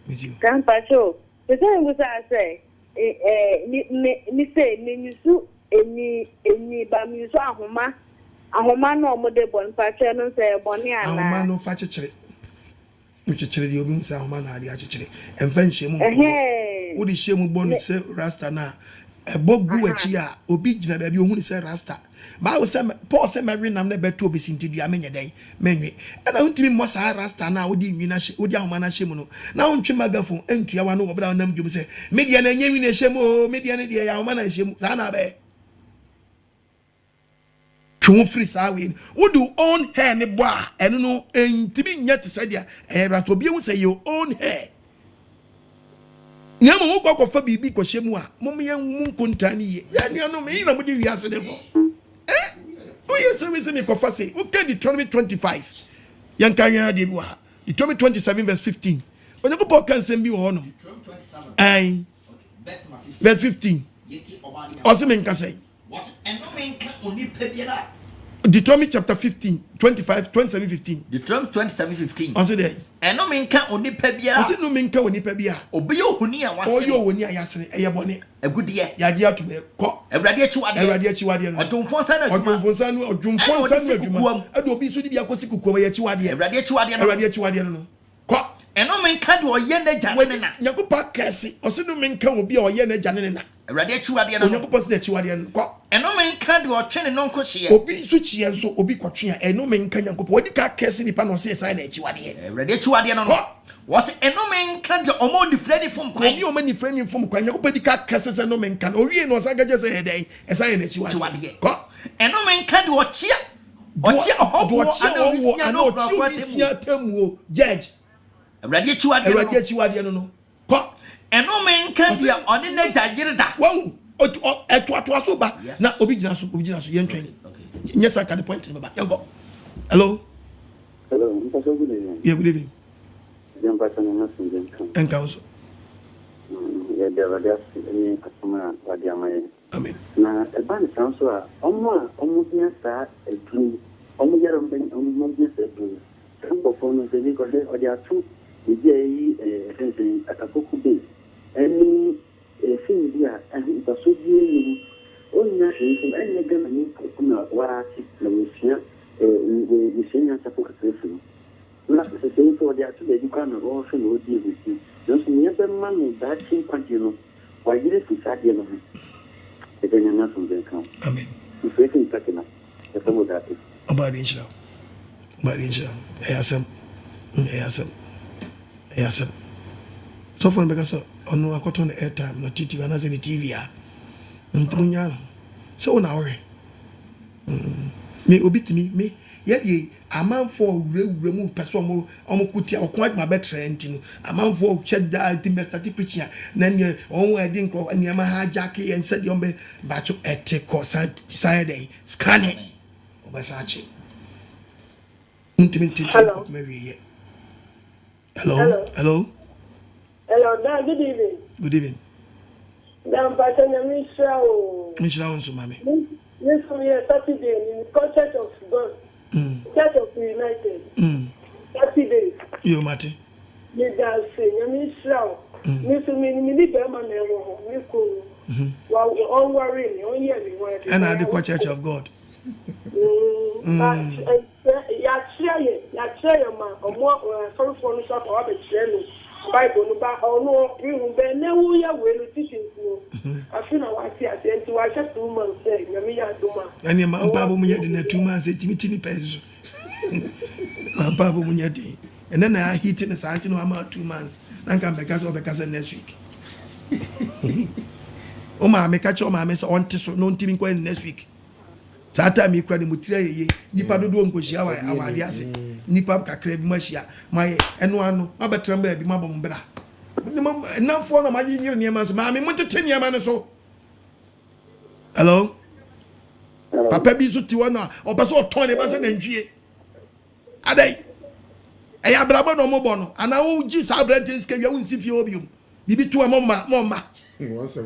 Speaker 3: With you.
Speaker 7: Ampacha, ntese mbusa say ni say ni nisu eni ba mi so ahoma no mo de bon pa che no say boni ana
Speaker 3: ahoma no fa chechire mi chechire di obi say ahoma na ade achechire emfa nhemu wo di shemu bonu say rasta na ebogu achi a obi gina ba bi ohun say rasta ba wo say Paul say Mary nam na beto obi sintidu amenye den menwe e na huntimi mo say rasta na wo di nwi na hye wo di ahoma na shemu no na wontwe magafon entua wa no wo bra nam djum say media na nyanwi na shemu o media na de ya ahoma na shemu sa na be twon free sawe wo do own hair ne bo a eno no entimi nya te sadia rasta obi hu say your own hair nyama wo kokko bibi ko hyemu a mom ye munkontani ye ya nuano me na mudi wiase de ko o ye se me ko fa say o ke Deuteronomy 25 yanka nya de bi wa Deuteronomy 27 verse 15 onye ko po kan sem bi wo no ai verse 15 o se men ka say
Speaker 8: what eno men ka oni pebiara
Speaker 3: Deuteronomy chapter 15 25 27 15
Speaker 8: Deuteronomy 27 15
Speaker 3: o se there
Speaker 8: eno men ka oni pebiara
Speaker 3: o se no men ka oni pebiara
Speaker 8: obi ohuni a wase
Speaker 3: o yo woni a yasere eye bone
Speaker 8: agudiye
Speaker 3: ya gi atume ko
Speaker 8: Ewrade Akyiwade
Speaker 3: no
Speaker 8: odumfonsa na
Speaker 3: odumfonsa no adwuma ade obi so di bia kosi kukuom ya Akyiwade
Speaker 8: Ewrade
Speaker 3: Akyiwade no ko
Speaker 8: eno men ka de oye na jane na
Speaker 3: Nyankopon kesi o se no men ka obi a oye na jane na
Speaker 8: Ewrade Akyiwade no
Speaker 3: Nyankopon se Akyiwade no ko
Speaker 8: eno men ka de otwene no nkohye
Speaker 3: obi so chie so obi kwatwe a eno men ka Nyankopon wadi ka kesi nipa no se sai na Akyiwade
Speaker 8: Ewrade Akyiwade no what eno men ka de omo ni fredi fom kwan
Speaker 3: ni omo ni fredi fom kwan Nyankopon di ka kesi se no men ka o wie no sa gaje se hedai esai na Akyiwade ko
Speaker 8: eno men ka de ochia ohobo
Speaker 3: ana ochia temu judge
Speaker 8: Ewrade Akyiwade
Speaker 3: no ko
Speaker 8: eno men ka de oni na jagirda
Speaker 3: wow eto so ba na obi gina so yentwen nyesa ka the point me ba yango hello
Speaker 6: good evening.
Speaker 3: Yeah, good evening. And council.
Speaker 6: Yeah, there are any customer AGYEMANG.
Speaker 3: Amen.
Speaker 6: Now, a band sounds so almost near start a dream. Almost a dream. Some performance because they are two. At a book day. Any thing here, and it was so dear. Only nothing, and again, I need what I see. We sing as a book. Not the same for the actual education also no deal with you. Just never money that thing continue. Why you let to start the then you're not from the account.
Speaker 3: Amen.
Speaker 6: If you think that enough, that's all that is.
Speaker 3: About inshallah. Yes. So for because on no akot on airtime na titi na ze TV a. Ntumunya. So na worry. Me obitimi me ye amanfo wuremu person mo omokutia okon ma betre ntinu amanfo check that the start preaching na ne on edi nko niam ha jake en said yombe bacho etiko side scanning obasachi ntimi titi ko me wiye hello
Speaker 7: da good evening dan patanya
Speaker 3: mishra on so mami
Speaker 7: this from here Saturday in the Church of God. Church of United. 30 days.
Speaker 3: You mate.
Speaker 7: Me dance, me shout. Me so me be man me ko. Wow, on worry, on hear me.
Speaker 3: And I the Church of God.
Speaker 7: Ya share man. O mo sorry for no shop or be share no.
Speaker 9: Bible no ba ono pihu be na wo ya we no teachings no afina wa ti asenti wa hye 2 months say nyame ya doma
Speaker 3: ani ma mpabo mu yedi na 2 months timi peso ma mpabo mu yedi and then I hit in the site no ama 2 months then come back as next week o ma me catch o ma me say on so no ntimi kwa next week that time you credit mutire ye nipa dodo nkohia wa awade ase nipa kakra bi mahia my eno ano abetramba bi mabom bra na fo na maji nyire niam so ma me mutete niam ne so hello papa bi so ti wona obeso oton ne ba se na ntwie adai eya brabo no mo bono ana wo ji sa brantin ska wi wonsi fie obium bibi to mama
Speaker 2: once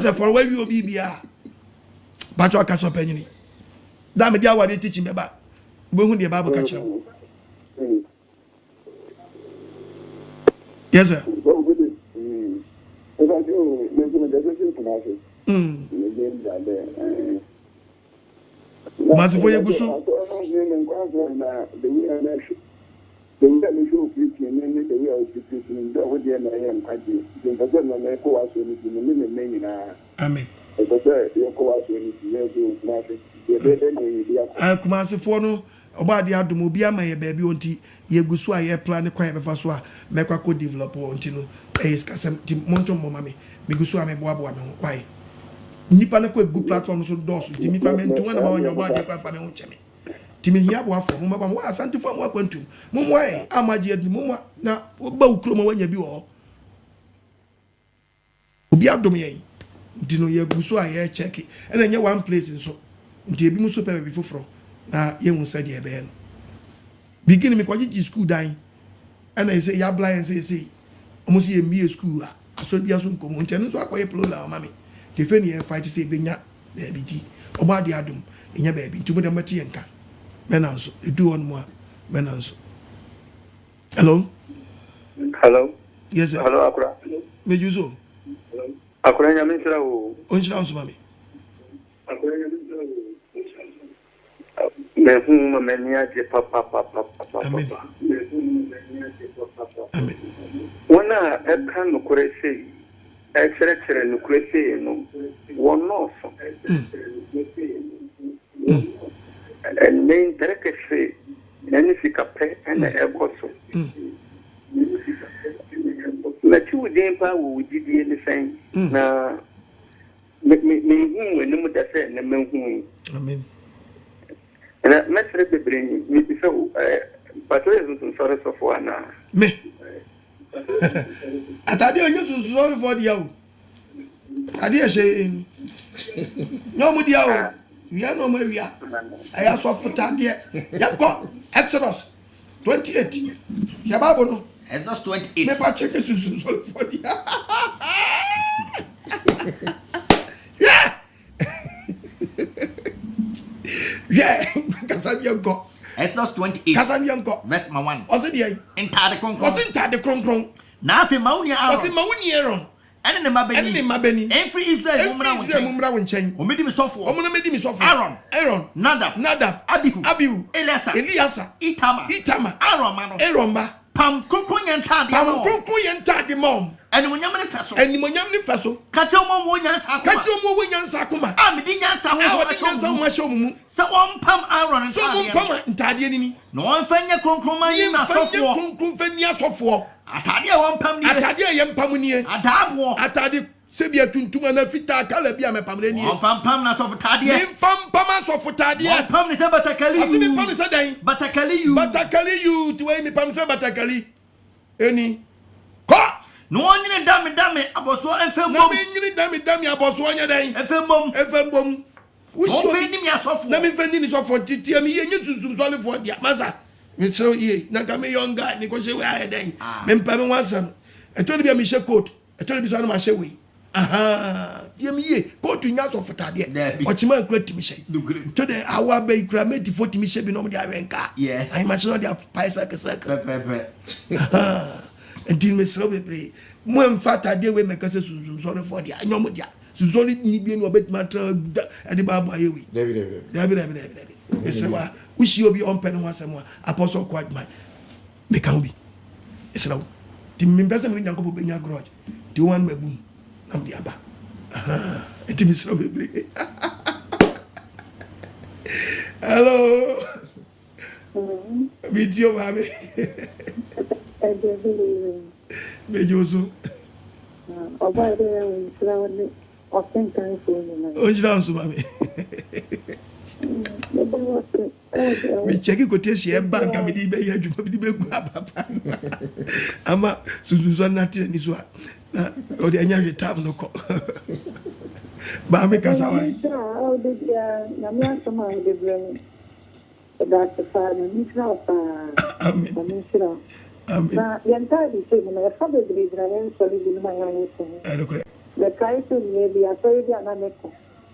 Speaker 2: and for
Speaker 3: all we obi bia ba jo aka so panyini da me dia wade teaching me ba bo hu de Bible ka kire yes sir Masi foye gusu amen kumasi fo no oba de adom obi ama ye baabi onti ye gusu a ye plan kwa ye befa so a mekwa ko develop onti no eskasem ti monto mama me gusu a me boaboa me ho kwai nipa na ko egu platform so dos ti mi pa me ntu na ma wanya oba de kwa fa me ho cheme ti mi hia boa fo mo ba mo asante fo mo akwantum mo mo ai amaji adu mo na oba ukro mo wanya bi wo obi adom ye dino ye gusu a ye check and enye one place nso nti ebi mu so pe bi foforo na ye hu sa de ebe no begin me kwaji school dan and I say ya blind say omo si ye mi school a aso bia so nkomo nche no so akoye plola o mami ke fe ni e fight say benya baby ji oba de adom enya baby ntumo de mati enka menanso edu on mo menanso hello yes sir
Speaker 10: hello akura
Speaker 3: me yuzo
Speaker 10: akura nya misra o
Speaker 3: onjira so mami
Speaker 10: akura nya misra o me hu me nia je papa
Speaker 3: amen amen
Speaker 10: wana e kan no kore sei e chere no kore sei no wono so and main tereke any sikape and ekoso na chu den pa wo jidie ni sen na me hu enu mu da se na me hu
Speaker 3: amen
Speaker 10: na mesre bebre mi so patriotism so sorry so for na
Speaker 3: me atade onye so sorry for dia o ade e she no mu dia o wia no ma wia aya so futade ya go Exodus 28 ya Bible no
Speaker 8: Exodus 28
Speaker 3: me pa check so sorry for dia yeah kasabianko
Speaker 8: Exodus 28
Speaker 3: kasabianko
Speaker 8: verse 1
Speaker 3: osi dia intade kronkron
Speaker 8: na afi mauni
Speaker 3: Aaron
Speaker 8: ene ne mabeni every Israel
Speaker 3: mumra wonchen
Speaker 8: omedi mi sofo Aaron Nadab Abihu Eliasa Itama Aaron ma pam kronkron yentade mom eni monyam ne feso kache mo nyansa akoma amedi nyansa ho ma shomu se won pam Aaron ntade ni no won fanya kronkron man yi na sofo kronkron fanya sofo atade won pam ni atade yempam ni adabo atade sebia tuntum na fita kala bia mepam ni won pam na sofo tade pam sofo tade pam ni se batakali asimi pam ni se dan batakali you to we mi pam se batakali eni ko no onyine dame aboso efembom no onyine dame aboso onya dan efembom wo fe ni mi asofo na mi fe ni sofo titia mi ye nyisusum sole fo dia masa mi tro ye na ka me yonga ni ko she we aye dan me mpa me wansam etoni bia mi she coat etoni bi so na ma she we aha tie mi ye coat nya sofo tade ochima kura timi she to the awa be kura me di 40 mi she bi no mo dia renka yes I imagine dia paisa kesaka enti me sro bebre mo mfata de we mekase sunsun sorry for dia anyom dia sunsun ni bi no obetima tra ade baba yewi dabi eswa wishi obi on pen ho asem apostle kwagman me kan bi esra
Speaker 3: Ti members me Nyankopon benya grudge. Ti one mabum. Nam di aba. Aha. Enti mi sro bebre. Hello. Video mami. Mejoso.
Speaker 7: Oba ere nsrawne osenkan so ni.
Speaker 3: Onjira nso mami. We check quotation bank and me be ya djuma be gu papa. Ama sunsun na tire ni so na o de anya retam no ko. Ba me kasa wa.
Speaker 7: O de dia na me asoma o de brem. Da se fa ni sra pa.
Speaker 3: Amen. Amen.
Speaker 7: Na yanta di se na fa de bridra en so li ni ma ya ni so.
Speaker 3: Ero kore.
Speaker 7: Le kai so ni bi aso di ana ne ko.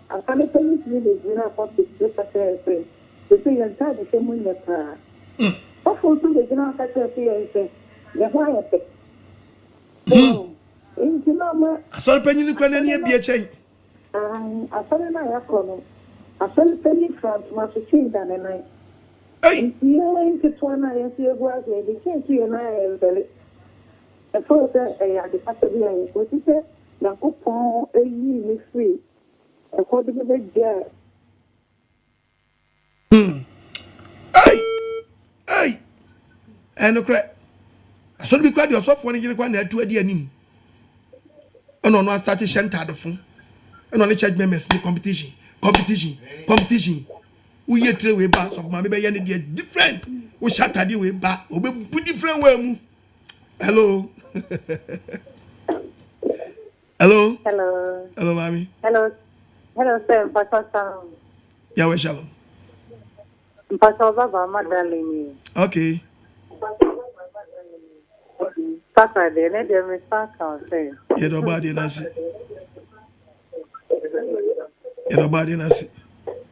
Speaker 7: Akame se ni de jina fa pe se se. Se yanta di se mu ni pa. O fo so de jina ka se le ho ya pe. Injima
Speaker 3: Asol penyi ni kwa na ni bia chen.
Speaker 7: Asole na ya kono. Asole penny France ma so chinda na nai.
Speaker 3: Hey.
Speaker 7: Iyo nke twana ya si egwa ze de chintu ya na ya bele. E fo se ya de pata bi ya ko ti se Nyankopon eyi ni free. E ko de be je.
Speaker 3: Hey. Eno kre. Asol bi kwa de osofo ni gire kwa na atu adi anim. Ono no start shenta do fun. Ono ni church members ni competition. We ye three way back of mama be ye ni different. We shatter way back. We be different way mu. Hello. Hello.
Speaker 7: Hello.
Speaker 3: Hello, mommy.
Speaker 7: Hello, sir. Pastor Sam.
Speaker 3: Yeah, we shalom.
Speaker 7: Pastor Baba Magdalene.
Speaker 3: Okay.
Speaker 7: Saturday, ne de me saka say.
Speaker 3: Ye do body nasi.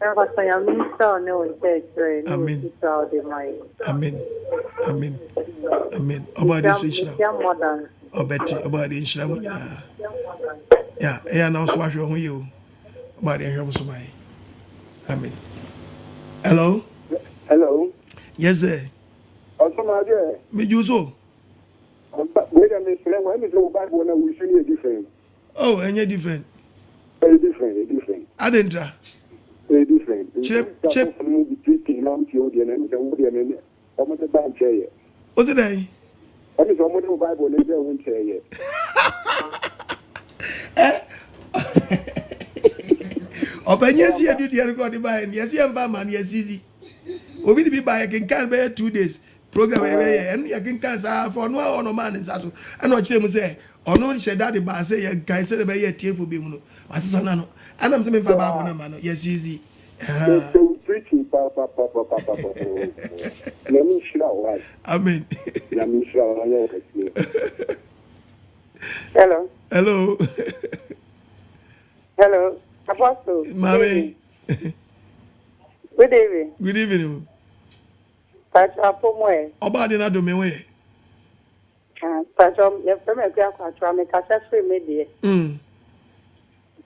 Speaker 7: Pastor ya minister ne o church right.
Speaker 3: Amen.
Speaker 7: Amen.
Speaker 3: Amen. Obadi so ishira.
Speaker 7: Ya modern.
Speaker 3: Obadi ishira mo ya. Yeah, now so ahwe ho ye o. Obadi ahwe so mai. Amen. Hello. Yes sir.
Speaker 11: Osoma
Speaker 3: Me juzo.
Speaker 11: Wait a minute, when is the Bible when we see different?
Speaker 3: Oh, any different.
Speaker 11: Very different.
Speaker 3: Adendra.
Speaker 11: Very different.
Speaker 3: Chip. What's it day?
Speaker 11: What is one more Bible in there won't say yet?
Speaker 3: Open yes, you do the record by and yes, man, yes, easy. Obi be by can 2 days. Program and you can cancel for no man in Sasso. And what you say, or no, she daddy by say, you can say by a tear for being my son. And I'm saying for Baba, man, yes, easy.
Speaker 11: Preaching, papa. Let me show.
Speaker 3: Amen.
Speaker 11: Let me show.
Speaker 7: Hello, Apostle.
Speaker 3: Mommy.
Speaker 7: Good evening.
Speaker 3: Good evening.
Speaker 7: Pacha pomwe.
Speaker 3: Oba de na do me we.
Speaker 7: Pacha ye feme kwa kwa me kasa free me die.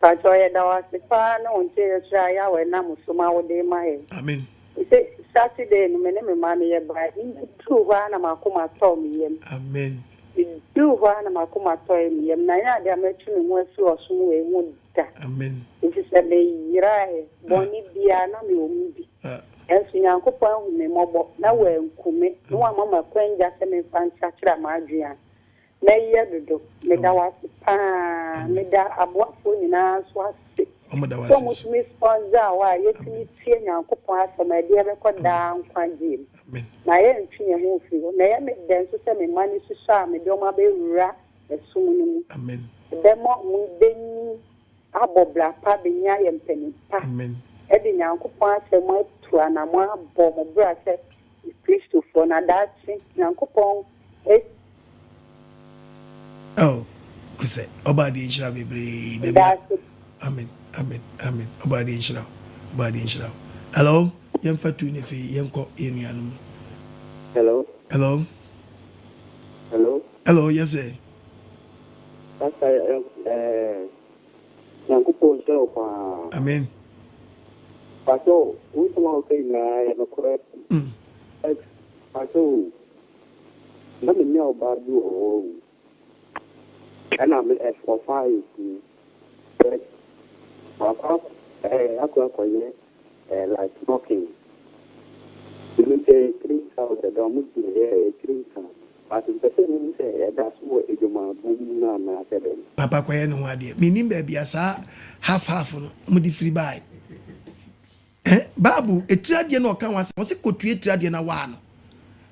Speaker 7: Pacha ye da wa sipa na onche ye try ya we na musuma wo de mai.
Speaker 3: Amen.
Speaker 7: Ite Saturday no me ne me ma me ye ba. Ndu wa na makoma to me yem.
Speaker 3: Amen.
Speaker 7: Ndu wa na makoma to me yem. Na ya de ametu me ho asu osum we hu da.
Speaker 3: Amen.
Speaker 7: Iti se me yira e boni bia na me omu bi. Ensu Nyankopon me mobo na we nkume no wa mama kwanja se me fancha kira ma adua na ye dodo me da wase pa me da aboafo nyina so ase so much me sponsor wa yetimi tie Nyankopon asema de be ko da nkwaje na ye ntwe ho fi na ye me den so se me mani so sha me de o ma be wura esum ni mu
Speaker 3: amen
Speaker 7: de mo mu denyi abobla pa be nya ye mpani pa
Speaker 3: amen
Speaker 7: edi Nyankopon asema tu anamwa bo mo bra se Kristo fo na dachi Nyankopon
Speaker 3: kuse obadi inshira bebre baby amen obadi inshira hello yem fatu ne fi yem ko enuanu hello yes sir
Speaker 11: Nyankopon se kwa
Speaker 3: amen
Speaker 11: Paso, we come out na ya correct. Paso, na me know about you. And I'm for 5. But I like smoking. You say 3,000, almost 3,000. But the person say that's what AGYEMANG said.
Speaker 3: Papa Quay no idea. Meaning baby as half no mudi free buy. Babu, a tradian no can was a could trade na one.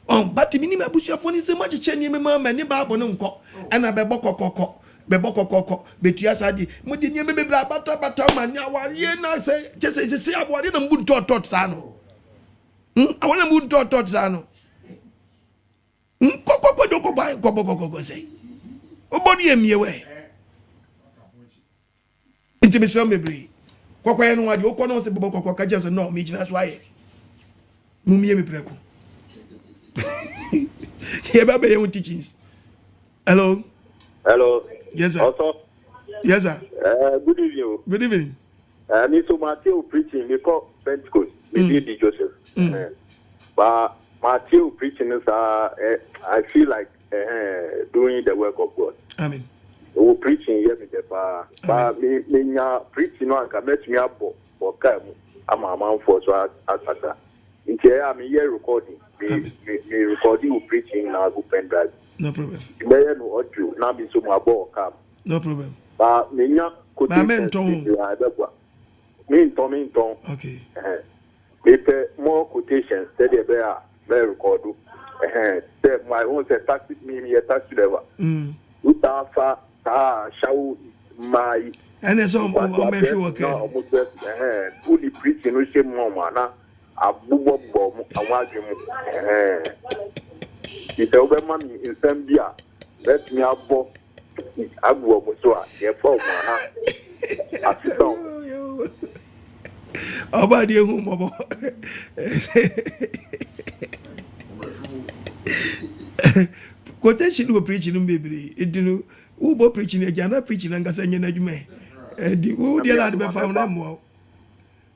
Speaker 3: But the minimum bush of one is so much chenny mamma and babu no co and a beboko. Beboko, Betiasadi, Mudinia baby Batman, now say, just as you say, I want to move to Sano. I want to move to Sano. Coco do go buy Coco say. Oh, body me away. Intimacy, baby. Coco, I know what you call us about Coco, just no, me, that's why. Mummy, me preco. Here, baby, your teachings. Hello.
Speaker 12: Hello.
Speaker 3: Yes, sir.
Speaker 12: Also,
Speaker 3: yes, sir.
Speaker 12: Good evening.
Speaker 3: Good evening.
Speaker 12: Mr. Matthew preaching, we call Pentecost, maybe Joseph. But Matthew preaching is, I feel like doing the work of God.
Speaker 3: Amen.
Speaker 12: We preaching here with the bar, but me preaching on can let me up for come. I'm a man for so as in here. I'm here recording. Me recording preaching now go pen drive.
Speaker 3: No problem.
Speaker 12: No audio. Now be so my ball come.
Speaker 3: No problem.
Speaker 12: But me
Speaker 3: Amen.
Speaker 12: Okay. With more quotations, steady bear, very record. My own taxi me a taxi driver. Utafa, show my.
Speaker 3: And there's some make you work.
Speaker 12: Fully preaching, we say, Mama, a boo bomb, a wagon. If I were money in Zambia, let me have both. I go so therefore, I sit down.
Speaker 3: About your home, quotation were preaching, baby. It didn't who preaching a jana preaching and Gassanian Jume. Who did not be found them well?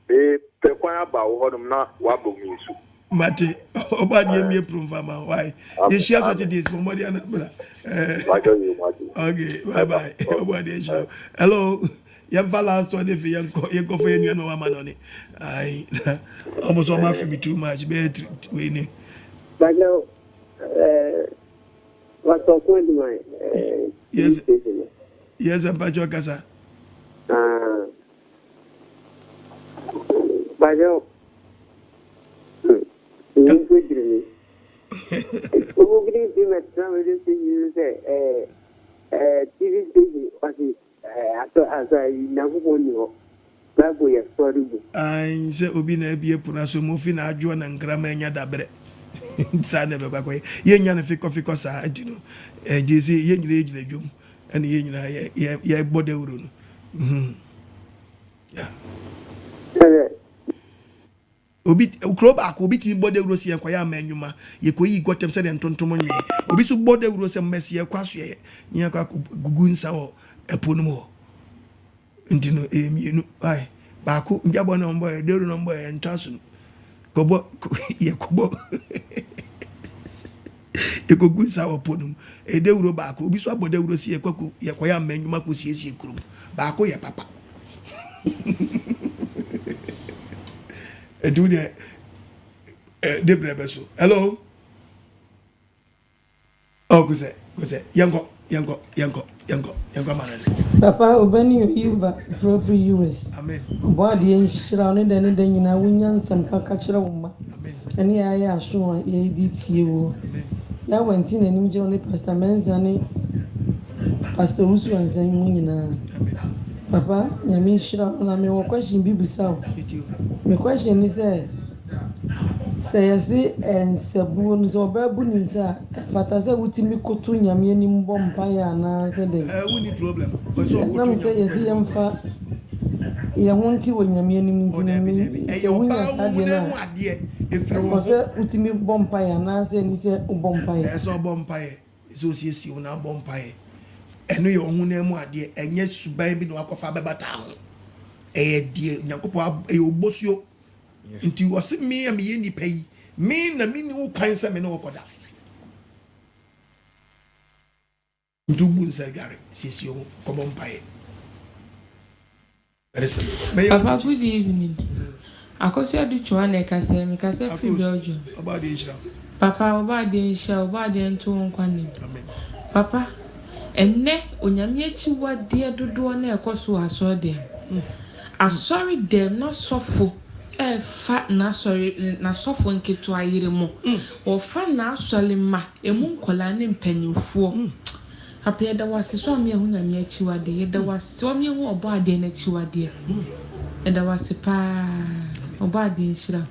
Speaker 12: The choir about not wabble me.
Speaker 3: Mate, obadi me prove why? You share Saturdays for more than okay, bye bye. Obadi hello. You have last one if you go for any no man on it. I almost all my for me too much. Better winning.
Speaker 11: But now, what's the point, my
Speaker 3: yes, yes, I'm Pacho Casa.
Speaker 11: But now, TV station, as I Nyankopon, that boy is sorry.
Speaker 3: I say, Obi na be a punaso moving a Joan and Gramania dabre. Sana Babaque, Yan Fico sa, you know, and you see, young age the jum, and ye body room. Yeah. Obi Ukroba, Obi body rossi and Quaya Manuma, ye could got them said and Tontomoni, Obi so body rossi and Messia Quassia, Yaka Gugunsa. Eponumo ntino emi ai baako njabo number e deru number e ntasun kobo ye kobo e gogun sa oponum e deru baako obi so abode wuro si e kwako ye kwaya manyuma ko siesie kurum baako ye papa e do de brebeso hello oh kuze yango
Speaker 13: Papa Obani Yuva from free US.
Speaker 3: Amen.
Speaker 13: Body and shrouded and then you know, Winyans and Pakachra Wuma.
Speaker 3: Amen.
Speaker 13: And yeah, I sure ye did you. Ya went in and only Pastor Menzani, Pastor Usu and Zayuna. Papa, Yami Shroud, and I may question Bibu South. My question is say and Sabun or Babuniza, Fataza Utimi Kotunya, meaning Bompire, and I said,
Speaker 3: only problem.
Speaker 13: Let me say, yes, I am fat. You won't see when you're meaning if you was a Utimi Bompire, and I said, he said, Bompire.
Speaker 3: I saw Bompire, so see you now Bompire. And your own name, dear, and yet Subabi no Akofaba town. Dear Nyankopon, a bossio. Into was me and me any pay. Me na me no kinds of no koda.
Speaker 1: ntubu nsagare sisi o kobo mpae very simple.
Speaker 14: Papa, good evening. Akosia du chwane kase mi kase free Belgium.
Speaker 1: About the Isha.
Speaker 14: Papa, about the Isha, about the ntu nkwane. Amen. Papa, enne onyame achiwa de dodo na ekoso aso de. Asori dem na sofo fa na sorry na sofo nketo ayire mo. O fa na asole ma emu nkola ne mpanyimfo. Papa yeda wase so me hu nyame achiwade yeda wase so me hu obo ade na achiwade. Yeda wase pa obo ade nshira.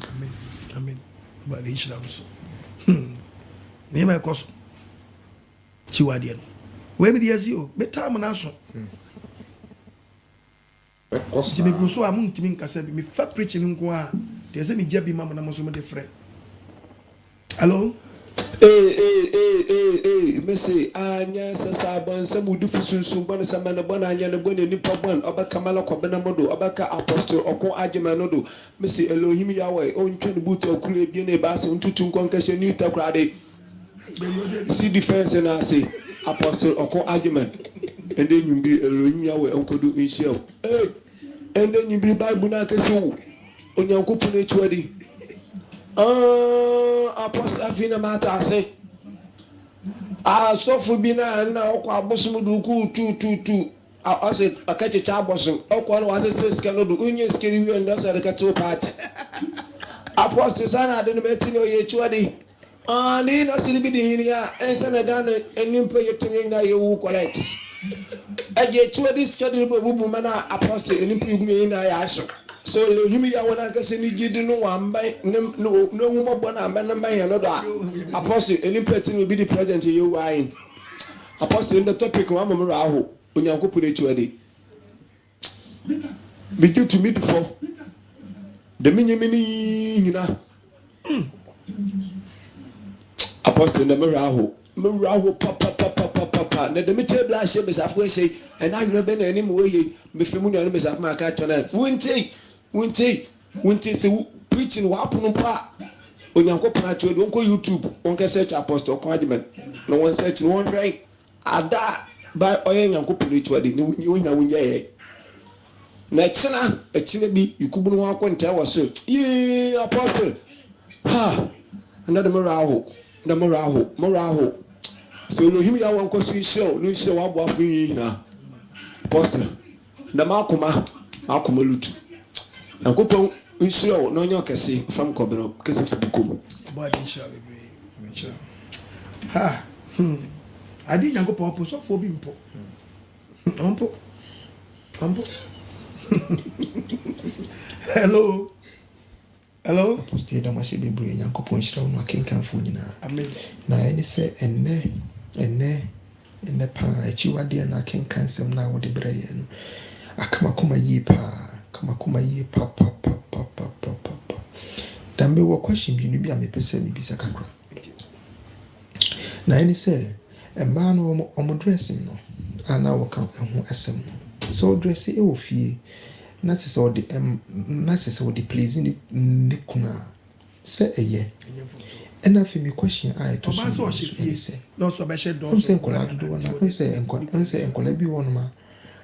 Speaker 1: Amen. Obo ade nshira so. Me ma ekoso. Chiwade no. We me dey see o, me time na so. Si me go so amun timi nkasa bi me fa preaching nko a te se me gya bi mama na mo so me de frɛ. Hello?
Speaker 15: Missy, Anya Sasabon, some would do for soon, one some man, one anya, and one nipa one, Obaka Malakobana Modo, Obaka Apostle, OKOH, Missy Elohim Yahweh, own 20 boot or Kulebian Bass, and 2 concussion, new Takrade. See defense and I say, Apostle OKOH, and then you be Elohim Yahweh, Uncle do in shell. And then you be Bible Nakasu, on Nyankopon Akyiwade. Apostle Afina Mata say. So for being now, Bosom do good 222. I said, I catch a child bosom. Okwan was a says, cannot do union skinny and thus at the cattle part. Apostle Sana didn't bet in your Akyiwade. Need not see the here and send a gun and you pay your tongue that you will collect. I get to this schedule woman, Apostle, and improve me in I ask. So you me want to say you didn't know one by no more born and by another apostle. Any person will be the president you wine. Apostle in the topic one moment Raho when you go put it to a day. Begin to meet before the mini you know. Apostle in the Muraho papa. Now the meter blast is halfway say, and I remember any more ye before me and Miss Afmaka to won't take so preaching wapun pa Nyankopon Akyiwade don't go YouTube on can search Apostle OKOH no one search no one right ada by oye Nyankopon Akyiwade ni wunya ye na china bi yukubu no akwonta waso ye Apostle ha another moraho so Elohim ya wan kwaso show no show abo afu yi na Apostle na makoma lutu Nyankopon insure no nyo kese from kobero kese fubukom
Speaker 1: about insure be ha adi Nyankopon po so fo bi mpo ampo hello
Speaker 16: Apostle da masi be bre Nyankopon shira no akenkan fo nyina
Speaker 1: amen
Speaker 16: na ene se enne pa Akyiwade na akenkan sem na wo de bre ye no akamakoma yi pa kamakoma yi pa dambe wo question bi no bi a mepese ni bisa kakra na ene se emma no omo dressing no ana wo kan ho asem no so dressing e wo fie na se wo de please ni kuna se eye ena fi mi question ai to so fie
Speaker 1: no so be she don
Speaker 16: so enkola do na enkola bi won ma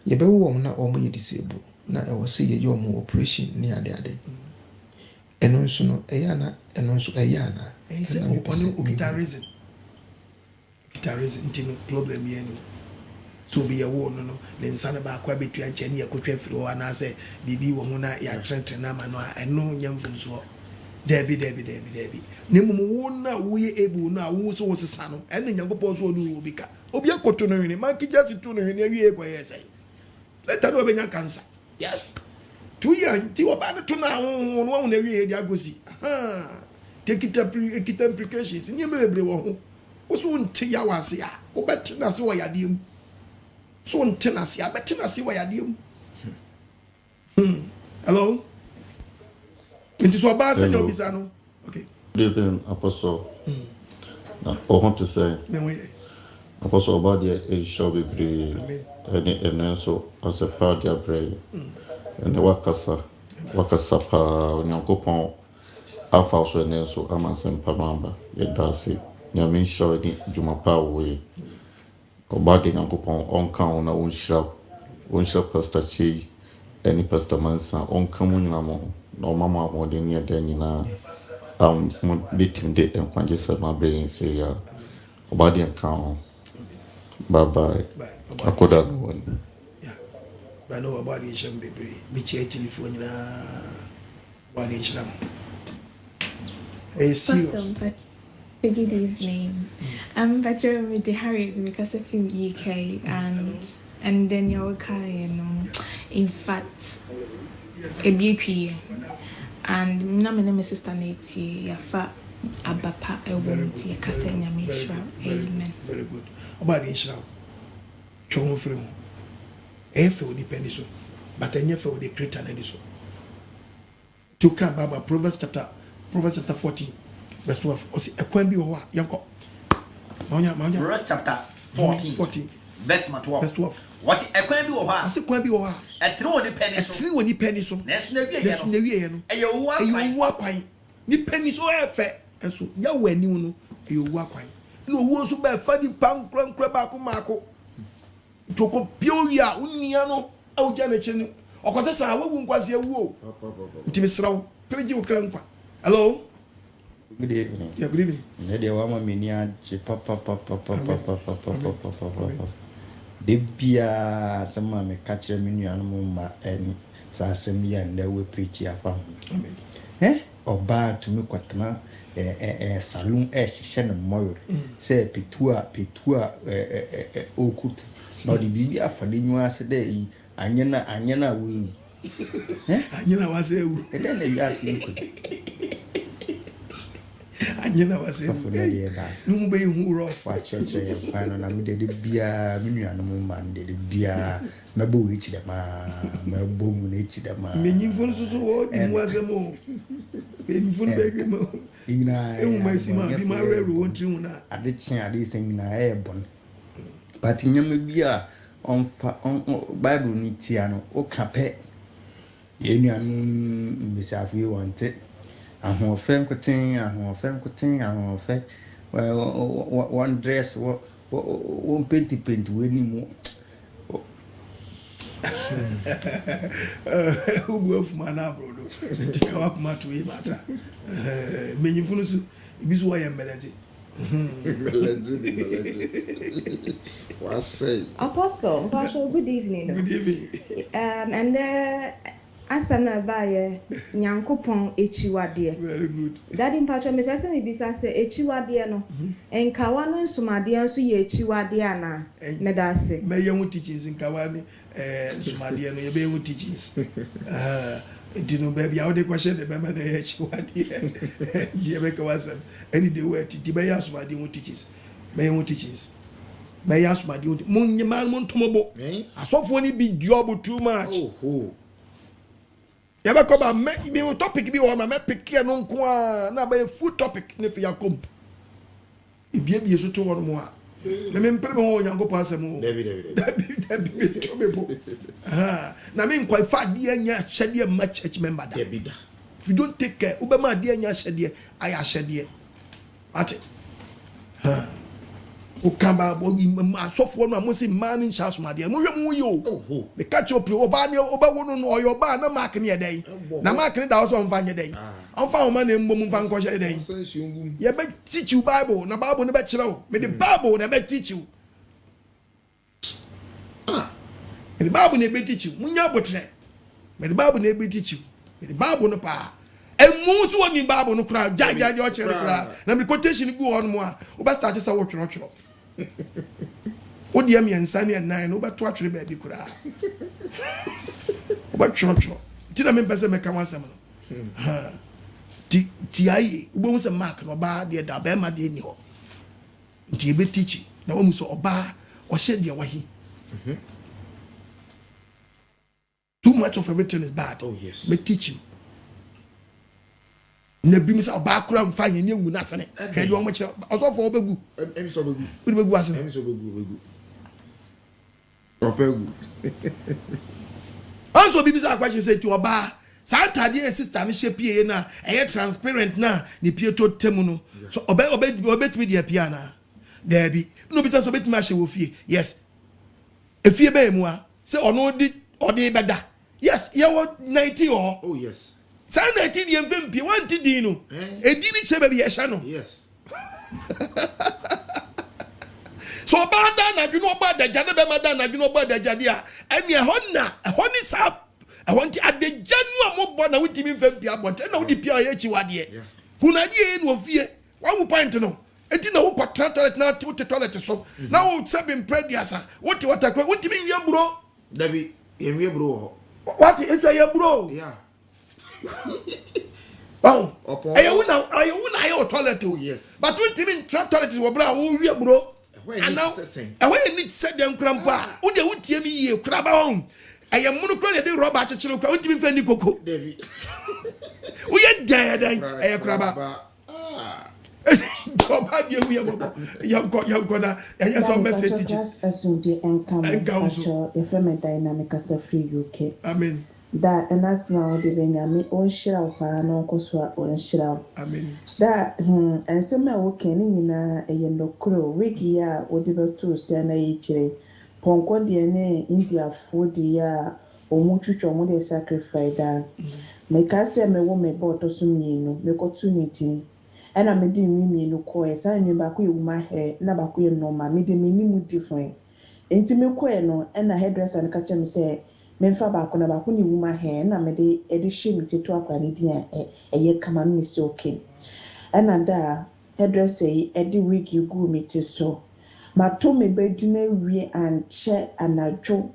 Speaker 16: ye be wo na omo ye disable na e wo se ye yomo operation ni ade eno nso no eyana eno nso eyana
Speaker 1: se onu guitarism ntino problem ye no so be ye wo no le nsane ba akwa betua nche ne yakotwa firi ho na se bibi wo ho na ya trenten na ma no eno nyamfum so debi nemu wo na wo ye ebu no wo so wo sesa no ene Nyankopon so onu obi ka obi akoto no hwene man kija si tu no hwene awie kwa ye sai leta no be nya cancer yes 2 years ti wo ba no to na wo na awie di agosi take it implications ni me bebre wo ho wo so nti ya wase a wo betina se wo yade mu so ntina se a betina se wo yade mu hello Into so bad, Senor Bisano. Okay.
Speaker 17: Good evening, Apostle. I want to say, Apostle Obadia is shall be free, and also as a party of prayer. And the Wakasa Pa, Nyankopon, Alpha also and also Amasan Pamamba, yet Darcy, Yamin Shawdi, Jumapa way. Obade Nyankopon onka ona onshira Pastor Chi any Pastor Mansa onka mu nyina mo na omama mo de ne de nyina bitim de NKWAGYESEM abrain say ya Obade nka bye bye akoda no one
Speaker 3: yeah but no Obade nsham bebre me che telephone nyina Obade nsham
Speaker 18: Good evening. I'm Bachelor with the Harriet because of film UK and then you're okay, in fact a BP and my name is Sister Nati Yafa Abapa Ewunti Kasenya Mishra. Amen.
Speaker 3: Very good. Obade nsham. Chon frem. Efe oni peniso. But enye fe odi creator na niso. To come Baba Proverbs chapter 14 verse 12. Osi ekwan bi ho a yanko.
Speaker 8: Proverbs chapter 14 verse 12. What's ekwan bi ho a?
Speaker 3: Osi ekwan bi ho a.
Speaker 8: Etre woni peniso.
Speaker 3: Nesu na wie ye no. Eyo akwan. Ni peniso efe. Enso ya wani no eyo akwan. Na owo so ba fa ni pankra ba ko mako. Toko pioria unia no awja na cheni. Okwase sa wawu nkwase awu o. Ntimi srawo. Preji okra nkwa. Hello.
Speaker 19: Good evening.
Speaker 3: Yeah, good evening.
Speaker 19: Nede wa ma menia che papa. De bia sama me ka kire me nuanom ma en sa asem ya nda we preach afa. Amen. Oba tumi kwatena salon hye ne moyo. Se petua okutu. No di bibi afa de nwa ase de anyana we.
Speaker 3: Anyana wase ewu.
Speaker 19: E den na wiase nko.
Speaker 3: Anyana wase ewu. Nu be hu rough
Speaker 19: wa cheche ya fano na mi de bia mi nuanom ma de bia mabo we chi de ma mabo mu na chi de ma.
Speaker 3: Menyimfo so wo di mu ase mo. Menyimfo be gbe mo.
Speaker 19: Igna
Speaker 3: e mu mai sima bi ma reru won tri hu na.
Speaker 19: Ade chen ade sen na e bon. But nyama bia on Bible ni tia no o kape ye nuanom bisafi wonte ahofe nkoten one dress one paint we ni mu
Speaker 3: ubu of mana brodo tika wa kuma to e mata menyimfu no so ibisu wa ye melete
Speaker 20: Apostle, good evening.
Speaker 3: Good evening.
Speaker 20: And asana baye Nyankopon Akyiwade.
Speaker 3: Very good.
Speaker 20: Daddy Mpacho me person me bisa say Akyiwade no enkawa no nsumade nso ye Akyiwade ana me da se.
Speaker 3: Me ye hu teachings enkawa ni nsumade no ye be hu teachings. Dino baby how de question de be ma na ye Akyiwade. Die be ka wasam. Any day we ti be ya nsumade hu teachings. Me hu teachings. Me ya nsumade hu. Mun nyama mun tomobo. Asofo ni bi job too much. Yaba koba me topic bi o ma me pick no nko a na ba food topic ne fi yakom ibie so to won mo a me mpere me ho Nyankopon asem o David to me bo na me nkwa fa de anya hyede ma church member da if you don't take care ube ma de anya hyede aya hyede ate o kamba bo asofo no amosi man in chance ma de mo hwem wo yo me catch up oba ne oba wono no oyo ba na mark ne dey na mark ne da also on fanye dey on fa o ma ne mbom fa nko hye dey ye be teach you Bible na Bible ne be kire wo me the Bible na be teach you me the Bible ne be teach you munya botre me the Bible ne be teach you me the Bible no pa emu so woni Bible no kra jaja o kire kra na me quotation go on mo a o ba start say wo tworo Odi am yansani and 9 over to actually baby kura. Oba choro. Ti na me pese me ka wansem no. Ti aye, ubo se mark no ba de da be ma de ni ho. Nti ebe teach na wo mu so oba o hye de wahi. Too much of everything is bad.
Speaker 2: Oh yes.
Speaker 3: Me teach you. Na bi mi sa oba kura mfa yen ngu na sene. Hwe de o mo kire. Oso fo obegu.
Speaker 2: Em so obegu.
Speaker 3: Udi begu asene.
Speaker 2: Em so obegu. Opegu.
Speaker 3: Also bibisa question say to oba Saturday sister ni shepie na transparent na ni pie to temu no so obetimi de pia na there be no be so bet ma she wo fie yes efie be mu a say ono di odi beda yes ye wo 90 o
Speaker 2: oh yes
Speaker 3: say 90 ye mfempie wanti din no edi ni che be ye hye no
Speaker 2: yes
Speaker 3: so bada na dwuno bada jade be mada na dwuno bada jade a ene ehoni sa ehonti adejanu amobo na wonti mi mfempie abonte na wodi pia ye Akyiwade kunadie no ofie one point no enti na wo kwatra toilet na to toilet so na wo sabe mprediasa woti watakwa wonti mi wie bro
Speaker 2: dabi ye wie bro
Speaker 3: what is your bro
Speaker 2: yeah
Speaker 3: oh ayuna your toilet
Speaker 2: yes
Speaker 3: but wonti mi toilet wo bro wo wie bro and now when need said them crampa wo de wotie mi ye kraba hon aye munu kro de rubber achechire kra wonti mi fa ni koko
Speaker 2: dabi
Speaker 3: wo ye dan aye kraba Boba dia we boba yanko na enya so message
Speaker 21: just assume encounter FM dynamic as a free UK
Speaker 3: amen
Speaker 21: da enasma de benyame on shira pa na onkoso on shira
Speaker 3: amen
Speaker 21: da ensema wo keni nyina eyendokro wiki ya odi beto se na yichire ponko de ne India food ya omutwitwo mo de sacrifice da meka se me wo me boto so mienu me opportunity ana me di mimi no ko e san nyi ba ko ewuma he na ba ko e no ma me de minimu different enti me ko e no na hairdresser no ka chem say me fa ba ko na ba ko ni wuma he na me de e de she mi teto akwa ne di ye kama no si okay ana da hairdresser e de wig gu mi te so ma to me be di na wie an che anadwo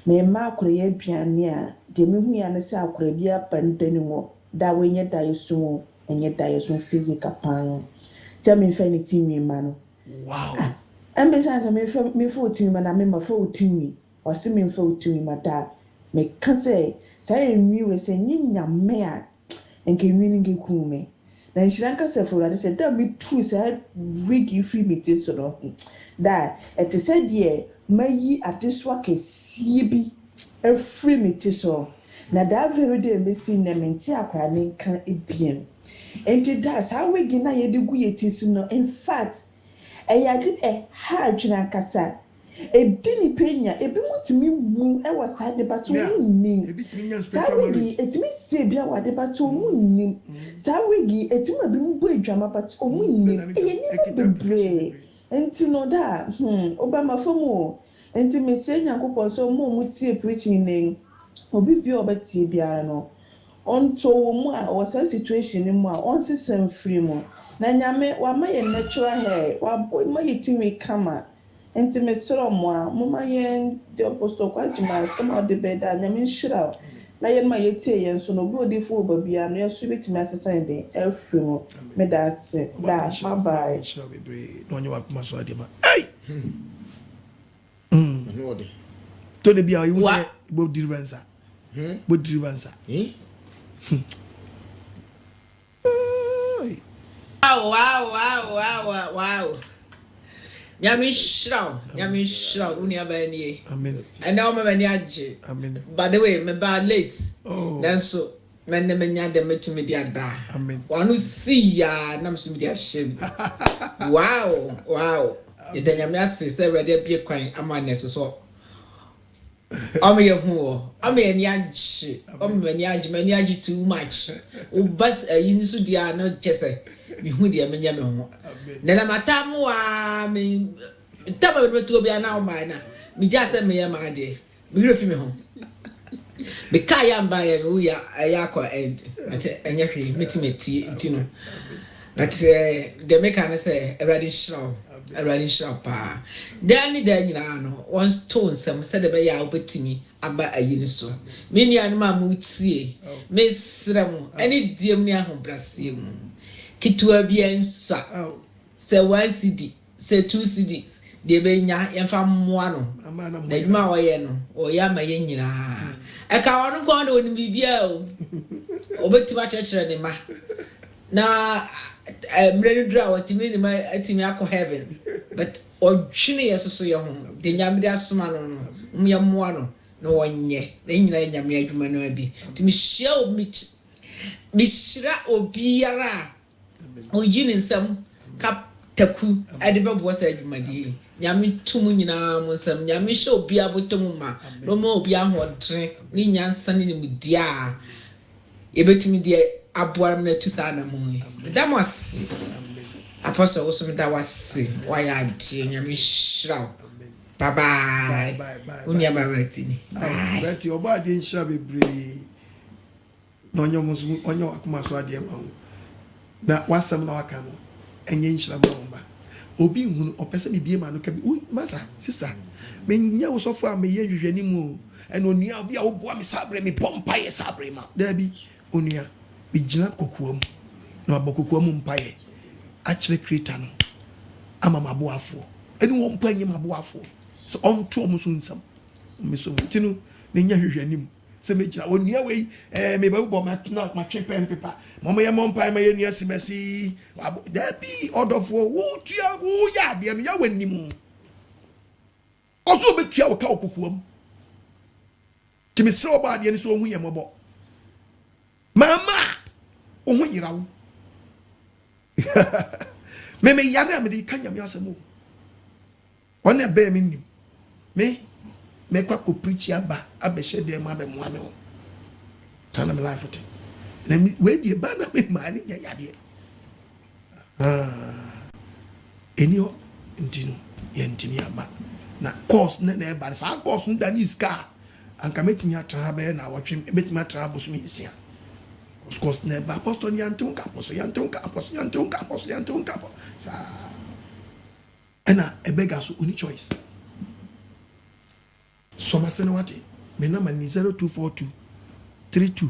Speaker 21: me ma akore ye aduane a de me hu ya ne se akore bia pandani wo da wenye da yesu enye dayeso physical pan se me fa ni timi ma no
Speaker 3: wow
Speaker 21: am be say me fa otimi ma na me ma fa otimi o se me fa otimi ma da me kan say enwi we se nyinya me a enke nwi ni geku me na nshira se for ade se da me true say wigi free me te so no da et se de mayi adeswa kesie bi e free me te so na da very day me si na menti akra ne kan ebiem enti that's how we gina ye de gu ye tisu no in fact eyade hard na kasa edini penya ebi mutimi wu e wasade bato munnim sawegi etimi se bia wade bato munnim sawegi etimi abi mbu adwama bato munnim eyenye bebre enti no da obama fomu enti me se Nyankopon so mo mutie preaching nen obi bia obatie bia no onto mu a was a situation mu a on system free mu na nyame wa maye natural hair wa maye timi kama enti me soro mu a mo maye the apostle kwajima some of the beda nyame nshira na ye maye tie ye so no go di fu ba bia no ye so betimi asesa de free mu me da se da bye bye
Speaker 3: no nyi wa kuma so ade ma hey
Speaker 2: no de
Speaker 3: to de bia you say bo deliverance bo deliverance
Speaker 22: Wow. Nyami shraw unia bani.
Speaker 3: Amen.
Speaker 22: And now my agye.
Speaker 3: Amen.
Speaker 22: By the way, me ba late.
Speaker 3: Oh.
Speaker 22: Then so men ne menya de metumi dia da.
Speaker 3: Amen.
Speaker 22: Wanu see ya nam so dia shem. Wow. Ye de nyame ase se ready bie kwan amaness so. Ame ye hu ame ye ni agye. Ame ni agye too much. O bas yin so dia no chese. Mi hu dia menya me ho. Na matamu a me taba be to bia na o mai na. Mi ja se me ye ma de. Mi refi me ho. Be kaya mba ye we ya ko end. Ate enye hwe metimeti ntino. But the make say already show pa. Then the nyina no one stone some said the ya obetimi aba ayi so. Me nua no ma mu tie. Me srem any diem ni ahobrasem. Kitua bia nsa. Se 1 CD, se 2 CDs. De be nya yemfa mmoa no. Na juma oye no, oya ma ye nyina. E ka wonu ko na oni bibia o. Obetima chechire ne ma. Na mrenu dra watimi ni ma atimi akọ heaven. But odwene yesoso ye ho. De nyame de asoma no no mmoa no na wonye. Na nyina nyame adwuma no abi. Timi hia o mi shira obiara. Oyini nsam ka taku ade bɛboa sɛ adwumadie nyame tum nyinaa mo nsɛm nyame hyɛ obi abotom ma no ma obi ahoɔdene ne nyansa ne nimdeɛ a yɛbɛtumi deɛ aboa m na tu saa na mo yi meda mo ase apostle wo so meda wase wayɛ agye nyame hyira wo bye bye unia babatini
Speaker 3: bye oba ade nhyira bebree na onye akoma so ade ma na wasam na waka no enye nhyira ma wo ba obi hunu opese bibie ma no ka bi masa sister me nya wo sofo a me ye hwehwani mu en onia obi a wo boa me sabre me pompa ye sabre ma da bi onia me gina kokoam na abokokoam mpaye a kire creator no ama maboafo eni wo mpa nyem maboafo so on to mo so nsam me so tinu me nya hwehwani mu se me gina onia we me ba bo ma tuna ma twe pen paper mo ye mpa ma ye nia simesi da bi odofo wo tua wo ya de no ya wanim oso be tua wo ka okokuam timi se oba de ni so hu ye mobo mama o hu yira wo me yare me di kanya me asemo one be me nim me kwa ko preach aba abehye de ma be mo ame ho tana me life te na we die ba na me ma ni nya yade enio ntino ye ntini ama na course na e ba sa course nda ni ska anka metimi atra ba na watwe metimi atra bosu mi sia course na ba apostle yantum ka sa ena ebega so oni choice so ma sene wate me na ma ni 0242 32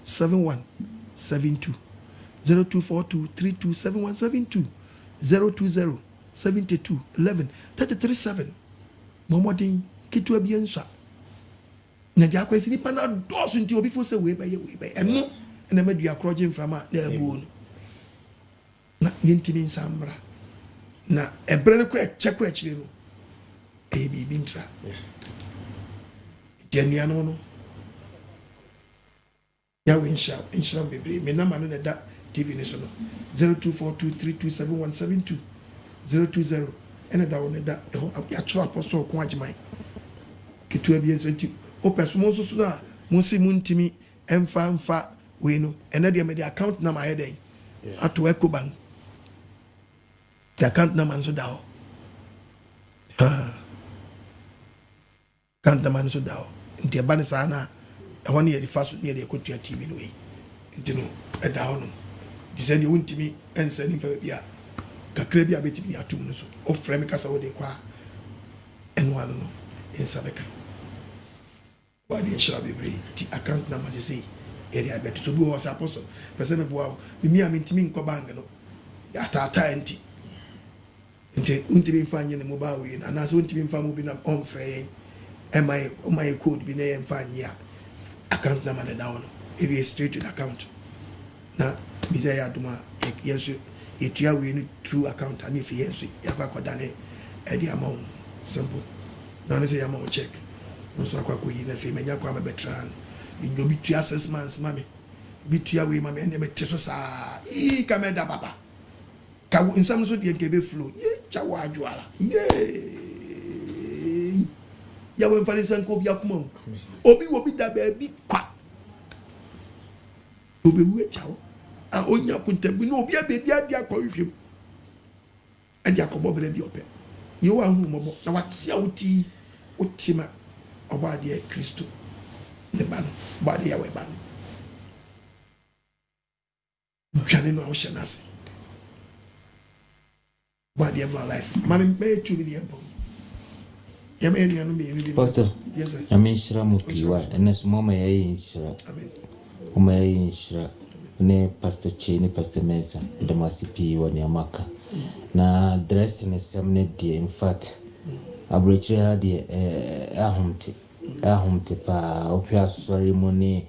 Speaker 3: 7172 0242 32 7172 020 72 11 337 momodin kitu abiensa na dia kwesi ni pana dosu nti obi fo se we ba eno na madua kroje mframa na abu no na yentimi nsamra na ebre ne kwa chekwa akire no bibi ntra dia no ya we insha bebre me na manu na da tv ne so no 0242327172 020 ena da wona da ya tro apostle ko agyeman kitu abienso nti o personal so na munsi muntimi emfa we no ena de me the account number heading ato EcoBank the account number so dawo account number so dawo nti e ba ne sana e woni ye di faso ne de ekotua tv no we nti no e dawo no di se ne wuntimi ensa ni fa bia kakra bia betimi atum no so o frame kasa wo de kwa enwa no ensa beka wa di shira bebre ti account number say area beto so bi was apostle person me boa mi amintimi nko bank no ya tata enti unti mfa nye ne mobile we na na so unti mfa mo bi na on frey my code bi na ye mfa nye account number na down no it is straight to the account na mi say ya duma yeso etua we ni true account ani fi yeso ya kwa dane e di amount simple na ne say ya mo check no so akwa ko yi na fi menya kwa mabetran bingo bitu assessments mami bitu we mami ene meteso sa kameda papa ka insam so de nkebe flow ye chawa adwala ye ya we mfani sanko bi akuma obi da ba bi kwa obi we chawo a onya kuntabi no obi abedi adi akọhwehwem adi akọbọ bere bi ope ye wa hu mobo na watia wuti otima oba de Kristo ne ban body ya we ban jani no ocean as body of my life man me tu bi yempo ya me no be ni
Speaker 4: pastor
Speaker 3: yes sir
Speaker 4: amen shira mo piwa enes mama ya yin shira
Speaker 3: amen
Speaker 4: uma ya yin shira ne pastor che ne pastor mensa da masipi woni amaka na dress ne sem ne die in fact abreche de ahomte pa opia sorry money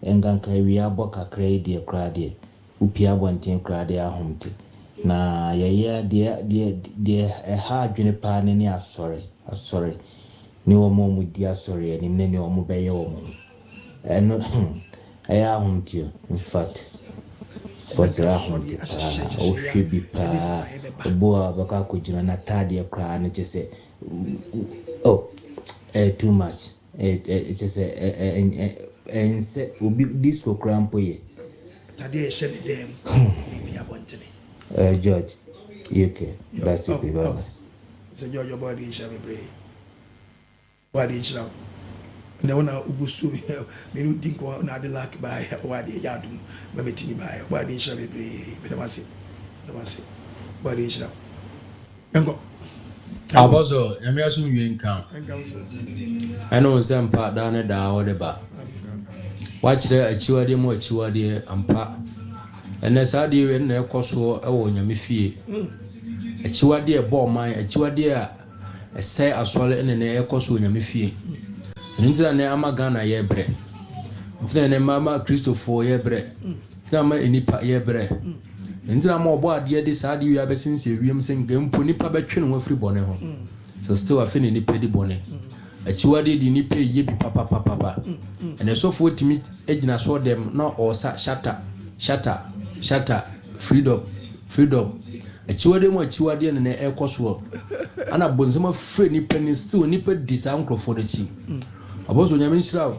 Speaker 4: enganka wi abo kakra de kra de upia bonten kra de ahomte na yeye de ha adwene pa ne asore ni wo mo di asore ni ne wo mo beye wo mo eno ahomte in fact Wazira hunti pa, oshibi pa, boa baka kujina na tadi ya kwa na jese too much. It's just and say ubi disco crampo ye.
Speaker 3: Tadi shemi dem. Bibi abontene.
Speaker 4: George, UK. That's it, baba.
Speaker 3: Say George, your body shemi pray. Body shemi. Na wana ubusu me dinko na de lack by wadi yadum me metini by wadi shemi pray. Be na wase body shemi. Engo.
Speaker 5: Aboso, yami asu nwe nkan. I know some part down da o de ba. Watch the Akyiwade mo Akyiwade ampa. Ene saade we na ekoso e wo nyame fie. Akyiwade e bo man, Akyiwade a ese asole ene na ekoso nyame fie. Ntina na amagana ye bre. Ntina na mama Christopher ye bre. Ntina ma enipa ye bre. Ntina ma obo ade de saade we abesinse wiem senga mpo nipa betwe no afri bone ho. So still afini nipa di bone. Akyiwade di nipa ye bi papa. And so for timid ejina so dem na osa shatter freedom Akyiwade mo Akyiwade ne ekoso ana bonzema free nipa ni still nipa disa nkrofo chi aboso nyame nshira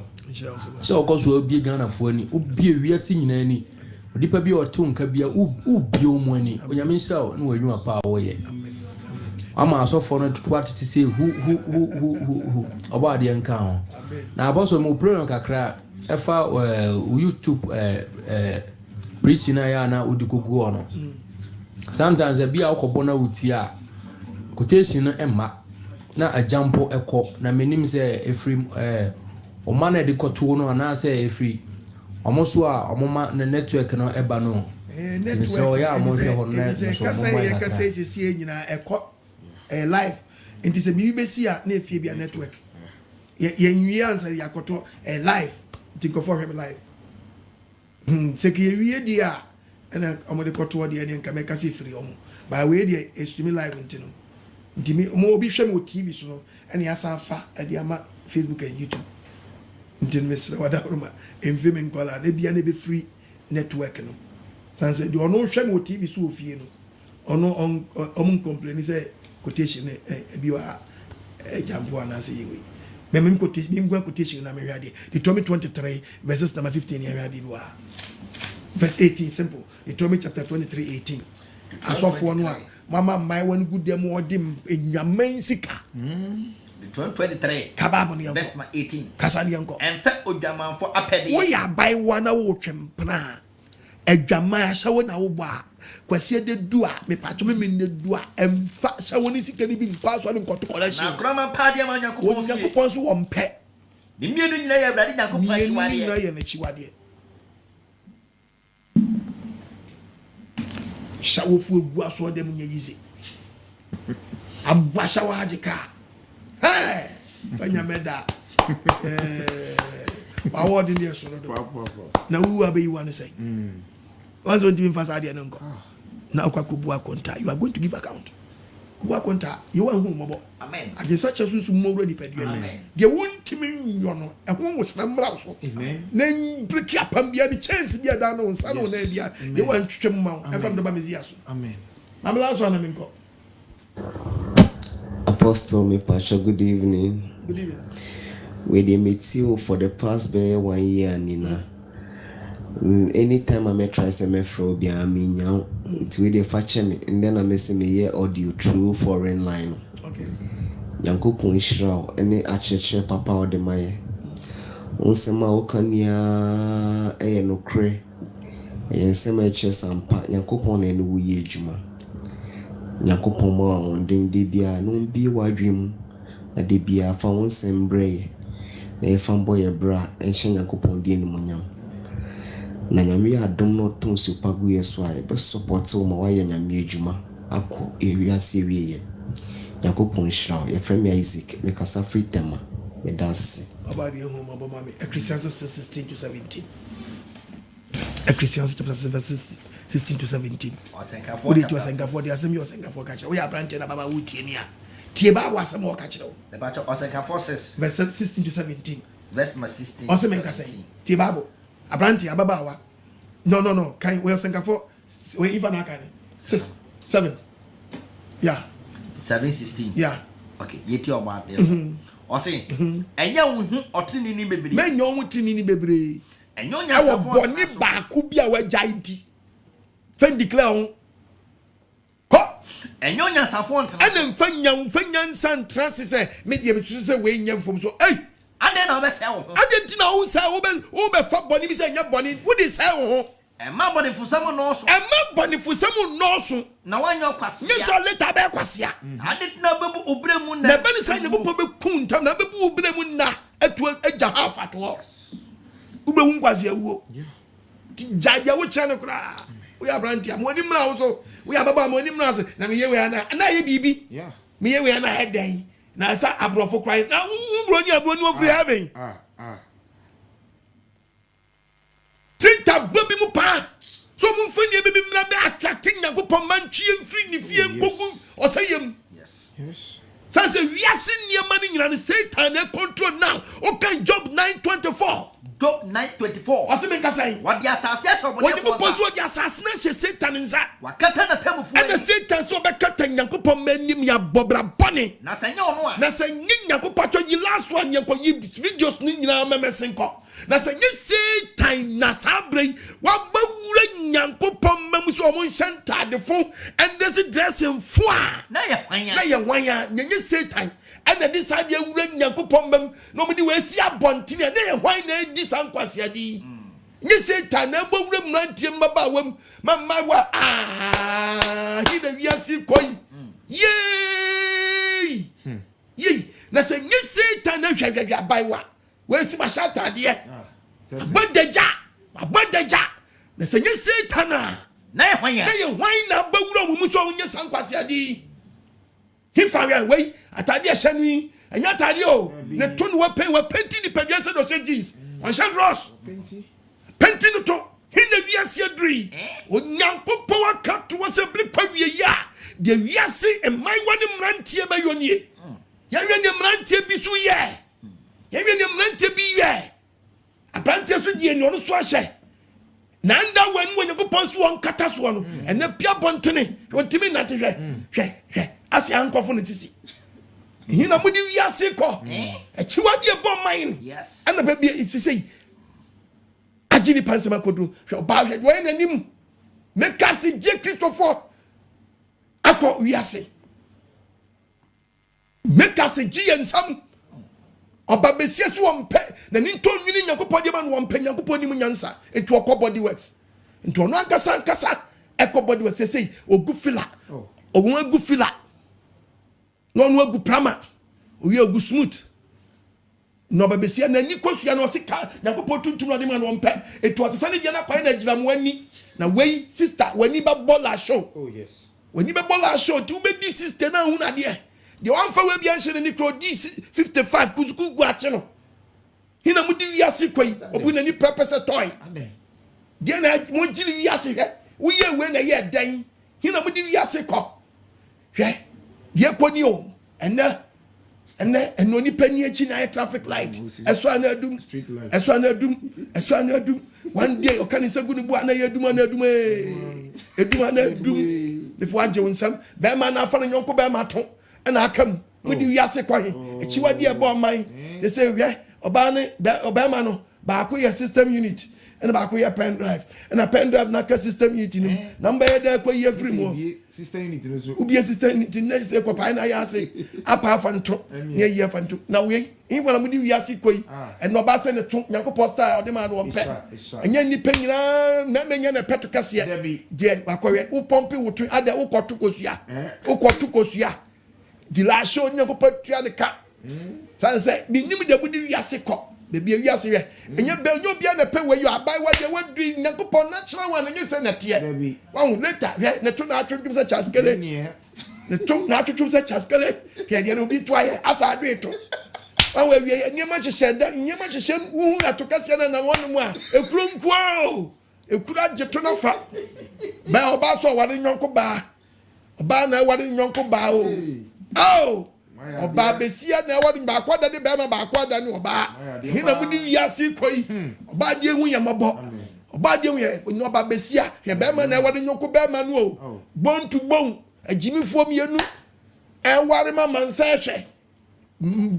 Speaker 5: so okoso obi Ghana fo ani obi wiase nyina ni odipa bi oto nka bia ubi omu ani nyame nshira na wanyu pa woye ama asofo no tutu atete se hu obade nka ho na aboso mo program kakra efa YouTube preaching na ya na odikogu ono sometimes e bia okobona wuti a quotation no emma na ajampo eko na menim se efri o man de koto no na se efri omoso a omoma na network no eba no so ya mo hwe ho na so mo ya
Speaker 3: ka say sie nyina eko live nti se bibi besi a na efie bia network ye nwia ansa ya koto live nti go for him live se ki wie dia na omode koto dia ne nka meka se free omo ba we dia stream live nti no nti me mo obi hwe mo TV so no ene asa fa ade ama Facebook and YouTube nti me sere wada roma envim nkola na bia na be free network no sanse di ono hwe mo TV so ofie no ono on complain say quotation bi wa jambo na say yewe me quotation na me hwade Deuteronomy 23 verses number 15 ya hwade bi wa verse 18 simple Deuteronomy chapter 23:18 asofo no a mama mai wan gudem odim enyaman sika
Speaker 8: Deuteronomy 23
Speaker 3: kababo ne
Speaker 8: verse 18
Speaker 3: kasani yanko
Speaker 8: enfa odwamanfo apede
Speaker 3: wo ya bai wana wo twempna adwama hyawo na wo ba kwase de du a me pacho me ne du a emfa hyawo ni sika ni bi nkwa so ne nkoto collection
Speaker 8: na krama pade ma
Speaker 3: Nyankopon so wo mpe
Speaker 8: ni mienu nyina ya brade Nyankopon Akyiwade
Speaker 3: ni ya na Akyiwade shawo fu egu aso dem nya yize abwa shawo hajika banya meda award ni eso no do na wu abeyi wan say once on timi fast ade nko na akwakobu akonta you are going to give account kubu akonta you wan hu mobo
Speaker 8: amen
Speaker 3: again such as sunsu mo ready padu amen de wontimi nyo no ehun wosna mra so na break apam bia ni chance bia da no nsa no na bia de wan twetwem ma efam do ba mezi aso amen mamla so na minko
Speaker 6: Apostle me Pastor, good evening.
Speaker 3: Good evening.
Speaker 6: We dey meet you for the past 1 year Nina. Anytime I may try say me fro be now it we dey fetch me and then I may say me hear audio through foreign line.
Speaker 3: Okay.
Speaker 6: Nyankopon Israel any acheche papa o de maye. Onsema okania no kre. Ensema eche sampa Nyankopon na enu ye adwuma. Nyankopon ma won den de bia no bi wadwem na de bia fa won sembre na e fan boy bra enhye Nyankopon de enu munyam na nyame adom no ton supagu yeso ai be support wo ma waye nyame adwuma akọ ewiase wiye Nyankopon shira ye frame Isaac me kasa free tema me dance
Speaker 3: abadi hu mabo mami Ecclesiastes 16-17 Ecclesiastes chapter 16-17 Odi to Singapore dia asem yo Singapore ka che we abrante na baba wutie ni a tie baba asem wo ka che wo
Speaker 8: the batch of Singapore 6
Speaker 3: verse 16-17
Speaker 8: verse 16
Speaker 3: asem nka say tie baba abrante ababawa No. Can we sing for we even can 6 7. Yeah.
Speaker 8: 7:16.
Speaker 3: Yeah.
Speaker 8: Okay, yeti about this. O say, enya wo hu otini ni bebre.
Speaker 3: Men yo otini ni bebre.
Speaker 8: Enyo nya sa
Speaker 3: for boni ba ku bia wa gianti. Fen declare on. Ko
Speaker 8: enyo nya sa font.
Speaker 3: Ene mfanya san transit say me dey betu say we nyam from so. Hey,
Speaker 8: ade na obese wo.
Speaker 3: Ade nti na wo say wo be fa boni bi say nya boni. Wo dey say wo.
Speaker 8: Emma boni fusam no so. Na wanyo kwasia.
Speaker 3: Nyeso later be kwasia.
Speaker 8: Ade na bebu obre mu na.
Speaker 3: Na be ni say Nyankopon be kuntam na bebu obre mu na etu eja half at all. Ube wu kwasia wo. Jaja wo chane kra. We abranti am woni mra wo so. We ababa mo ni mra so. Na me ye we na ye bibi. Yeah. Me ye we na hedan. Na sa abrofo krai. Na broni wo free heaven. Tita baby mu pa. So mun fani baby mu na be attracting Nyankopon man twie mfiri ni fie nkogu osayem.
Speaker 8: Yes.
Speaker 3: Say we are seeing money in Satan control now. Okay, Job 9:24.
Speaker 8: Job 9:24.
Speaker 3: What's the mean say?
Speaker 8: What the assassination?
Speaker 3: When you post what the assassination Satan is that?
Speaker 8: Wakata na temu fu.
Speaker 3: And the Satan so be kata Nyankopon menim ya bobra bone.
Speaker 8: Na sanya ono a.
Speaker 3: Na sanya Nyankopon cho yi last one yanko yi videos ni nyina memesen ko. Na sanya Satan na sabre wa bawura Nyankopon mem so mo nhyanta de fo and this dressing foa.
Speaker 8: Na ye
Speaker 3: wanya nyenye Satan and this idea wura Nyankopon mem no me di we si abontine na ye hwan na di sankwase adi. Nye Satan na bawura mrantie mbaba wam mama wa he na wiase koi. Yey na se nye Satan na hwehwehwe abaiwa we si ma shata de abodaja na se nye Satan
Speaker 8: na ye hwan
Speaker 3: na bawura mu so nye sankwase adi. Hifaria way atade ehyanwi enya atade o ne to no wa penti ni pedua se do se jeans on shan ross penti no to hinna wiase adri Onyankopon aka to wa se bli pawie ya de wiase emai wani mrantie ba yonie ya wiane mrantie bi so ye ya wiane mrantie bi ye abrantie so die no so ahye na nda wan Onyankopon so won kata so no ena pia bontene ontimi na te hwe asi ankofo no tisi hina mudi wiase ko Akyiwade ebo man
Speaker 8: yes
Speaker 3: ana ba bia isisi agini pansema kodro hwe ba hwe we nanim make up si je Christopher akọ wiase make up si je ensam oba besie so wonpe na ni nton nwini Nyankopon de man wonpe Nyankopon ni munyansa etu okọ body works nto ono ankasa ekọ body works say ogu fila ogun agu fila no agu prama owi agu smooth no ba besia na ni kosua no sika Nyankopon tuntum no de man wonpe etu asane je na kwa na gira mo ani na wey sister wani ba bola show.
Speaker 2: Oh yes.
Speaker 3: Wani ba bola show ti ube di sister na hu na de the one for we bi anhye ni kro di 55 kuzuku gu ache no hina mudi wiase kwai obu na ni purpose toy de na mo jiri wiase hwe wo ye we na ye dan hina mudi wiase ko hwe de ko ni o eno ni pani achi na traffic light eso ana adum
Speaker 2: street light
Speaker 3: eso ana adum one day okani se gunu bu ana adum before age wonsam be ma na afa no nyonko be ma to na akam mudi wiase kwahe Akyiwade ebo man they say we oba ma no ba ko ye system unit and ba ko ye pen drive and a pen drive na ka system unit ni number ye da ko ye free mo
Speaker 2: system unit no so
Speaker 3: ubi system unit na se ko pa na ya se apa fanto ye ye fanto na we in wala mudi wiase koi and no ba se ne to Nyankopon star o de ma no won pe enya ni penyina na menya na peto kase je akọwe u pompe wutu ade u kotu kosua di la show Nyankopon tua de ka sanse bi nyim de mudi wiase ko bebi wiase we enya be nyo bia na pe we yo abai wa de wadri Nyankopon na chira wa na nyese na tie wa later ne to na atwum se chaskele ne to na atwum se chaskele ke de no bi to aye asa adu eto wa we nyema hyehyɛ hu atokase na wonu mu a ekuro nkuo ekuro ajeto na fa ba oba so ware nyonko ba oba na ware nyonko ba o oba besia na ware ba kwada de ba ma ba kwada ne oba hina mudi wiase koi oba de hu yamabo Badi we no ba besia ye be ma na wade nyoko be ma no o bone to bone agimi fo mienu e ware ma mansa hwe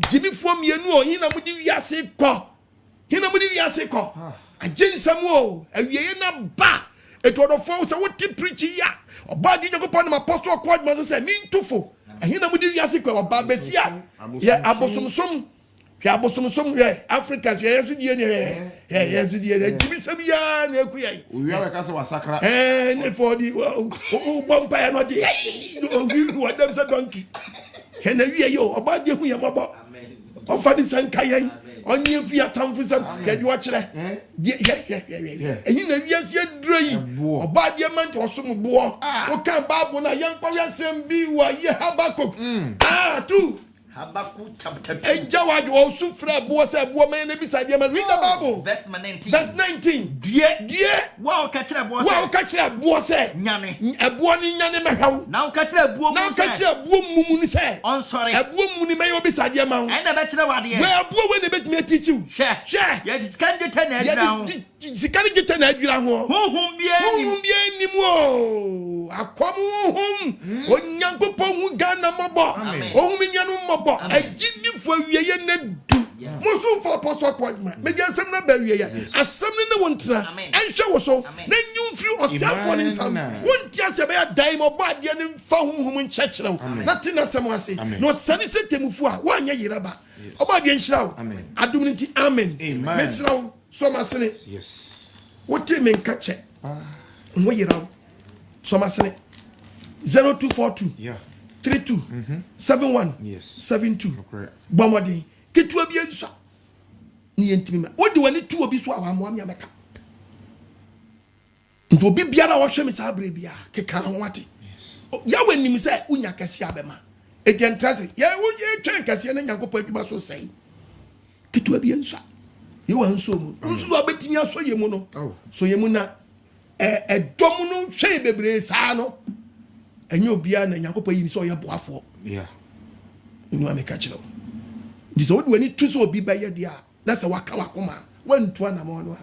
Speaker 3: gimi fo mienu o hina mudi wiase ko agensam o awieye na ba etodo fo se woti preach ya obadi Nyankopon ma apostle AGYEMANG say mi ntufo hina mudi wiase ko ba besia ye abosomsom hwe abosomsom ye Africa ye yesudie ne ye yesudie ne gibisam ya na ekuya
Speaker 2: we are ka se wasakra
Speaker 3: ne for the bomba ya no de we wadam se donkey he na wiye yo obadi hu ye mabo ofani sankayen onye fi atamfu sam ye di wa kire ehin na wiase aduro yi obadi man to so mo o kan Bible na yen kwa yasem bi wa ye Habakuk tu
Speaker 8: Habakkuk chapter 2.
Speaker 3: Ejawaje o sufra bo se bo man na bisa de man read the Bible.
Speaker 8: Verse 19.
Speaker 3: Verse 19. Die.
Speaker 8: Wa o ka kire bo se.
Speaker 3: Wa o ka kire bo se.
Speaker 8: Nyane.
Speaker 3: Ebo ni nyane mehaw.
Speaker 8: Na o ka kire bo mu se.
Speaker 3: Na o ka kire bo mu ni se.
Speaker 8: On sorry.
Speaker 3: Ebo mu ni me yo bisa de man.
Speaker 8: Ai na be kire wa de.
Speaker 3: We ebo we ne betime teach you.
Speaker 8: Hwe. Ye diskan de ten na adira ho.
Speaker 3: Sikari gete na adira ho.
Speaker 8: Honhom bia
Speaker 3: ni mo. Akwamu Onyankopon hu Ghana mabo. Ohum nyanu mabo. Agidifo wieye na du. Musu for apostle AGYEMANG. Me dia asem na ba wieye. Asem ne wontra. Enhwe wo so. Na nyumfiri osafo ne nsam. Wonti ase be ya dai mo ba de ne fa honhom nchekere. Na ti na asem ase. No sani setemufu a wanya yiraba. Oba de nhira wo. Adum nti amen. Mesra wo so masene.
Speaker 2: Yes.
Speaker 3: Wote me nkache. Mo yira so masene. 0242 32 71 72 bomodi ketua bi ensa ni yentimi ma wodi wani tu obi so awa mo ameka ndo bi biara wo hwe me sa abre bia keka ho ate ya wani mi se unya kase abema edientrase ya wo twen kase na Nyankopon adwuma so sei ketua bi ensa ye wa nso mu nso abetimi aso ye mu no so ye mu na dom no hwe bebre saa no enyo bia na Nyankopon yi so ye boafo inu ameka kire ndise wodi wani tu so obi ba ye dia that's a waka wakoma wantu ana mo no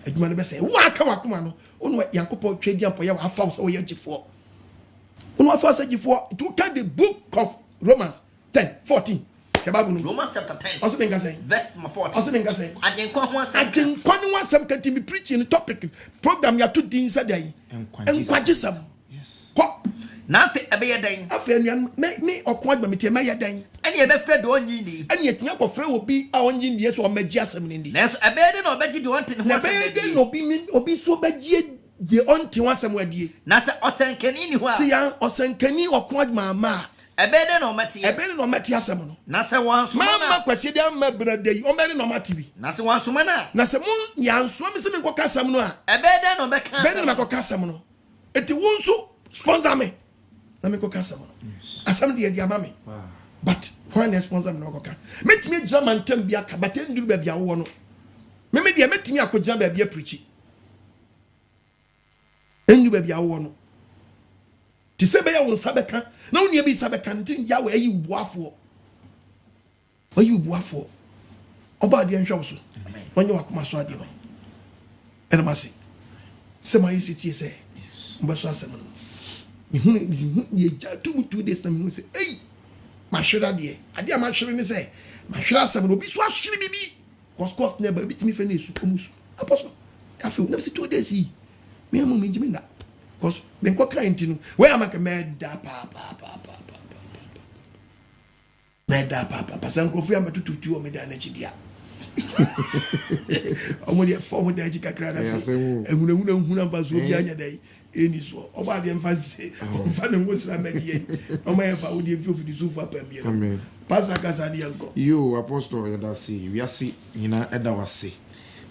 Speaker 3: adwuma no be say waka wakoma no onu Nyankopon twedi ampo ye wafa so ye gifo onu wafa so gifo to can the book of Romans 10:14 the Bible no
Speaker 8: Romans chapter 10
Speaker 3: also been say
Speaker 8: verse 14
Speaker 3: also been say
Speaker 8: ajenkwa ho asem
Speaker 3: ajenkwa can be preaching topic program ya to din say dai enkwagesam
Speaker 2: yes
Speaker 3: ko
Speaker 8: na afi ebe ye den
Speaker 3: afi enu me okwa agba me ye den
Speaker 8: ene ebe fred onyi ni
Speaker 3: ene etia ko frɛ obi a onyi ni so omagi asɛm ni ndi
Speaker 8: na so ebe de na obegi de onte ne ho asɛm
Speaker 3: ebe de no obi so obagie de onte ho asɛm wadie
Speaker 8: na se osenkani ni ho a
Speaker 3: se ya osenkani okwa agba ma
Speaker 8: ebe de na omati
Speaker 3: asɛm no
Speaker 8: na se wansoma na
Speaker 3: mama kwasi de amma brade yi o mere na omati bi
Speaker 8: na se wansoma na
Speaker 3: se mun ya nso mi se mi nkɔ kasɛm no a
Speaker 8: ebe de na obeka
Speaker 3: ebe de na makɔ kasɛm no eti wo nso sponsor me na me kɔ kasɛm no asɛm de di ama me but when the sponsor me no kɔ ka metimi gira mantem bia ka baten nduru ba bia wo no me de metimi akɔgira ba bia preach enyu ba bia wo no ti se be ya wo sabeka na woni bi sabeka ntin ya wo ayi ubuafo oba de nhwa wo so onye wakoma so ade man ena mase se ma yi sitie se mba so asem no ye ja 2 days na me say ei mahwera de ade ma hwere ni say mahwera asem no bi so ahwere bibi cause ne ba bitimi fe na esu omusu apostle afi na se 2 days yi me amu me njimi na cause ben ko client no where am I mad pa san ko fi am tutu o me da na chidia omo de form da ji kakra da ehuna mfa so bi anya dai eni so oba de mfa se mfa na ngosira medie omo e fa wo de fi ofidi so fa pa mi
Speaker 2: amen
Speaker 3: pasa kasa ni yanko
Speaker 2: yo apostle yada si wi ase nyina eda wase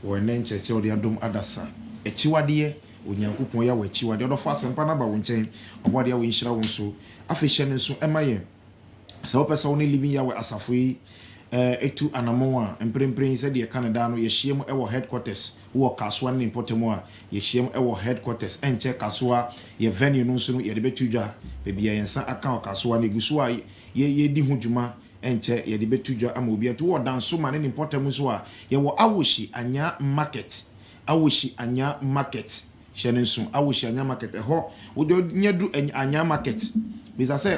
Speaker 2: wo ne ncheche o de adom adasa Akyiwade Onyankopon ya Akyiwade odo fa sempa na ba wo nchen obode ya wo nhira wo nso afehye ne nso emaye sa opesa wo ne living ya we asafo yi etu anamo a emprempren se de Canada no ye hiem e wo headquarters wo kaswa ne impotemo a ye hiem e wo headquarters enche kaswa ye venue no nso no ye de betudwa bebia yensa aka wo kaswa ne gusu a ye di ho dwuma enche ye de betudwa ama obi anto wo danso ma ne impotemo so a ye wo awoshi anya market awoshi anya market hyene nso awoshi anya market ho wodo nyadu anya market bisa say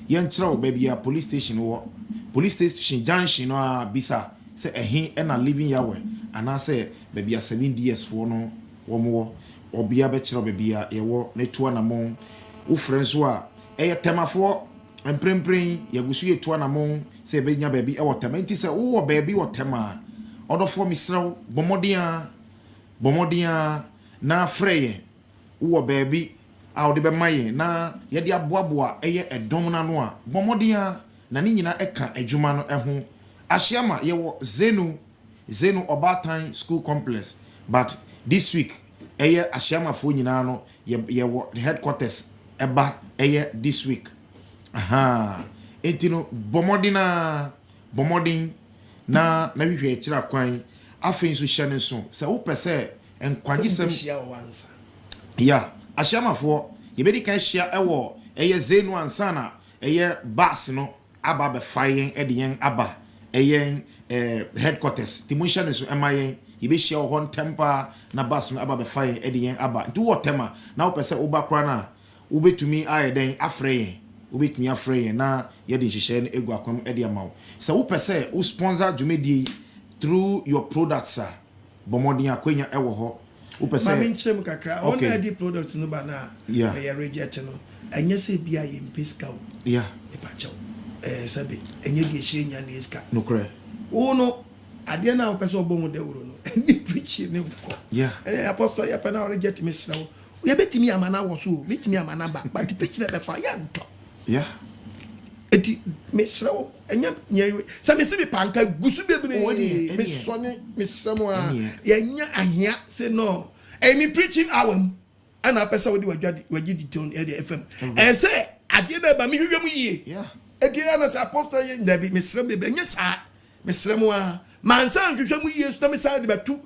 Speaker 2: yen kyerɛw baby a police station junction no a bisa say ehin na living yawe ana say baby a 7 years for no wo obia be kyerɛw baby a yewo ne to na mon wo friends wo a eye temafo emprempren yagusu ye to na mon say be nya baby e wo tema nti say wo baby wo tema odofo misrew bomodia na freye wo baby a odi be maye na ye de aboaboa eye edom na no a bomodia na ni nyina eka adwuma no ho ahyiama ye wo zenu obatan school complex but this week eye ahyiama fo nyina no ye wo headquarters eba eye this week etino bomodin na hwehwe kira kwan afin so hyene so se wo pese enkwagisem ya ahyamafo ye bedi kan hia ewo eye zenu ansana eye bus no aba be fayen ediyen aba eye headquarters timunsha ne so emayen ye be hia ho temper na bus no aba be fayen ediyen aba nti wo tema na wo pese wo bakra na wo betumi ayeden afreyen ubitmi afrey na yedi hihye no egu akwam edi amawo se wo pese wo sponsor dwumedie through your products bomodin akwenya ewo ho wo pese
Speaker 3: mami nkyem kakra on edi products no ba na ya reject no enye se bia ye mpeska wo
Speaker 2: yeah
Speaker 3: e pacho sabe enye bi ehye nya na eska
Speaker 2: no kre
Speaker 3: wo no ade na wo pese obomu de wuro no eni preach ne nko
Speaker 2: yeah
Speaker 3: apostle ya pa na reject me sra wo ye betimi amana wo so betimi amana ba but preach na be fa ya nto
Speaker 2: yeah
Speaker 3: eti mesrawo enya nyewe sa me sibi panka gusu bebre me sone mesramo a yenya ahia say no me preaching awam ana pesa wodi wagi di tone e FM and say ade na ba me hwehwem yie
Speaker 2: yeah
Speaker 3: eti ana say apostle ye ndabi mesram bebre nya sa mesramo a mansan hwehwem yie so na me sa de batu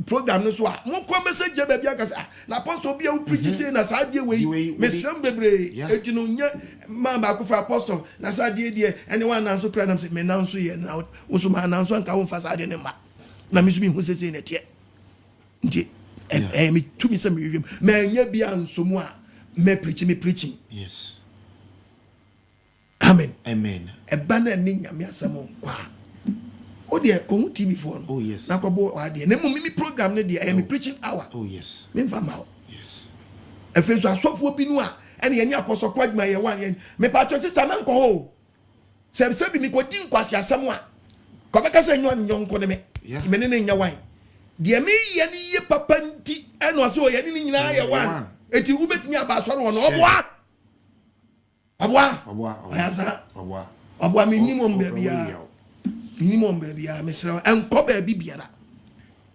Speaker 3: program no so a mo kwa message ba bia ka say na apostle bia wo preach say na sa de we mesram bebre eti no nya ma ba ko for apostle na sa de anyone na so pray na say me na so ye na wo so ma na so anka wo fa sa de ne ma na me so bi hu say ne tie nti me to me say me hwem me nya bia nsomu a me preaching
Speaker 2: yes
Speaker 3: amen
Speaker 2: eba
Speaker 3: na ni nyame asem nkwa o de ko TV phone
Speaker 2: oh yes
Speaker 3: na ko bo wa de na me program ne de me preaching hour
Speaker 2: oh yes
Speaker 3: me mfa ma
Speaker 2: yes
Speaker 3: efeso asofo bi nu a ene ye ni apostle kwagma ye wan ye me patro sister man ko ho se bi mi ko din kwasi asem a ko be ka se nyon ko ne me ne nya wan de me ye ni ye papa nti eno so ye ni nyina ye wan eti u betimi aba so no obwa minimum baby ya mesra enko baby biara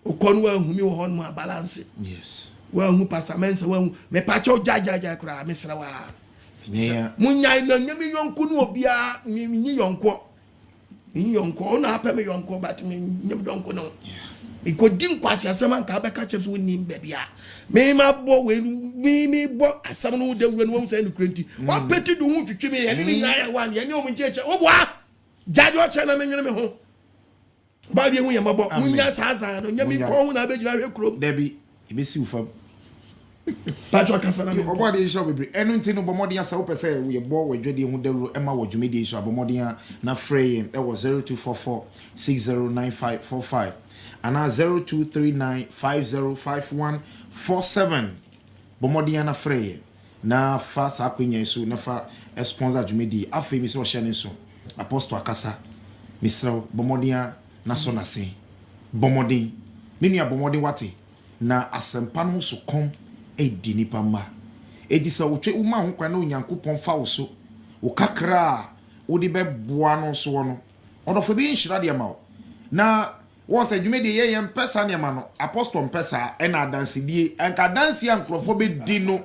Speaker 3: okonu wa humi wo hon ma balance
Speaker 2: yes
Speaker 3: wa hu pastor mensa wa hu me pacho jaja kra mesra wa munya na nyami yonku no obia nyi yonko na apa me yonko but me nyam yonko no iko din kwasi asema nka beka chips woni baby ya me ma bo we me bo asem no de wura no wo say no krenti wa peti du hu twitwi me ye ni nya ya wan ye ni o mu cheche wo bo jadi o che na me nwene me ho ba de hu ye mabo munya saza no nyami ko hu na be gina hwe krom
Speaker 2: debi ibesi ufam
Speaker 3: patro kasana me
Speaker 2: obo de show bebre enu nti no bomodin asa wo pese we bo wadwade hu dawro ema wadwumedi so abomodin na frey e was 0244 609545 ana 0239505147 bomodin na frey na fa sa kwenya so na fa sponsor dwumedi afi mi so hye so apostle akasa misra bomodin na so na se bomodin mini abomodin wate na asempa no so kom edi nipa ma edi sa wotwe uma ho kwa na Nyankopon fa wo so wo kakra wo di be boa no so no odofo bi nhira de ma na wo se dwumedi ye mpesa ne ma no apostle mpesa e na dansidie enka dansi ankrofo be di no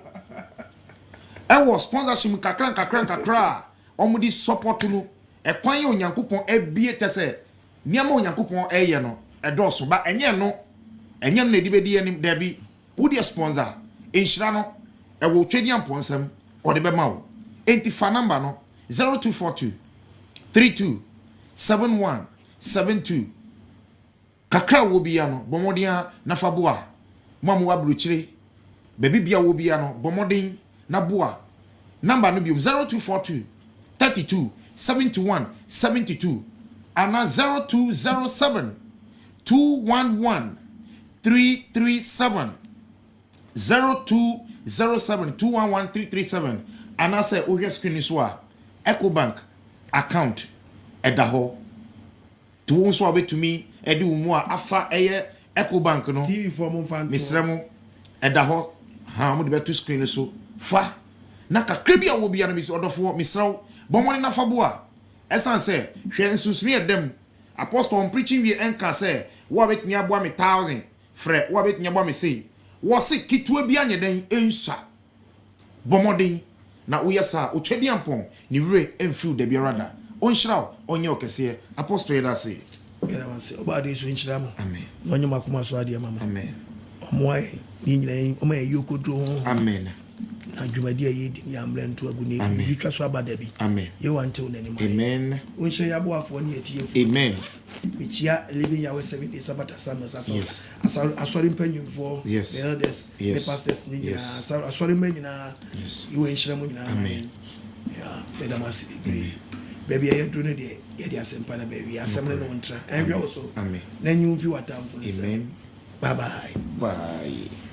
Speaker 2: e wo sponsorship kakra omudi support no e kwan ye Nyankopon ebie tese niam Nyankopon eye no e doso ba enye no na di be di enim da bi wo di sponsor enhira no e wo twedi amponsam o de be ma wo enti fa number no 0242 32 71 72 kakra wo bia no bomodia na fa boa mamu wa bruchire baby bia wo bia no bomodin na boa number no biom 0242 32 71 72 ana 0207 211 337 0207 211 337 ana say ohwe screen so a EcoBank account edaho to won so abetumi edi umu a afa eye EcoBank no
Speaker 3: TV for mo fan
Speaker 2: misremo edaho ha mo de beto screen so fa na kakra bi a wo bia no bi so odofo misraw bomoni na fa bo a esan say hwe nsusuni edem apostle on preaching we enka say wo betumi aboa me 1000 frɛ wo betumi aboa me sei wo se kitua bi anye den ensa bomodin na wo yesa o twedi ampon ni wure emfiu de biarada on shiraw onye okese apostle yeda say
Speaker 3: yeda wan say obade so nchira mo
Speaker 2: amen
Speaker 3: no onye makoma so ade mama
Speaker 2: amen
Speaker 3: omoai ni nyina o ma yokodro ho
Speaker 2: amen
Speaker 3: na dwumadi ayi di ya mrentu aguni bi twa so abada bi
Speaker 2: amen
Speaker 3: ye wante wonani ma
Speaker 2: amen
Speaker 3: on shire yabo afo ni etie
Speaker 2: amen
Speaker 3: Michia living your 7 days Sabbath Sundays asori mpanyimfo the elders the pastors ni asori manyina you in shiramu nyina amen yeah pedamasi baby I do no dey ye dey asempa na baby asemne no ntra enwe also
Speaker 2: amen
Speaker 3: na nyumfi watamfo
Speaker 2: amen
Speaker 3: bye bye
Speaker 2: bye